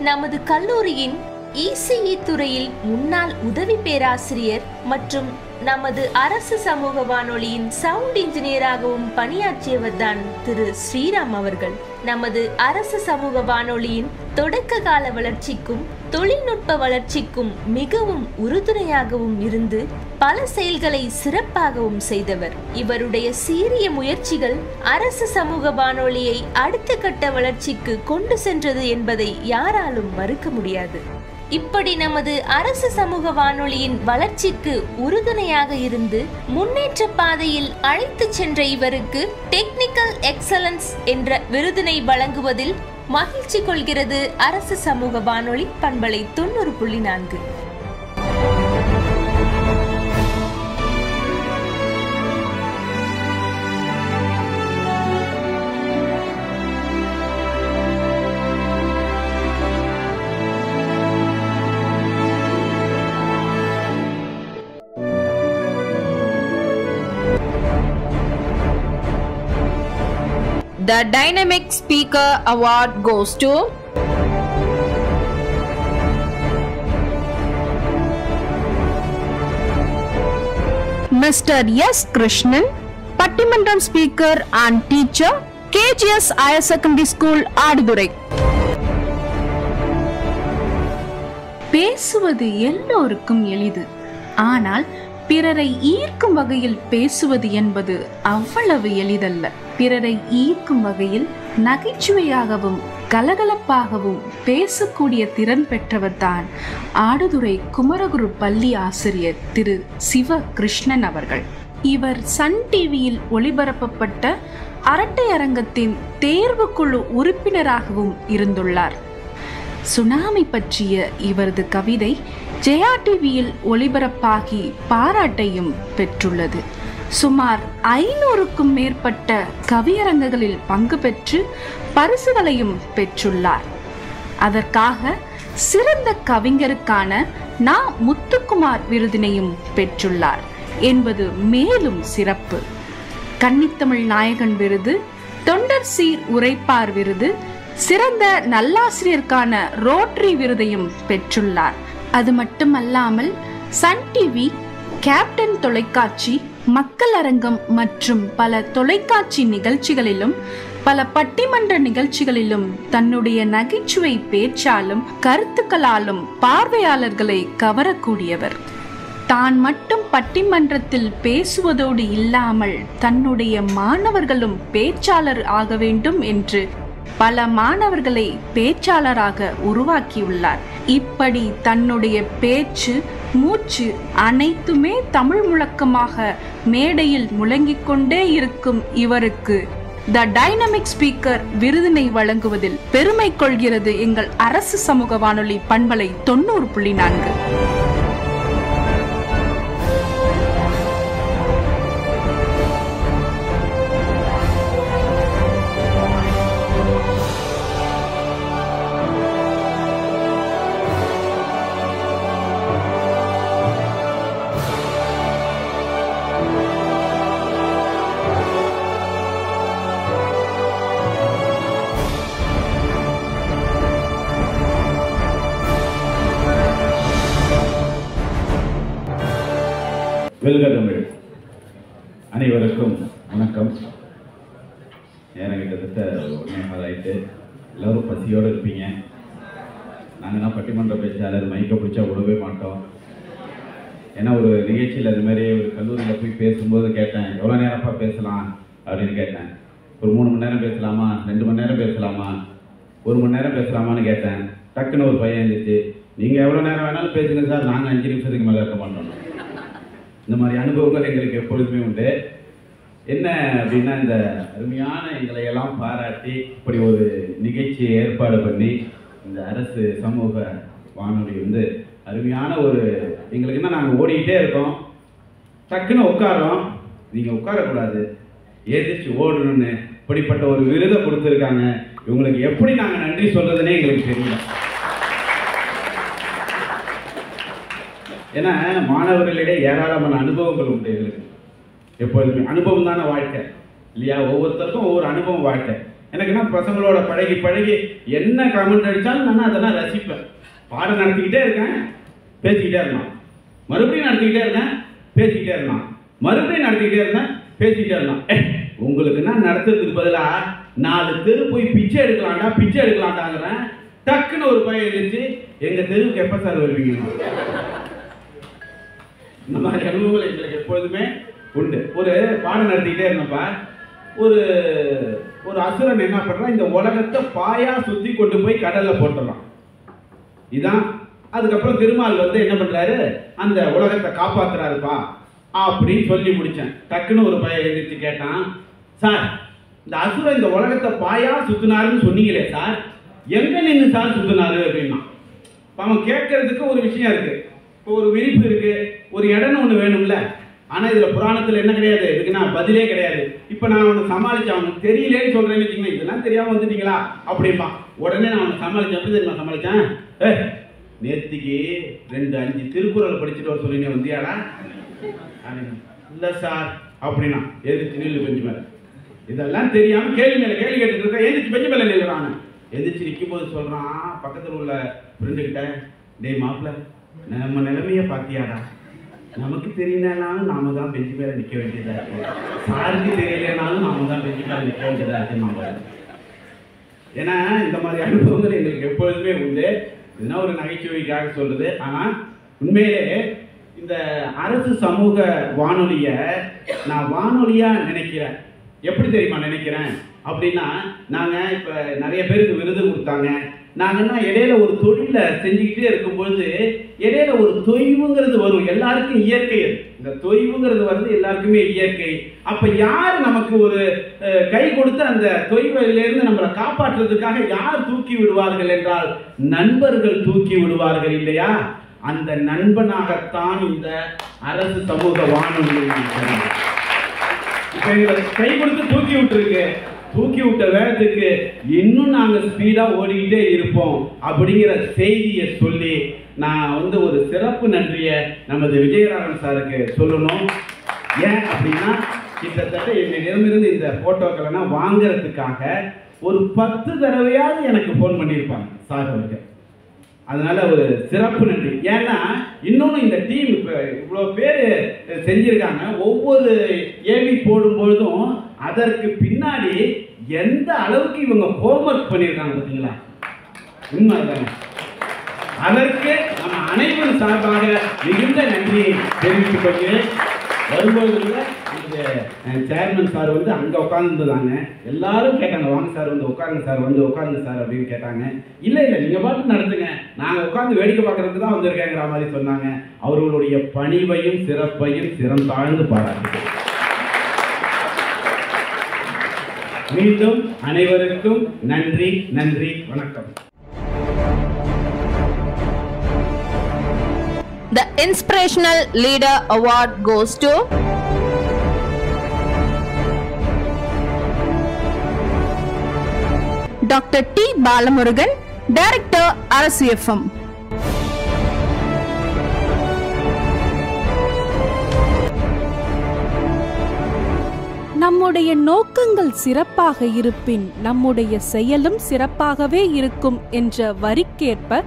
நமது கல்லூரியின் இசிஇ துறையில் முன்னாள் உதவி பேராசிரியர் மற்றும் நமது அரசு சமூக வானொலியின் சவுண்ட் இன்ஜினியராகவும் பணியாற்றியவர் தான் திரு ஸ்ரீராம் அவர்கள். நமது அரசு சமூக வானொலியின் தொடக்க கால வளர்ச்சிக்கும் தொழில்நுட்ப வளர்ச்சிக்கும் மிகவும் உறுதுணையாகவும் இருந்து பல செயல்களை சிறப்பாகவும் செய்தவர். இவருடைய சீரிய முயற்சிகள் அரசு சமூக வானொலியை அடுத்த கட்ட வளர்ச்சிக்கு கொண்டு சென்றது என்பதை யாராலும் மறுக்க முடியாது. இப்படி நமது அரசு சமூக வானொலியின் வளர்ச்சிக்கு உறுதுணையாக இருந்து முன்னேற்ற பாதையில் அழைத்து சென்ற இவருக்கு டெக்னிக்கல் எக்ஸலன்ஸ் என்ற விருதினை வழங்குவதில் மகிழ்ச்சி கொள்கிறது அரசு சமூக வானொலி பண்பலை 90.4. The Dynamic Speaker Award goes to Mr. S. Krishnan, Pattimandram Speaker and Teacher, KGS Higher Secondary School, Adudurai. பேசுவது எல்லோருக்கும் எளிது. ஆனால் பிறரை ஈர்க்கும் வகையில் பேசுவது என்பது அவ்வளவு எளிதல்ல. பிறரை ஈர்க்கும் வகையில் நகைச்சுவையாகவும் கலகலப்பாகவும் பேசக்கூடிய திறன் பெற்றவர் தான் ஆடுதுறை குமரகுரு பள்ளி ஆசிரியர் திரு சிவ கிருஷ்ணன் அவர்கள். இவர் சன் டிவியில் ஒளிபரப்பப்பட்ட அரட்டை அரங்கத்தின் தேர்வுக்குழு உறுப்பினராகவும் இருந்துள்ளார். சுனாமி பற்றிய இவரது கவிதை ஜெயா டிவியில் ஒளிபரப்பாகி பாராட்டையும் பெற்றுள்ளது. சுமார் 500க்கும் மேற்பட்ட கவியரங்குகளில் பங்கு பெற்று பரிசுகளையும் பெற்றுள்ளார். அதற்காக சிறந்த கவிஞருக்கான நா. முத்துக்குமார் விருதினையும் பெற்றுள்ளார் என்பது மேலும் சிறப்பு. கன்னித்தமிழ் நாயகன் விருது, தொண்டர் சீர் உரைப்பார் விருது, சிறந்த நல்லாசிரியருக்கான ரோட்டரி விருதையும் பெற்றுள்ளார். அது மட்டுமல்லாமல் சன் டிவி, கேப்டன் தொலைக்காட்சி, மக்கள் அரங்கம் மற்றும் பல தொலைக்காட்சி நிகழ்ச்சிகளிலும் பல பட்டிமன்ற நிகழ்ச்சிகளிலும் தன்னுடைய நகைச்சுவை பேச்சாலும் கருத்துக்களாலும் பார்வையாளர்களை கவரக்கூடியவர். தான் மட்டும் பட்டிமன்றத்தில் பேசுவதோடு இல்லாமல் தன்னுடைய மாணவர்களும் பேச்சாளர் ஆக வேண்டும் என்று பல மாணவர்களை பேச்சாளராக உருவாக்கியுள்ளார். இப்படி தன்னுடைய பேச்சு, மூச்சு அனைத்துமே தமிழ் முழக்கமாக மேடையில் முழங்கிக் கொண்டே இருக்கும் இவருக்கு த டைனமிக் ஸ்பீக்கர் விருதினை வழங்குவதில் பெருமை கொள்கிறது எங்கள் அரசு சமூக வானொலி பண்பலை 90.4. வெல்க தமிழ். அனைவருக்கும் வணக்கம். நேரம் கிட்டத்தட்ட 1.5 ஆகிட்டு, எல்லோரும் பசியோடு இருப்பீங்க. நாங்கள்னா பட்டிமன்ற பேச்சாளர், மைக்கை பிடிச்சா விடவே மாட்டோம். ஏன்னா ஒரு நிகழ்ச்சியில் அது மாதிரி ஒரு கல்லூரியில் போய் பேசும்போது கேட்டேன், எவ்வளோ நேரப்பா பேசலாம் அப்படின்னு கேட்டேன். ஒரு 3 மணி நேரம் பேசலாமா, 2 மணி நேரம் பேசலாமா, 1 மணி நேரம் பேசலாமான்னு கேட்டேன். டக்குன்னு ஒரு பையன் இருந்துச்சு, நீங்கள் எவ்வளோ நேரம் வேணாலும் பேசுங்க சார், நாங்கள் 5 நிமிஷத்துக்கு மேலே இருக்க மாட்டோம். இந்த மாதிரி அனுபவங்கள் எங்களுக்கு எப்பொழுதுமே உண்டு. என்ன அப்படின்னா, இந்த அருமையான எங்களை எல்லாம் பாராட்டி இப்படி ஒரு நிகழ்ச்சியை ஏற்பாடு பண்ணி இந்த அரசு சமூக வானொலி வந்து அருமையான ஒரு எங்களுக்கு என்ன, நாங்கள் ஓடிக்கிட்டே இருக்கோம், டக்குன்னு உட்காரோம், நீங்கள் உட்காரக்கூடாது, எதிர்த்து ஓடணும்னு இப்படிப்பட்ட ஒரு விருதை கொடுத்துருக்காங்க. இவங்களுக்கு எப்படி நாங்கள் நன்றி சொல்றதுன்னே எங்களுக்கு தெரியல. ஏன்னா மாணவர்களிடையே ஏராளமான அனுபவங்கள் உண்டு. எங்களுக்கு எப்போதுமே அனுபவம் தானே வாழ்க்கை இல்லையா? ஒவ்வொருத்தருக்கும் ஒவ்வொரு அனுபவம் வாழ்க்கை. எனக்குன்னா பசங்களோட பழகி பழகி என்ன கமெண்ட் அடித்தாலும் நான் அதெல்லாம் ரசிப்பேன். பாடம் நடத்திக்கிட்டே இருக்கேன், பேசிக்கிட்டே இருந்தான், மறுபடியும் நடத்திக்கிட்டே இருந்தேன், பேசிக்கிட்டே இருந்தான், மறுபடியும் நடத்திக்கிட்டே இருந்தேன், பேசிக்கிட்டே இருந்தான். உங்களுக்குன்னா நடத்துறதுக்கு பதிலாக 4 தெரு போய் பிச்சை எடுக்கலாண்டாங்கிறேன். டக்குன்னு ஒரு பையன் இருந்துச்சு, எங்கள் தெருவுக்கு எப்போ சார் வருவீங்க? இந்த மாதிரி அனுபவங்கள் எங்களுக்கு எப்பொழுதுமே உண்டு. ஒரு பாடம் நடத்திக்கிட்டே இருந்தப்ப ஒரு அசுரன் என்ன பண்ணுறான், இந்த உலகத்தை பாயா சுற்றி கொண்டு போய் கடலில் போட்டுடலாம். இதான் அதுக்கப்புறம் திருமால் வந்து என்ன பண்ணுறாரு, அந்த உலகத்தை காப்பாற்றுறாருப்பா அப்படின்னு சொல்லி முடித்தேன். டக்குன்னு ஒரு பையன் எழுதிச்சு கேட்டான், சார் இந்த அசுரன் இந்த உலகத்தை பாயா சுற்றினாருன்னு சொன்னீங்களே சார், எங்கே நின்று சார் சுற்றினாரு அப்படின்னா. அவன் கேட்கறதுக்கு ஒரு விஷயம் இருக்குது, இப்போ ஒரு விரிப்பு இருக்குது, ஒரு இடம்னு ஒன்று வேணும்ல. ஆனால் இதில் புராணத்தில் என்ன கிடையாது, இதுக்கு நான் பதிலே கிடையாது. இப்போ நான் அவனை சமாளித்தேன், அவனுக்கு தெரியலேன்னு சொல்கிறேன்னு வச்சுக்கோங்க, இதெல்லாம் தெரியாமல் வந்துட்டீங்களா அப்படின்பா. உடனே நான் அவனை சமாளித்தேன். எப்படி தெரியுமா சமாளித்தேன்? நேற்றுக்கு 2-5 திருக்குறள் படிச்சுட்டு வர சொல்லி வந்தியாடா? இல்லை சார் அப்படின்னா. எதிர்த்து நில்லு பெஞ்சு மேலே. இதெல்லாம் தெரியாமல் கேள்வி மேலே கேள்வி கேட்டுட்டு இருக்கேன். எந்திரிச்சு பெஞ்சு மேலே நில்லுறான். எந்திரிச்சு நிற்கும் போது சொல்கிறான் பக்கத்தில் உள்ள ஃப்ரெண்டுக்கிட்ட, டேய் மாப்பிள்ள, நம்ம நிலைமையை பார்த்தியாடா? நமக்கு தெரியலனாலும் நாம தான் பெஞ்சு மேலே நிற்க வேண்டியதாக இருக்கு, சாருக்கு தெரியலனாலும் நாம தான் பெஞ்சு மேலே நிற்க வேண்டியதாக இருக்கு நம்ம. ஏன்னா இந்த மாதிரி அனுபவங்கள் எங்களுக்கு எப்பொழுதுமே உண்டு. இதுனா ஒரு நகைச்சுவைக்காக சொல்றது. ஆனால் உண்மையிலே இந்த அரசு சமூக வானொலியை நான் வானொலியாக நினைக்கிறேன். எப்படி தெரியுமா நினைக்கிறேன் அப்படின்னா, நாங்கள் இப்போ நிறைய பேருக்கு விருது கொடுத்தாங்க. நாங்கன்னா இடையில ஒரு தொழிலை செஞ்சுக்கிட்டே இருக்கும்பொழுது இடையில ஒரு தொய்வுங்கிறது வரும். எல்லாருக்கும் இயற்கை, இந்த தொய்வுங்கிறது வந்து எல்லாருக்குமே இயற்கை. அப்போ யார் நமக்கு ஒரு கை கொடுத்து அந்த தொய்விலிருந்து நம்மளை காப்பாற்றுறதுக்காக யார் தூக்கி விடுவார்கள் என்றால் நண்பர்கள் தூக்கி விடுவார்கள் இல்லையா? அந்த நண்பனாகத்தான் இந்த அரசு சமூக வானொலி இப்போ எங்களை கை கொடுத்து தூக்கி விட்டுருக்கு. தூக்கி விட்ட வேகத்துக்கு இன்னும் நாங்கள் ஸ்பீடாக ஓடிக்கிட்டே இருப்போம் அப்படிங்கிற செய்தியை சொல்லி நான் வந்து ஒரு சிறப்பு நன்றியை நமது விஜயராகவன் சாருக்கு சொல்லணும். ஏன் அப்படின்னா, கிட்டத்தட்ட என்னிடமிருந்து இந்த ஃபோட்டோக்கள்லாம் வாங்கிறதுக்காக ஒரு 10 தடவையாவது எனக்கு ஃபோன் பண்ணியிருப்பாங்க சார் அவருக்கு. அதனால ஒரு சிறப்பு நன்றி. ஏன்னா இன்னொன்று இந்த டீம் இப்போ இவ்வளோ பேர் செஞ்சுருக்காங்க. ஒவ்வொரு ஏவி போடும்பொழுதும் அதற்கு பின்னாடி எந்த அளவுக்கு இவங்க ஹோம்ஒர்க் பண்ணியிருக்காங்க பார்த்தீங்களா? உண்மை தானே? அதற்கு நம்ம அனைவரும் சார்பாக மிகுந்த நன்றியை தெரிவித்துக் கொள்கிறேன். வரும்போது இந்த சேர்மன் சார் வந்து அங்கே உட்காந்துருந்தாங்க. எல்லாரும் கேட்டாங்க, வாங்க சார் வந்து உட்காருங்க சார், வந்து உட்காருங்க சார் அப்படின்னு கேட்டாங்க. இல்லை நீங்கள் பாட்டு நடத்துங்க, நாங்கள் உட்காந்து வேடிக்கை பார்க்கறதுக்கு தான் வந்திருக்கேங்கிற மாதிரி சொன்னாங்க. அவர்களுடைய பணிவையும் சிறப்பையும் சிரம் தாழ்ந்து பாராட்டுகிறேன். மீண்டும் அனைவருக்கும் நன்றி, நன்றி, வணக்கம். The Inspirational Leader Award goes to Dr. T. Balamurugan, Director, Arasu FM. நம்முடைய நோக்கங்கள் சிறப்பாக இருப்பின் நம்முடைய செயலும் சிறப்பாகவே இருக்கும் என்ற வரிக்கேற்ப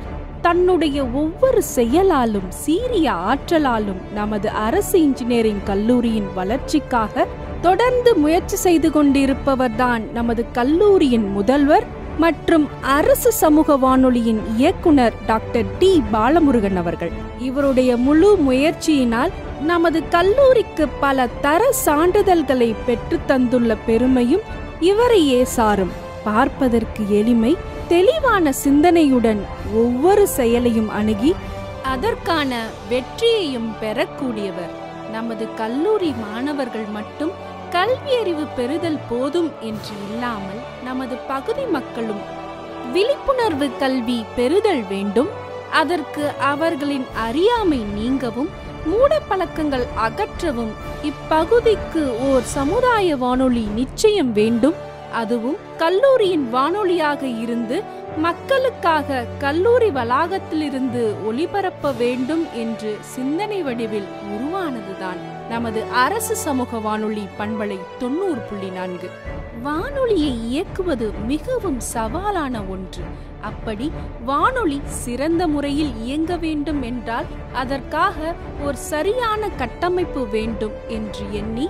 தன்னுடைய ஒவ்வொரு செயலாலும் சீரிய ஆற்றலாலும் நமது அரசு இன்ஜினியரிங் கல்லூரியின் வளர்ச்சிக்காக தொடர்ந்து முயற்சி செய்து கொண்டிருப்பவர்தான் நமது கல்லூரியின் முதல்வர் மற்றும் அரசு சமூக வானொலியின் இயக்குனர் டாக்டர் டி. பாலமுருகன் அவர்கள். இவருடைய முழு முயற்சியினால் நமது கல்லூரிக்கு பல தர சான்றிதழ்களை பெற்று தந்துள்ள பெருமையும் இவரையே சாரும். பார்ப்பதற்கு எளிமை, தெளிவான சிந்தனையுடன் ஒவ்வொரு செயலையும் அணுகி அதற்கான வெற்றியையும் பெறக்கூடியவர். நமது கல்லூரி மாணவர்கள் மட்டும் கல்வியறிவு பெறுதல் போதும் என்று இல்லாமல் நமது பகுதி மக்களும் விழிப்புணர்வு கல்வி பெறுதல் வேண்டும். அதற்கு அவர்களின் அறியாமை நீங்கவும் மூட பழக்கங்கள் அகற்றவும் இப்பகுதிக்கு ஓர் சமுதாய வானொலி நிச்சயம் வேண்டும். அதுவும் கல்லூரியின் வானொலியாக இருந்து மக்களுக்காக கல்லூரி வளாகத்திலிருந்து ஒளிபரப்ப வேண்டும் என்று சிந்தனை வடிவில் உருவானதுதான் நமது அரசு சமூக வானொலி பண்பலை 90.4. வானொலியை இயக்குவது மிகவும் சவாலான ஒன்று. அப்படி வானொலி சிறந்த முறையில் இயங்க வேண்டும் என்றால் அதற்காக ஒரு சரியான கட்டமைப்பு வேண்டும் என்று எண்ணி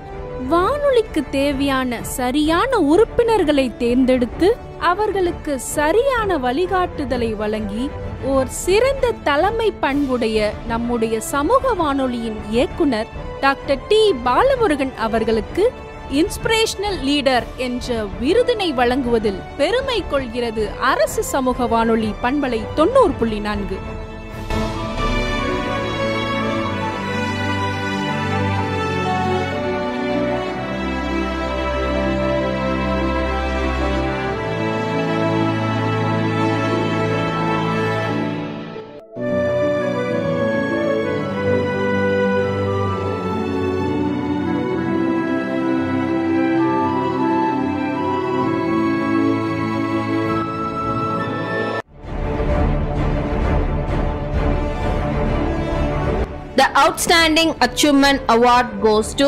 வானொலிக்கு தேவையான சரியான உறுப்பினர்களை தேர்ந்தெடுத்து அவர்களுக்கு சரியான வழிகாட்டுதலை வழங்கி ஓர் சிறந்த தலைமை பண்புடைய நம்முடைய சமூக வானொலியின் இயக்குனர் டாக்டர் டி பாலமுருகன் அவர்களுக்கு இன்ஸ்பிரேஷனல் லீடர் என்ற விருதினை வழங்குவதில் பெருமை கொள்கிறது அரசு சமூக வானொலி பண்பலை 90.4. The Outstanding Achievement Award goes to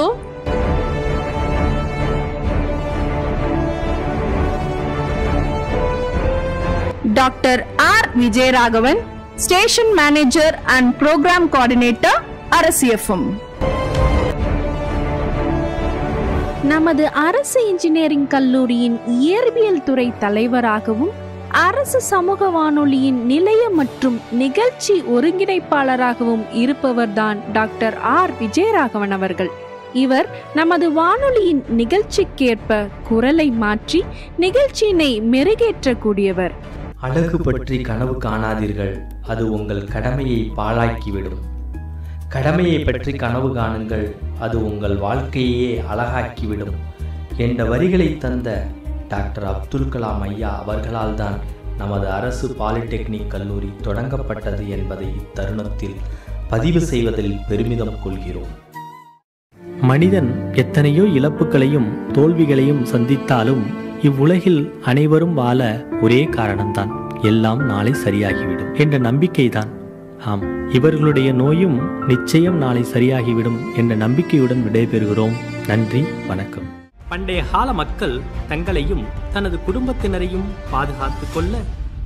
Dr. R. Vijayaraghavan, Station Manager and Program Coordinator, அரசு FM. நமது அரசு இன்ஜினியரிங் கல்லூரியின் இயற்பியல் துறை தலைவராகவும் அரசு சமூக வானொலியின் நிலைய மற்றும் நிகழ்ச்சி ஒருங்கிணைப்பாளராகவும் இருப்பவர்தான் டாக்டர் ஆர் விஜயராகவன் அவர்கள். இவர் நமது வானொலியின் நிகழ்ச்சிக்கேற்ப குரலை மாற்றி நிகழ்ச்சியினை மெருகேற்றக்கூடியவர். அழகு பற்றி கனவு காணாதீர்கள், அது உங்கள் கடமையை பாழாக்கிவிடும். கடமையை பற்றி கனவு காணுங்கள், அது உங்கள் வாழ்க்கையே அழகாக்கிவிடும் என்ற வரிகளை தந்த டாக்டர் அப்துல் கலாம் ஐயா அவர்களால் தான் நமது அரசு பாலிடெக்னிக் கல்லூரி தொடங்கப்பட்டது என்பதை இத்தருணத்தில் பதிவு செய்வதில் பெருமிதம் கொள்கிறோம். மனிதன் எத்தனையோ இழப்புகளையும் தோல்விகளையும் சந்தித்தாலும் இவ்வுலகில் அனைவரும் வாழ ஒரே காரணம்தான், எல்லாம் நாளை சரியாகிவிடும் என்ற நம்பிக்கைதான். ஆம், இவர்களுடைய நோயும் நிச்சயம் நாளை சரியாகிவிடும் என்ற நம்பிக்கையுடன் விடைபெறுகிறோம். நன்றி, வணக்கம். பண்டைய கால மக்கள் தங்களையும் தனது குடும்பத்தினரையும் பாதுகாத்து கொள்ள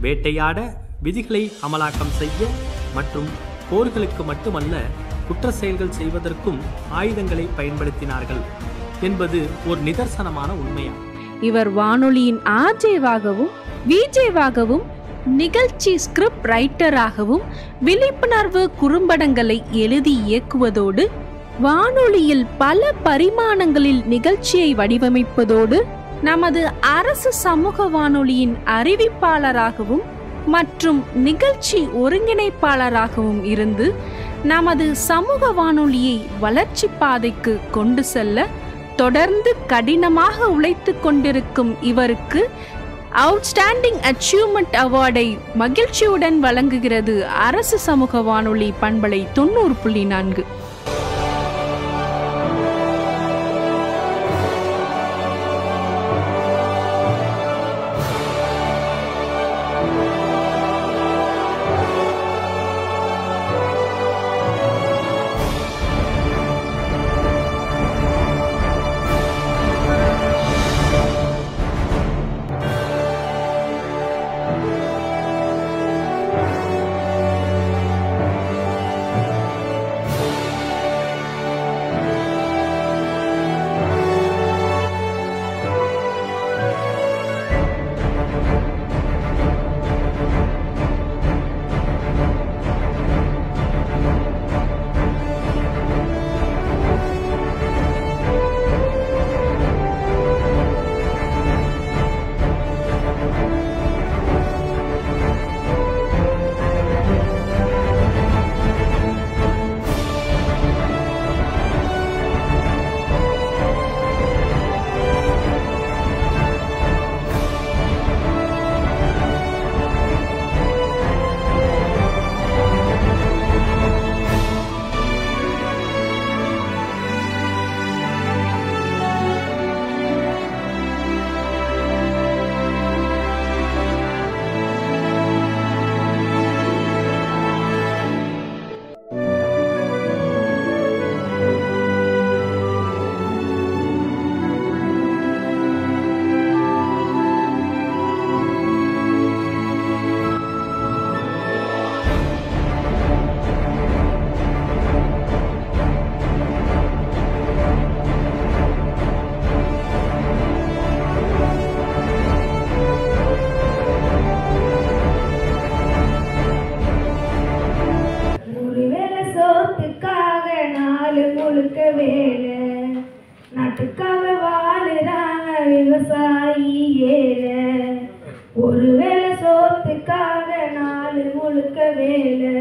வேட்டையாட, விதிகளை அமலாக்கம் செய்ய மற்றும் போர்களுக்கு மட்டுமல்ல குற்ற செயல்கள் செய்வதற்கும் ஆயுதங்களை பயன்படுத்தினார்கள் என்பது ஒரு நிதர்சனமான உண்மையா. இவர் வானொலியின் ஆர்ஜேவாகவும் விஜேவாகவும் நிகழ்ச்சி ஸ்கிரிப்ட் ரைட்டராகவும் விழிப்புணர்வு குறும்படங்களை எழுதி இயக்குவதோடு வானொலியில் பல பரிமாணங்களில் நிகழ்ச்சியை வடிவமைப்பதோடு நமது அரசு சமூக வானொலியின் அறிவிப்பாளராகவும் மற்றும் நிகழ்ச்சி ஒருங்கிணைப்பாளராகவும் இருந்து நமது சமூக வானொலியை வளர்ச்சி பாதைக்கு கொண்டு செல்ல தொடர்ந்து கடினமாக உழைத்து கொண்டிருக்கும் இவருக்கு அவுட்ஸ்டாண்டிங் அச்சீவ்மெண்ட் அவார்டை மகிழ்ச்சியுடன் வழங்குகிறது அரசு சமூக வானொலி பண்பலை 90.4. முழுக்க வேலை, நாட்டுக்காக வாழுறாங்க விவசாயி ஏழை. ஒரு வேளை சோத்துக்காக நாலு முழுக்க வேலை,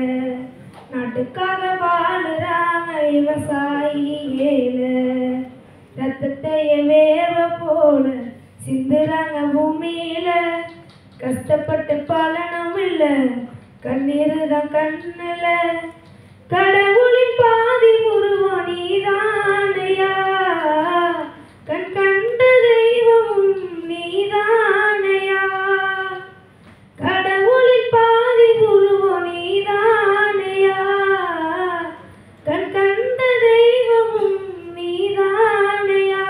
நாட்டுக்காக வாழுறாங்க விவசாயி ஏழை. ரத்தத்தைய வேர்வ போல சிந்துறாங்க பூமியில, கஷ்டப்பட்டு பலனும் இல்ல, கண்ணீர் தான் கண்ணுல. கடவுளின் பாதி உருவம் நீதானையா, கண் கண்ட தெய்வமும் நீதானையா. கடவுளின் பாதி உருவம் நீதானையா, கண் கண்ட தெய்வமும் நீதானையா.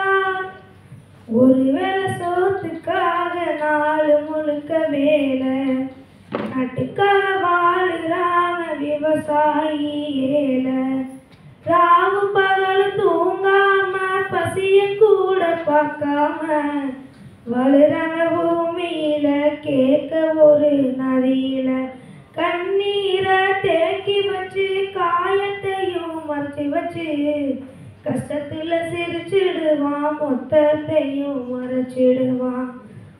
ஒருவேளை சோத்துக்காக நாலு முழுக்க வேலை, நாட்டுக்காக வாழுறாங்க விவசாயி ஏழை. ராவு பகல் தூங்காம பசிய கூட பார்க்காம வளராங்க பூமியில, கேட்க ஒரு நதியில. கண்ணீரை தேக்கி வச்சு காயத்தையும் மறைச்சி வச்சு, கஷ்டத்துல சிரிச்சிடுவான் மொத்தத்தையும் மறைச்சிடுவான்.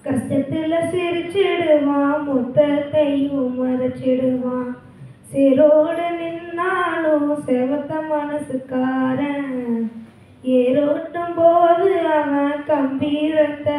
கஷ்டத்துல சிரிச்சிடுவான் மொத்தத்தையும் மறைச்சிடுவான். சிரோடு நின்னாலும் செவத்த மனசுக்காரன், ஏரோட்டும் போது அவன் கம்பீரத்தை